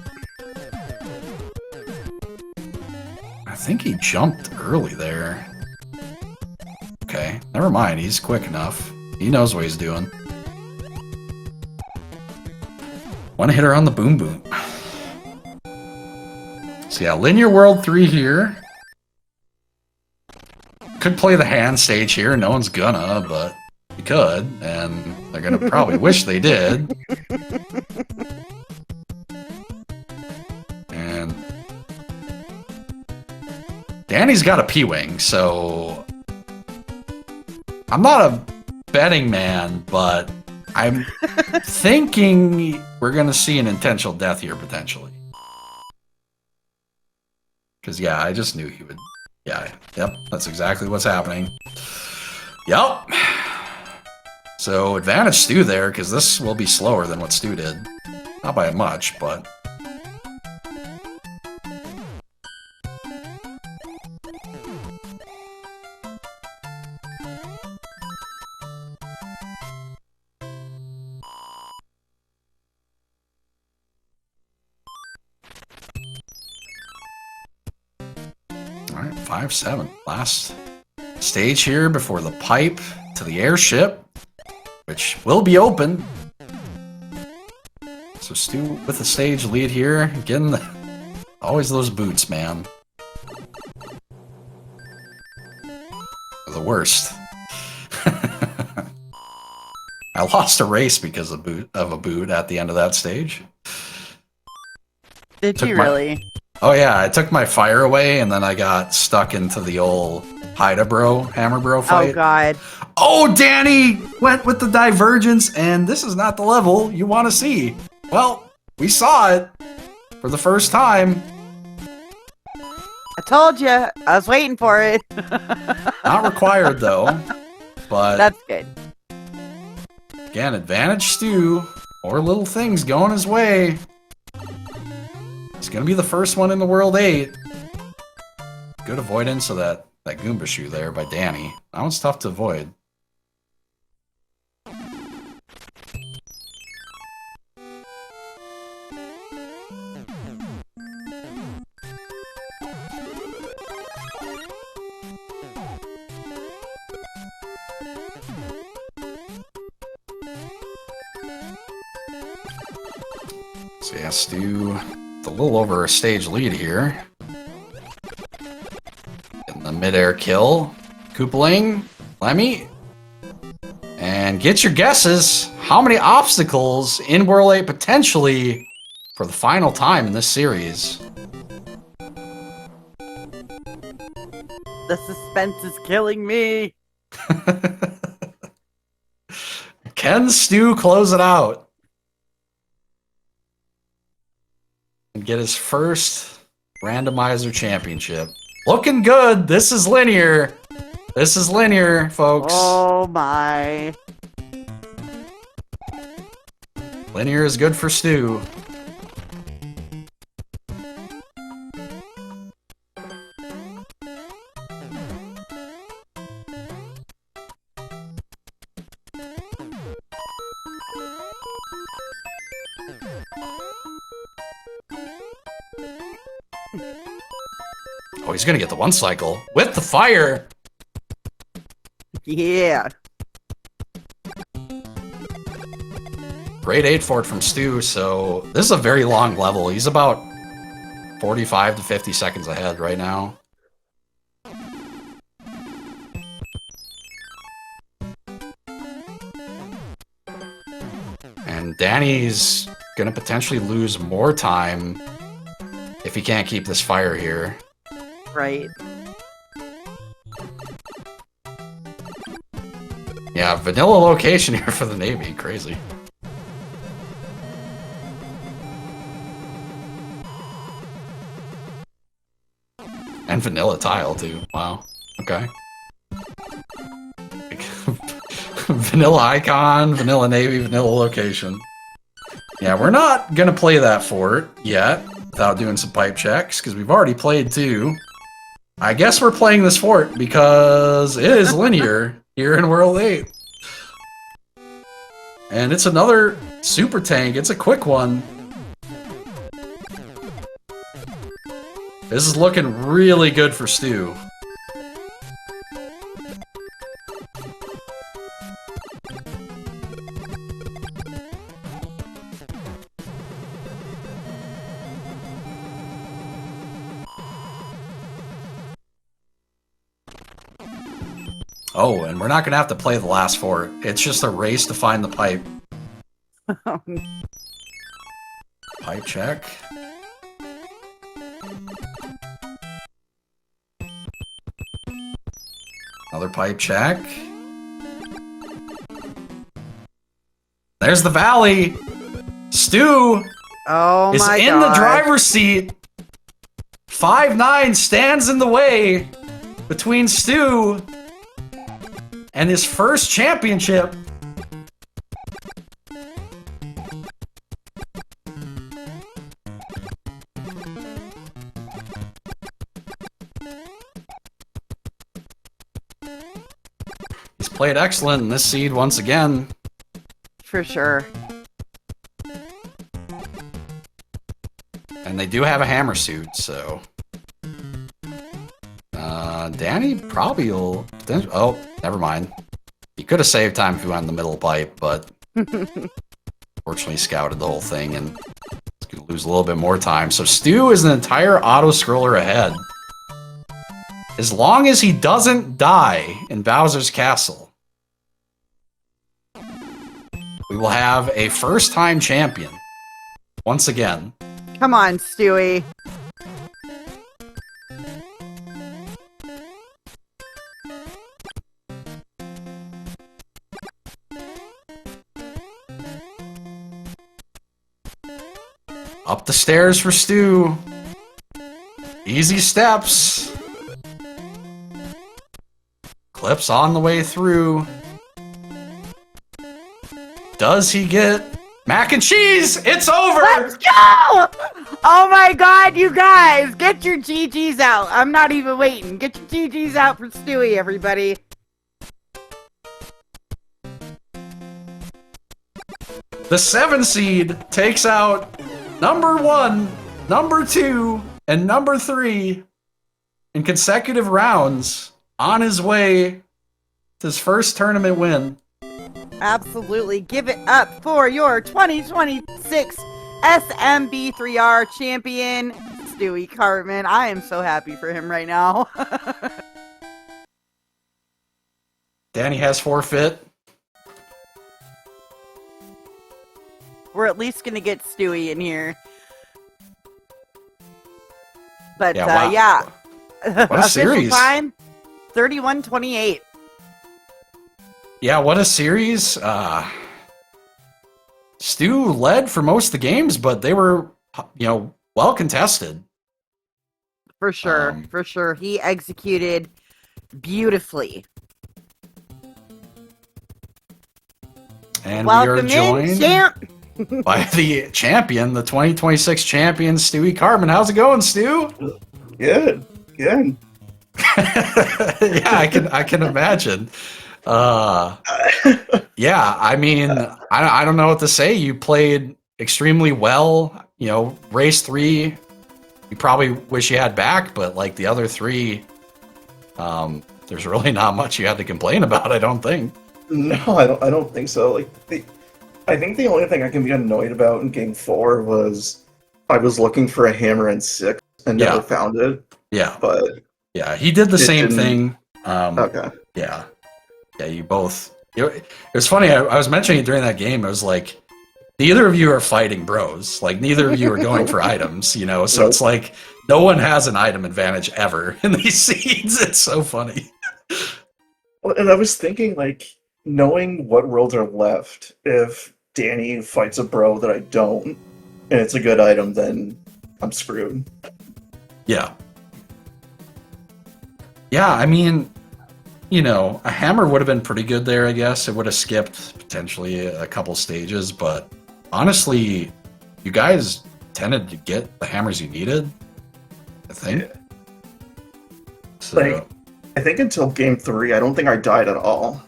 I think he jumped early there. Okay, never mind. He's quick enough. He knows what he's doing. One hitter on the boom boom. So yeah, Linear World 3 here. Could play the hand stage here. No one's gonna, but you could. And they're gonna probably wish they did. And Danny's got a P-Wing, so I'm not a betting man, but I'm thinking we're gonna see an intentional death here, potentially. Because, yeah, I just knew he would... Yeah, yep, that's exactly what's happening. Yep. So, advantage Stu there, because this will be slower than what Stu did. Not by much, but... Alright, 5-7. Last stage here before the pipe to the airship, which will be open. So Stu with the stage lead here, getting the, always those boots, man. the worst. I lost a race because of a boot at the end of that stage. Did you really? Oh yeah, I took my fire away and then I got stuck into the old Hammer Bro fight. Oh god. Oh, Danny went with the divergence, and this is not the level you want to see. Well, we saw it for the first time. I told you. I was waiting for it. Not required, though. But that's good. Again, advantage Stu. More little things going his way. He's going to be the first one in the World 8. Good avoidance of that Goomba shoe there by Danny. That one's tough to avoid. So yeah, Stu, a little over a stage lead here. Getting the mid-air kill. Koopaling, Lemmy. And get your guesses. How many obstacles in World 8 potentially for the final time in this series? The suspense is killing me. Can Stu close it out? And get his first randomizer championship. Looking good. This is linear. This is linear, folks. Oh my. Linear is good for Stu. Oh, he's gonna get the one cycle with the fire. Yeah. Great 8 for it from Stu, so this is a very long level. He's about 45 to 50 seconds ahead right now. And Danny's gonna potentially lose more time if he can't keep this fire here. Right. Yeah, vanilla location here for the Navy. Crazy. And vanilla tile, too. Wow. Okay. Vanilla icon, vanilla Navy, vanilla location. Yeah, we're not going to play that fort yet without doing some pipe checks, because we've already played two. I guess we're playing this fort because it is linear here in World 8. And it's another super tank. It's a quick one. This is looking really good for Stu. Oh, and we're not going to have to play the last fort. It's just a race to find the pipe. Pipe check. Another pipe check. There's the valley. Stu is in the driver's seat. 5'9" stands in the way between Stu and his first championship. He's played excellent in this seed once again. For sure. And they do have a hammer suit, so... Danny probably will... Oh, never mind. He could have saved time if he went in the middle pipe, but... Fortunately scouted the whole thing, and he's going to lose a little bit more time. So Stu is an entire auto-scroller ahead. as long as he doesn't die in Bowser's Castle, we will have a first-time champion once again. Come on, Stewie. Up the stairs for Stu. Easy steps. Clips on the way through. Does he get mac and cheese? It's over! Let's go! Oh my god, you guys! Get your GGs out. I'm not even waiting. Get your GGs out for Stewie, everybody. The 7 seed takes out number 1, number 2, and number 3 in consecutive rounds on his way to his first tournament win. Absolutely. Give it up for your 2026 SMB3R champion, Stewie Cartman. I am so happy for him right now. Danny has forfeit. We're at least going to get Stewie in here. But, Yeah, wow. yeah. What a series. Time, 31-28. Yeah, what a series. Stu led for most of the games, but they were, well contested. For sure, for sure. He executed beautifully. And Welcome we are in, joined champ! by the champion, the 2026 champion, Stewie Cartman. How's it going, Stu? Good. Yeah, I can imagine. Yeah, I mean, I don't know what to say. You played extremely well. Race 3, you probably wish you had back, but like the other 3, there's really not much you had to complain about, I don't think. No, I don't think so. I think the only thing I can be annoyed about in Game 4 was I was looking for a hammer in 6 and never found it. Yeah. But yeah, he did the same thing. Okay. Yeah, you both. It was funny. I was mentioning it during that game. I was like, neither of you are fighting bros. Like, neither of you are going for items. So Nope. it's like no one has an item advantage ever in these seeds. It's so funny. Well, and I was thinking, knowing what worlds are left, if Danny fights a bro that I don't, and it's a good item, then I'm screwed. Yeah. Yeah, I mean, a hammer would have been pretty good there, I guess. It would have skipped potentially a couple stages, but honestly, you guys tended to get the hammers you needed, I think. Yeah. So, I think until Game 3, I don't think I died at all.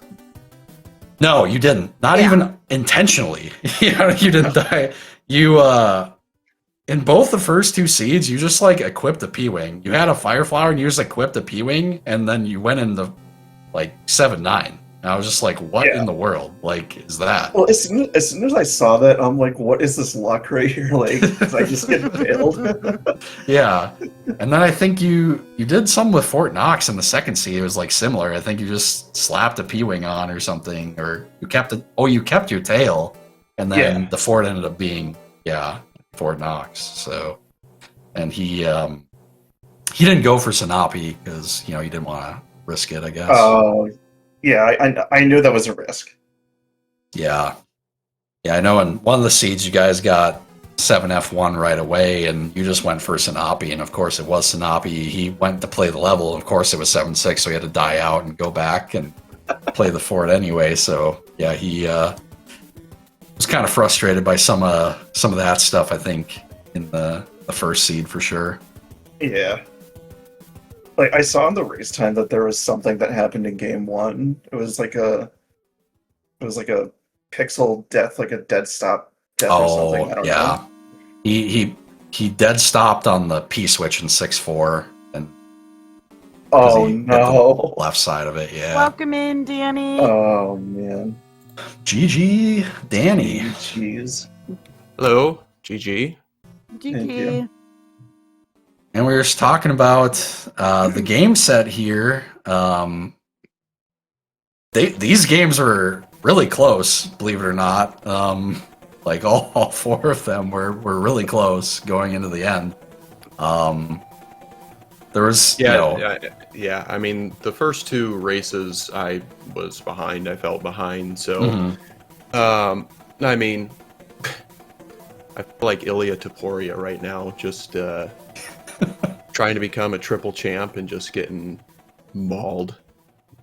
no, you didn't. Not even intentionally. You didn't die. You, in both the first 2 seeds, you just, equipped a P-Wing. You had a Fire Flower, and you just equipped a P-Wing, and then you went into 7-9. And I was just like, what in the world? Is that? Well, as soon as I saw that, I'm like, what is this luck right here? Did I just get failed? Yeah. And then I think you did some with Fort Knox in the second seed. It was similar. I think you just slapped a P-Wing on or something, or you kept it. Oh, you kept your tail, and then the fort ended up being Fort Knox. So, and he didn't go for Sanapi because he didn't want to risk it, I guess. Oh, yeah, I knew that was a risk. Yeah, I know. In one of the seeds, you guys got 7F1 right away, and you just went for Sanapi, and of course it was Sanapi. He went to play the level. Of course, it was 7-6, so he had to die out and go back and play the fort anyway. So yeah, he was kind of frustrated by some of that stuff, I think, in the first seed for sure. Yeah. I saw in the race time that there was something that happened in Game 1. It was like a pixel death, a dead stop death or something. I don't know. He dead stopped on the P switch in 6-4, and Oh he hit no. the left side of it. Yeah. Welcome in, Danny. Oh man. GG, Danny. Jeez. Hello, GG. Thank GG. you. And we were just talking about the game set here. These games were really close, believe it or not. Like all four of them were really close going into the end. There was, yeah. I mean, the first two races I was behind. I felt behind. So, I mean, I feel like Ilya Taporia right now, just trying to become a triple champ and just getting mauled.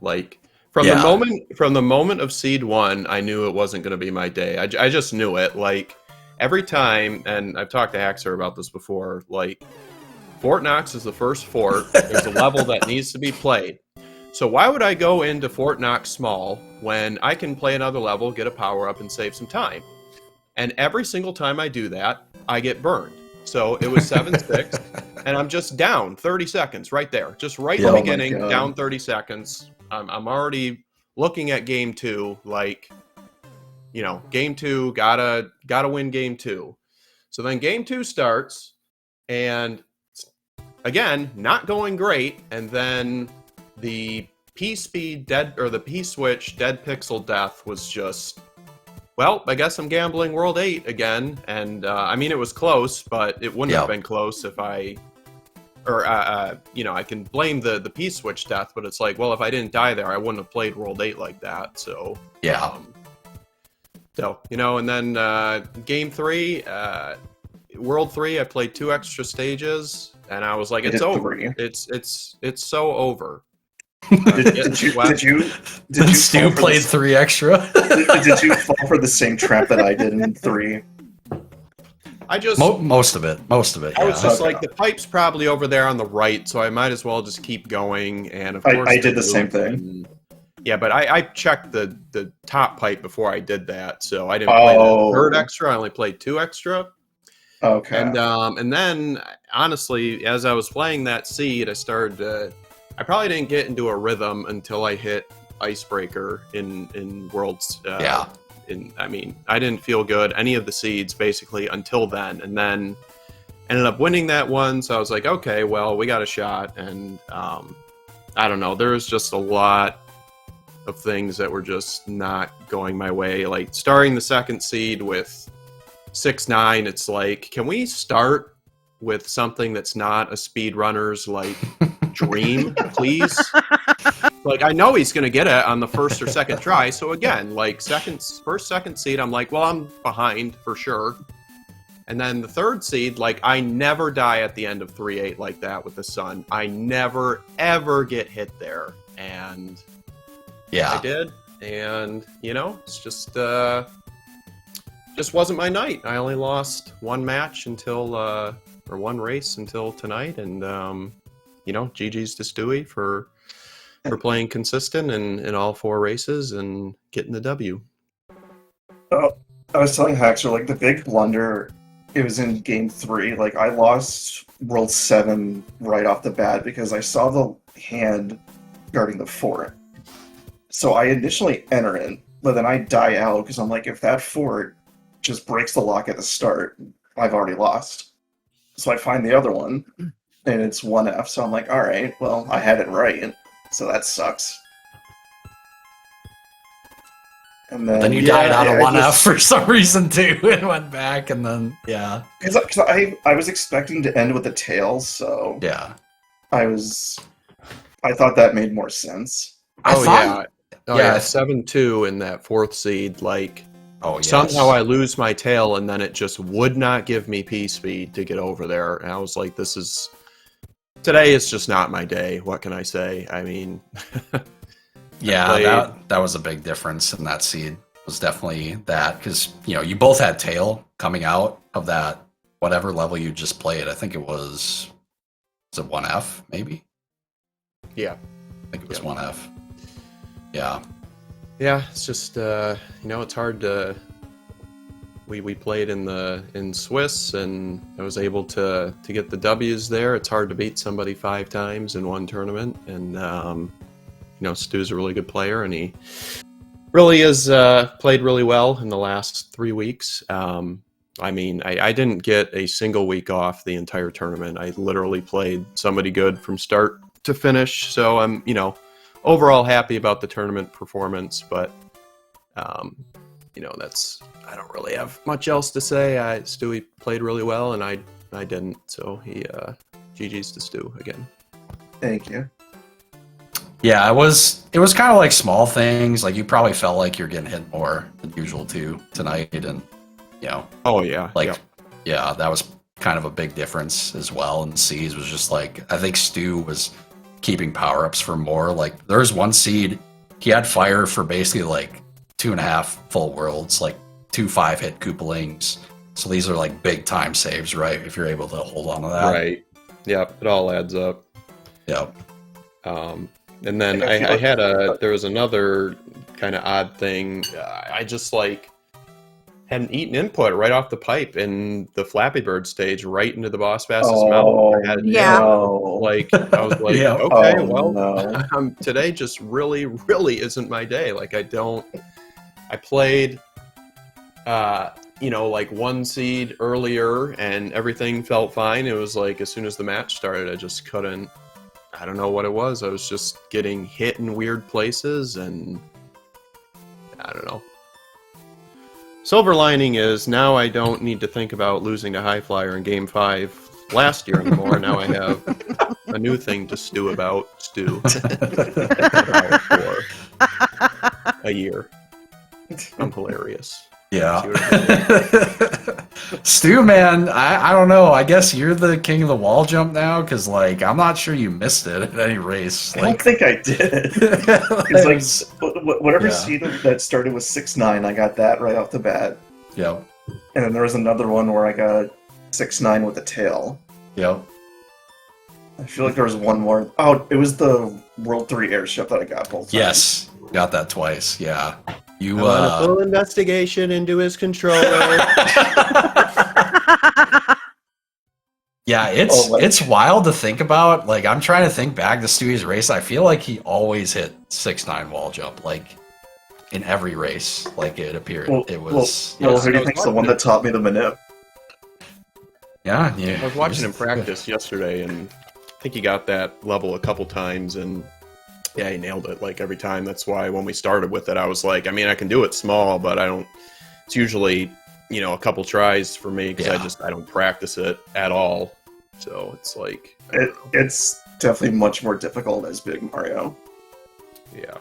Like from the moment of Seed 1, I knew it wasn't going to be my day. I just knew it. Like every time, and I've talked to Axer about this before. Like Fort Knox is the first fort. There's a level that needs to be played. So why would I go into Fort Knox small when I can play another level, get a power up, and save some time? And every single time I do that, I get burned. So it was 7-6, and I'm just down 30 seconds right there. Just right in the beginning, down 30 seconds. I'm already looking at game 2, like, you know, game 2, gotta win game 2. So then game 2 starts, and again, not going great, and then the P-Speed dead, or the P-Switch dead pixel death was just... Well, I guess I'm gambling World 8 again, and I mean, it was close, but it wouldn't have been close if I... Or, you know, I can blame the P-Switch death, but it's like, well, if I didn't die there, I wouldn't have played World 8 like that, so... Yeah. So, you know, and then Game 3, World 3, I played 2 extra stages, and I was like, it's over. It's so over. Did you Stu played 3 extra? did you fall for the same trap that I did in 3? I just most of it. I was just like, the pipe's probably over there on the right, so I might as well just keep going. And of course, I did the same thing. Yeah, but I checked the top pipe before I did that, so I didn't play the third extra. I only played 2 extra. Okay. And then honestly, as I was playing that seed, I started to... I probably didn't get into a rhythm until I hit Icebreaker in Worlds. I mean, I didn't feel good any of the seeds basically until then, and then ended up winning that one. So I was like, okay, well, we got a shot. And I don't know, there was just a lot of things that were just not going my way. Like starting the second seed with 6-9, it's like, can we start with something that's not a speedrunner's like dream, please? Like, I know he's gonna get it on the first or second try, so again, like first second seed, I'm like, well, I'm behind for sure. And then the third seed, like, I never die at the end of 3-8 like that with the sun. I never ever get hit there, and I did. And you know, it's just wasn't my night. I only lost one match until or one race until tonight, and you know, GG's to Stewie for playing consistent in all 4 races and getting the W. Oh, I was telling Haxer, like, the big blunder, it was in game 3. Like, I lost World 7 right off the bat because I saw the hand guarding the fort. So I initially enter it, but then I die out because I'm like, if that fort just breaks the lock at the start, I've already lost. So I find the other one, and it's 1F, so I'm like, alright, well, I had it right, so that sucks. And then you died out of 1F for some reason, too, and went back, and then, Because I was expecting to end with a tail, so... Yeah. I thought that made more sense. Yeah, 7-2 in that 4th seed, like... Somehow I lose my tail, and then it just would not give me P-Speed to get over there. And I was like, today is just not my day. What can I say? I mean... that was a big difference in that seed. Was definitely that, because, you know, you both had tail coming out of that whatever level you just played. I think it was it 1F, maybe? Yeah. I think it was 1F. Yeah. Yeah, it's just you know, it's hard to. We played in Swiss, and I was able to get the W's there. It's hard to beat somebody 5 times in one tournament, and you know, Stu's a really good player, and he really has played really well in the last 3 weeks. I mean, I didn't get a single week off the entire tournament. I literally played somebody good from start to finish. So I'm, overall happy about the tournament performance. But, I don't really have much else to say. Stewie played really well, and I didn't. So GG's to Stu again. Thank you. Yeah, it was kind of like small things. Like you probably felt like you're getting hit more than usual too tonight, and Oh yeah, yeah, that was kind of a big difference as well. And C's was just like, I think Stu was keeping power ups for more. Like there's one seed, he had fire for basically like 2.5 full worlds, like 2 5-hit Koopalings. So these are like big time saves, right? If you're able to hold on to that, right? Yep, it all adds up. Yep. And then there was another kind of odd thing. I just hadn't eaten input right off the pipe in the Flappy Bird stage, right into the boss bass's mouth. I was like, Yeah. okay, today just really, really isn't my day. Like I played, one seed earlier and everything felt fine. It was like, as soon as the match started, I just couldn't, I don't know what it was. I was just getting hit in weird places and I don't know. Silver lining is now I don't need to think about losing to High Flyer in Game 5 last year anymore. Now I have a new thing to stew about for a year. I'm hilarious. Yeah. Stu, man, I don't know. I guess you're the king of the wall jump now, because I'm not sure you missed it at any race. I don't think I did. It's whatever seed that started with 6-9, I got that right off the bat. Yep. And then there was another one where I got 6-9 with a tail. Yep. I feel like there was one more. Oh, it was the World 3 airship that I got both times. Yes, got that twice. Yeah. You want a full investigation into his controller. Yeah, it's wild to think about. Like I'm trying to think back to Stewie's race. I feel like he always hit 6-9 wall jump, like in every race. Like it appeared. Who do you think's the one that taught me the manip? Yeah. I was watching him practice yesterday, and I think he got that level a couple times, and yeah, he nailed it like every time. That's why when we started with it, I was like, I mean, I can do it small, but I don't. It's usually a couple tries for me because I don't practice it at all. So it's like it's definitely much more difficult as Big Mario. Yeah.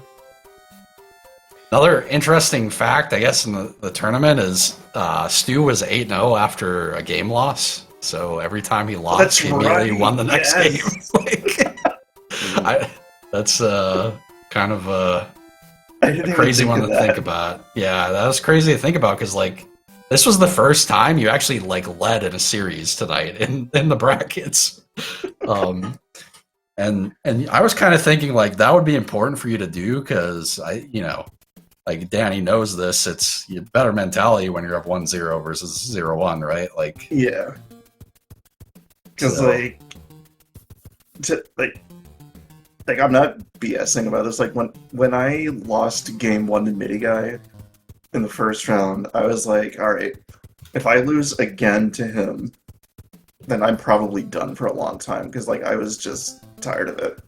Another interesting fact, I guess, in the tournament is Stu was 8-0 after a game loss. So every time he lost, he immediately won the next game. That's kind of a crazy one to think about. Yeah, that was crazy to think about because this was the first time you actually led in a series tonight in the brackets. And I was kind of thinking that would be important for you to do because Danny knows this. It's better mentality when you're up 1-0 versus 0-1, right? Yeah. Because I'm not BSing about this. When I lost game 1 to Midi Guy in the first round, I was like, all right, if I lose again to him, then I'm probably done for a long time because I was just tired of it.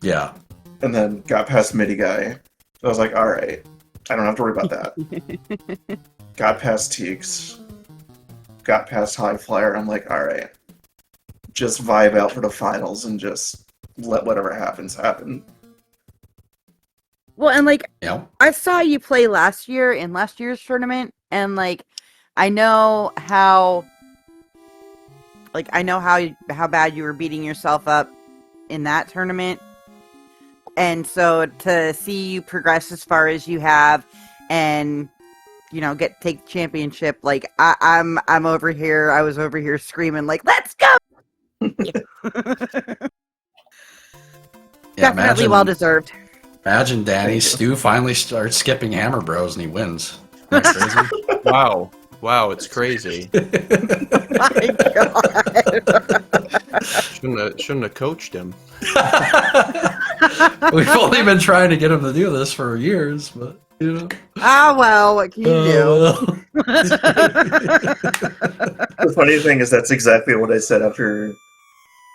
Yeah. And then got past Midi Guy. I was like, all right, I don't have to worry about that. Got past Teeks. Got past High Flyer. I'm like, all right, just vibe out for the finals and just let whatever happens happen. Well, and I saw you play last year in last year's tournament, and I know how bad you were beating yourself up in that tournament, and so to see you progress as far as you have, and take the championship, I'm over here. I was over here screaming let's go. Yeah, definitely well deserved. Imagine Danny Stu finally starts skipping Hammer Bros and he wins. Isn't that crazy? Wow, it's crazy. My God. Shouldn't have coached him. We've only been trying to get him to do this for years, but well, what can you do? The funny thing is that's exactly what I said after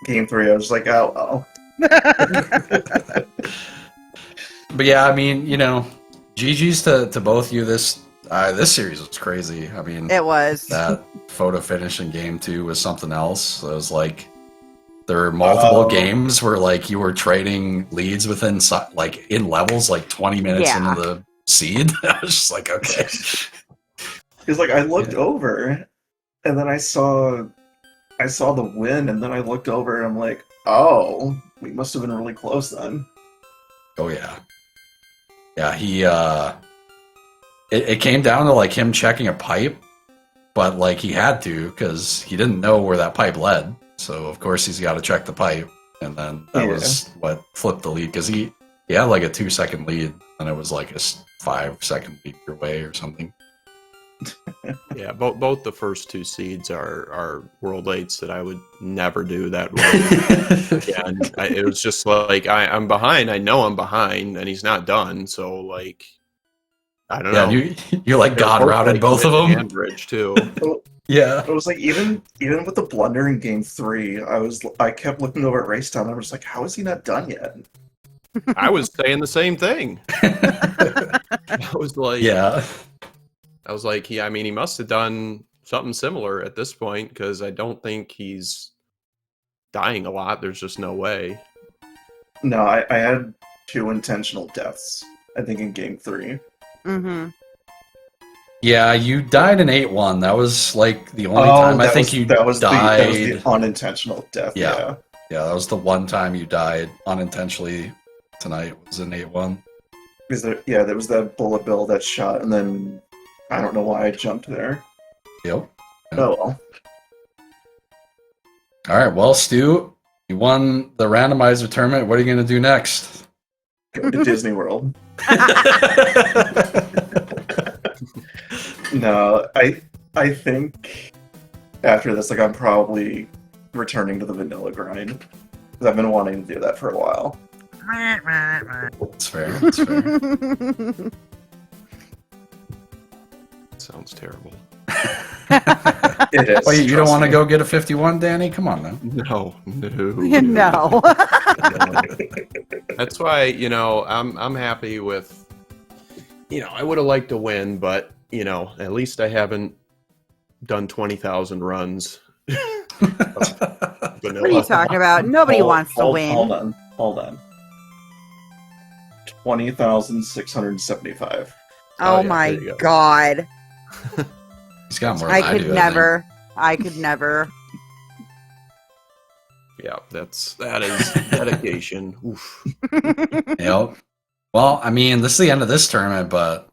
game 3. I was like, oh. But yeah, I mean, GG's to both you. This series was crazy. I mean, It was. that photo finish in game 2 was something else. It was like there were multiple games where like you were trading leads within like in levels like 20 minutes into the seed. I was just like, okay. Because like I looked over, and then I saw the win, and then I looked over, and I'm like, oh, we must have been really close then. Oh yeah. Yeah, he it came down to like him checking a pipe, but like he had to because he didn't know where that pipe led. So of course he's got to check the pipe, and then that was what flipped the lead because he had like a 2-second lead, and it was like a 5-second lead your way or something. Yeah, both the first 2 seeds are World 8s that I would never do that way. Yeah, and it was just like I'm behind. I know I'm behind, and he's not done. So like, I don't know. You're like God routed both of them. Bridge too. Yeah, it was like even with the blunder in game 3, I kept looking over at Race Time. I was like, how is he not done yet? I was saying the same thing. I was like, I was like, he must have done something similar at this point because I don't think he's dying a lot. There's just no way. No, I had 2 intentional deaths, I think, in game 3. Mm-hmm. Yeah, you died in 8-1. That was like the only time I think you died. That was the unintentional death. Yeah, that was the one time you died unintentionally tonight. Was in 8-1. Because there was that bullet bill that shot, and then I don't know why I jumped there. Yep. Oh well. All right, well, Stu, you won the randomizer tournament. What are you going to do next? Go to Disney World. No, I think after this, like, I'm probably returning to the vanilla grind. Because I've been wanting to do that for a while. That's fair. That's fair. Sounds terrible. It is. Oh, you don't want to go get a 51, Danny? Come on now. No. No. That's why, I'm happy with, I would have liked to win, but, at least I haven't done 20,000 runs. What are you talking about? Nobody wants to win. Hold on. 20,675. Oh my god. He's got more than I could do, never. I could never. Yeah, that is dedication. Oof. Yep. Well, I mean, this is the end of this tournament, but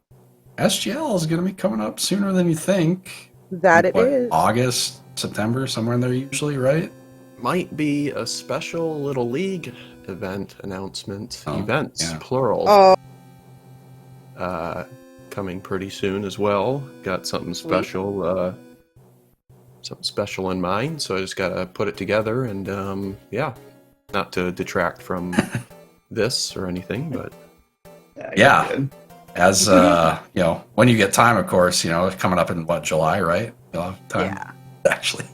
SGL is going to be coming up sooner than you think. That it is. August, September, somewhere in there usually, right? Might be a special little league event announcement. Events, yeah. plural. Oh. Coming pretty soon as well. Got something special. Something special in mind, so I just gotta put it together and not to detract from this or anything, but as when you get time, of course, coming up in July, right? You'll have time. Yeah. Actually,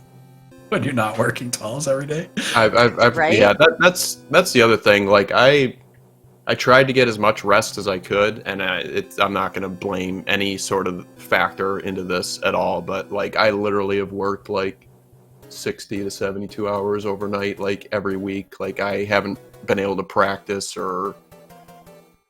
when you're not working tolls every day. Right? Yeah, that's the other thing. Like I tried to get as much rest as I could, and I'm not going to blame any sort of factor into this at all, but like I literally have worked like 60 to 72 hours overnight, like every week. Like I haven't been able to practice or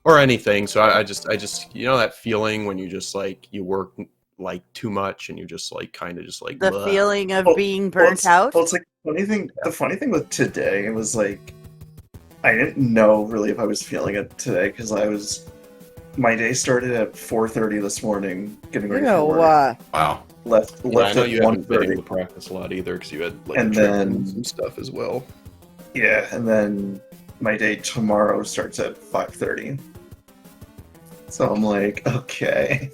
anything. So I just that feeling when you just like you work like too much and you just like kind of just like the feeling of being burnt out. Well, it's like the funny thing with today was like I didn't know really if I was feeling it today because my day started at 4:30 this morning, getting ready for work. Wow. Left I know at you haven't been able 1:30. to practice a lot either because you had like And a trip then- and some stuff as well. Yeah, and then my day tomorrow starts at 5:30. So I'm like, okay.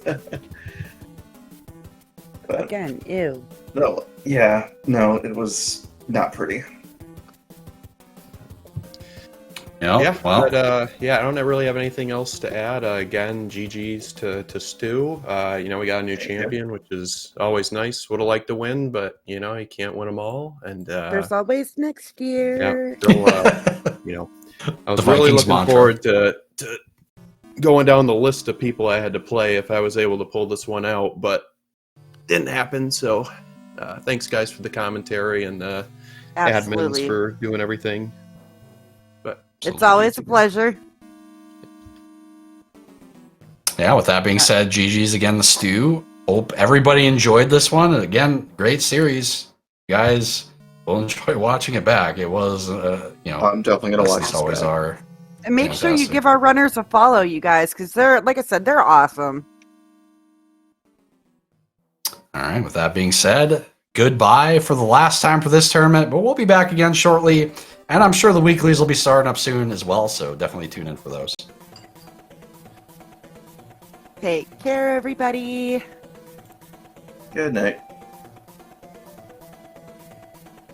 But Again, ew. no, it was not pretty. know, Yeah, well, but I don't really have anything else to add. Again, GG's to Stu. We got a new Thank you. champion, which is always nice. Would have liked to win, but you can't win them all. And There's always next yeah, year. still, I was The really Vikings looking mantra. forward to going down the list of people I had to play if I was able to pull this one out, but didn't happen. So, thanks guys for the commentary and admins Absolutely. for doing everything. But It's always a pleasure. Yeah, with that being said, GG's again, the Stew. Hope everybody enjoyed this one. Again, great series. You guys will enjoy watching it back. It was, I'm definitely gonna watch these this always back. are. And make sure you Fantastic. give our runners a follow, you guys, because they're, like I said, they're awesome. All right, with that being said, goodbye for the last time for this tournament, but we'll be back again shortly. And I'm sure the weeklies will be starting up soon as well, so definitely tune in for those. Take care, everybody. Good night.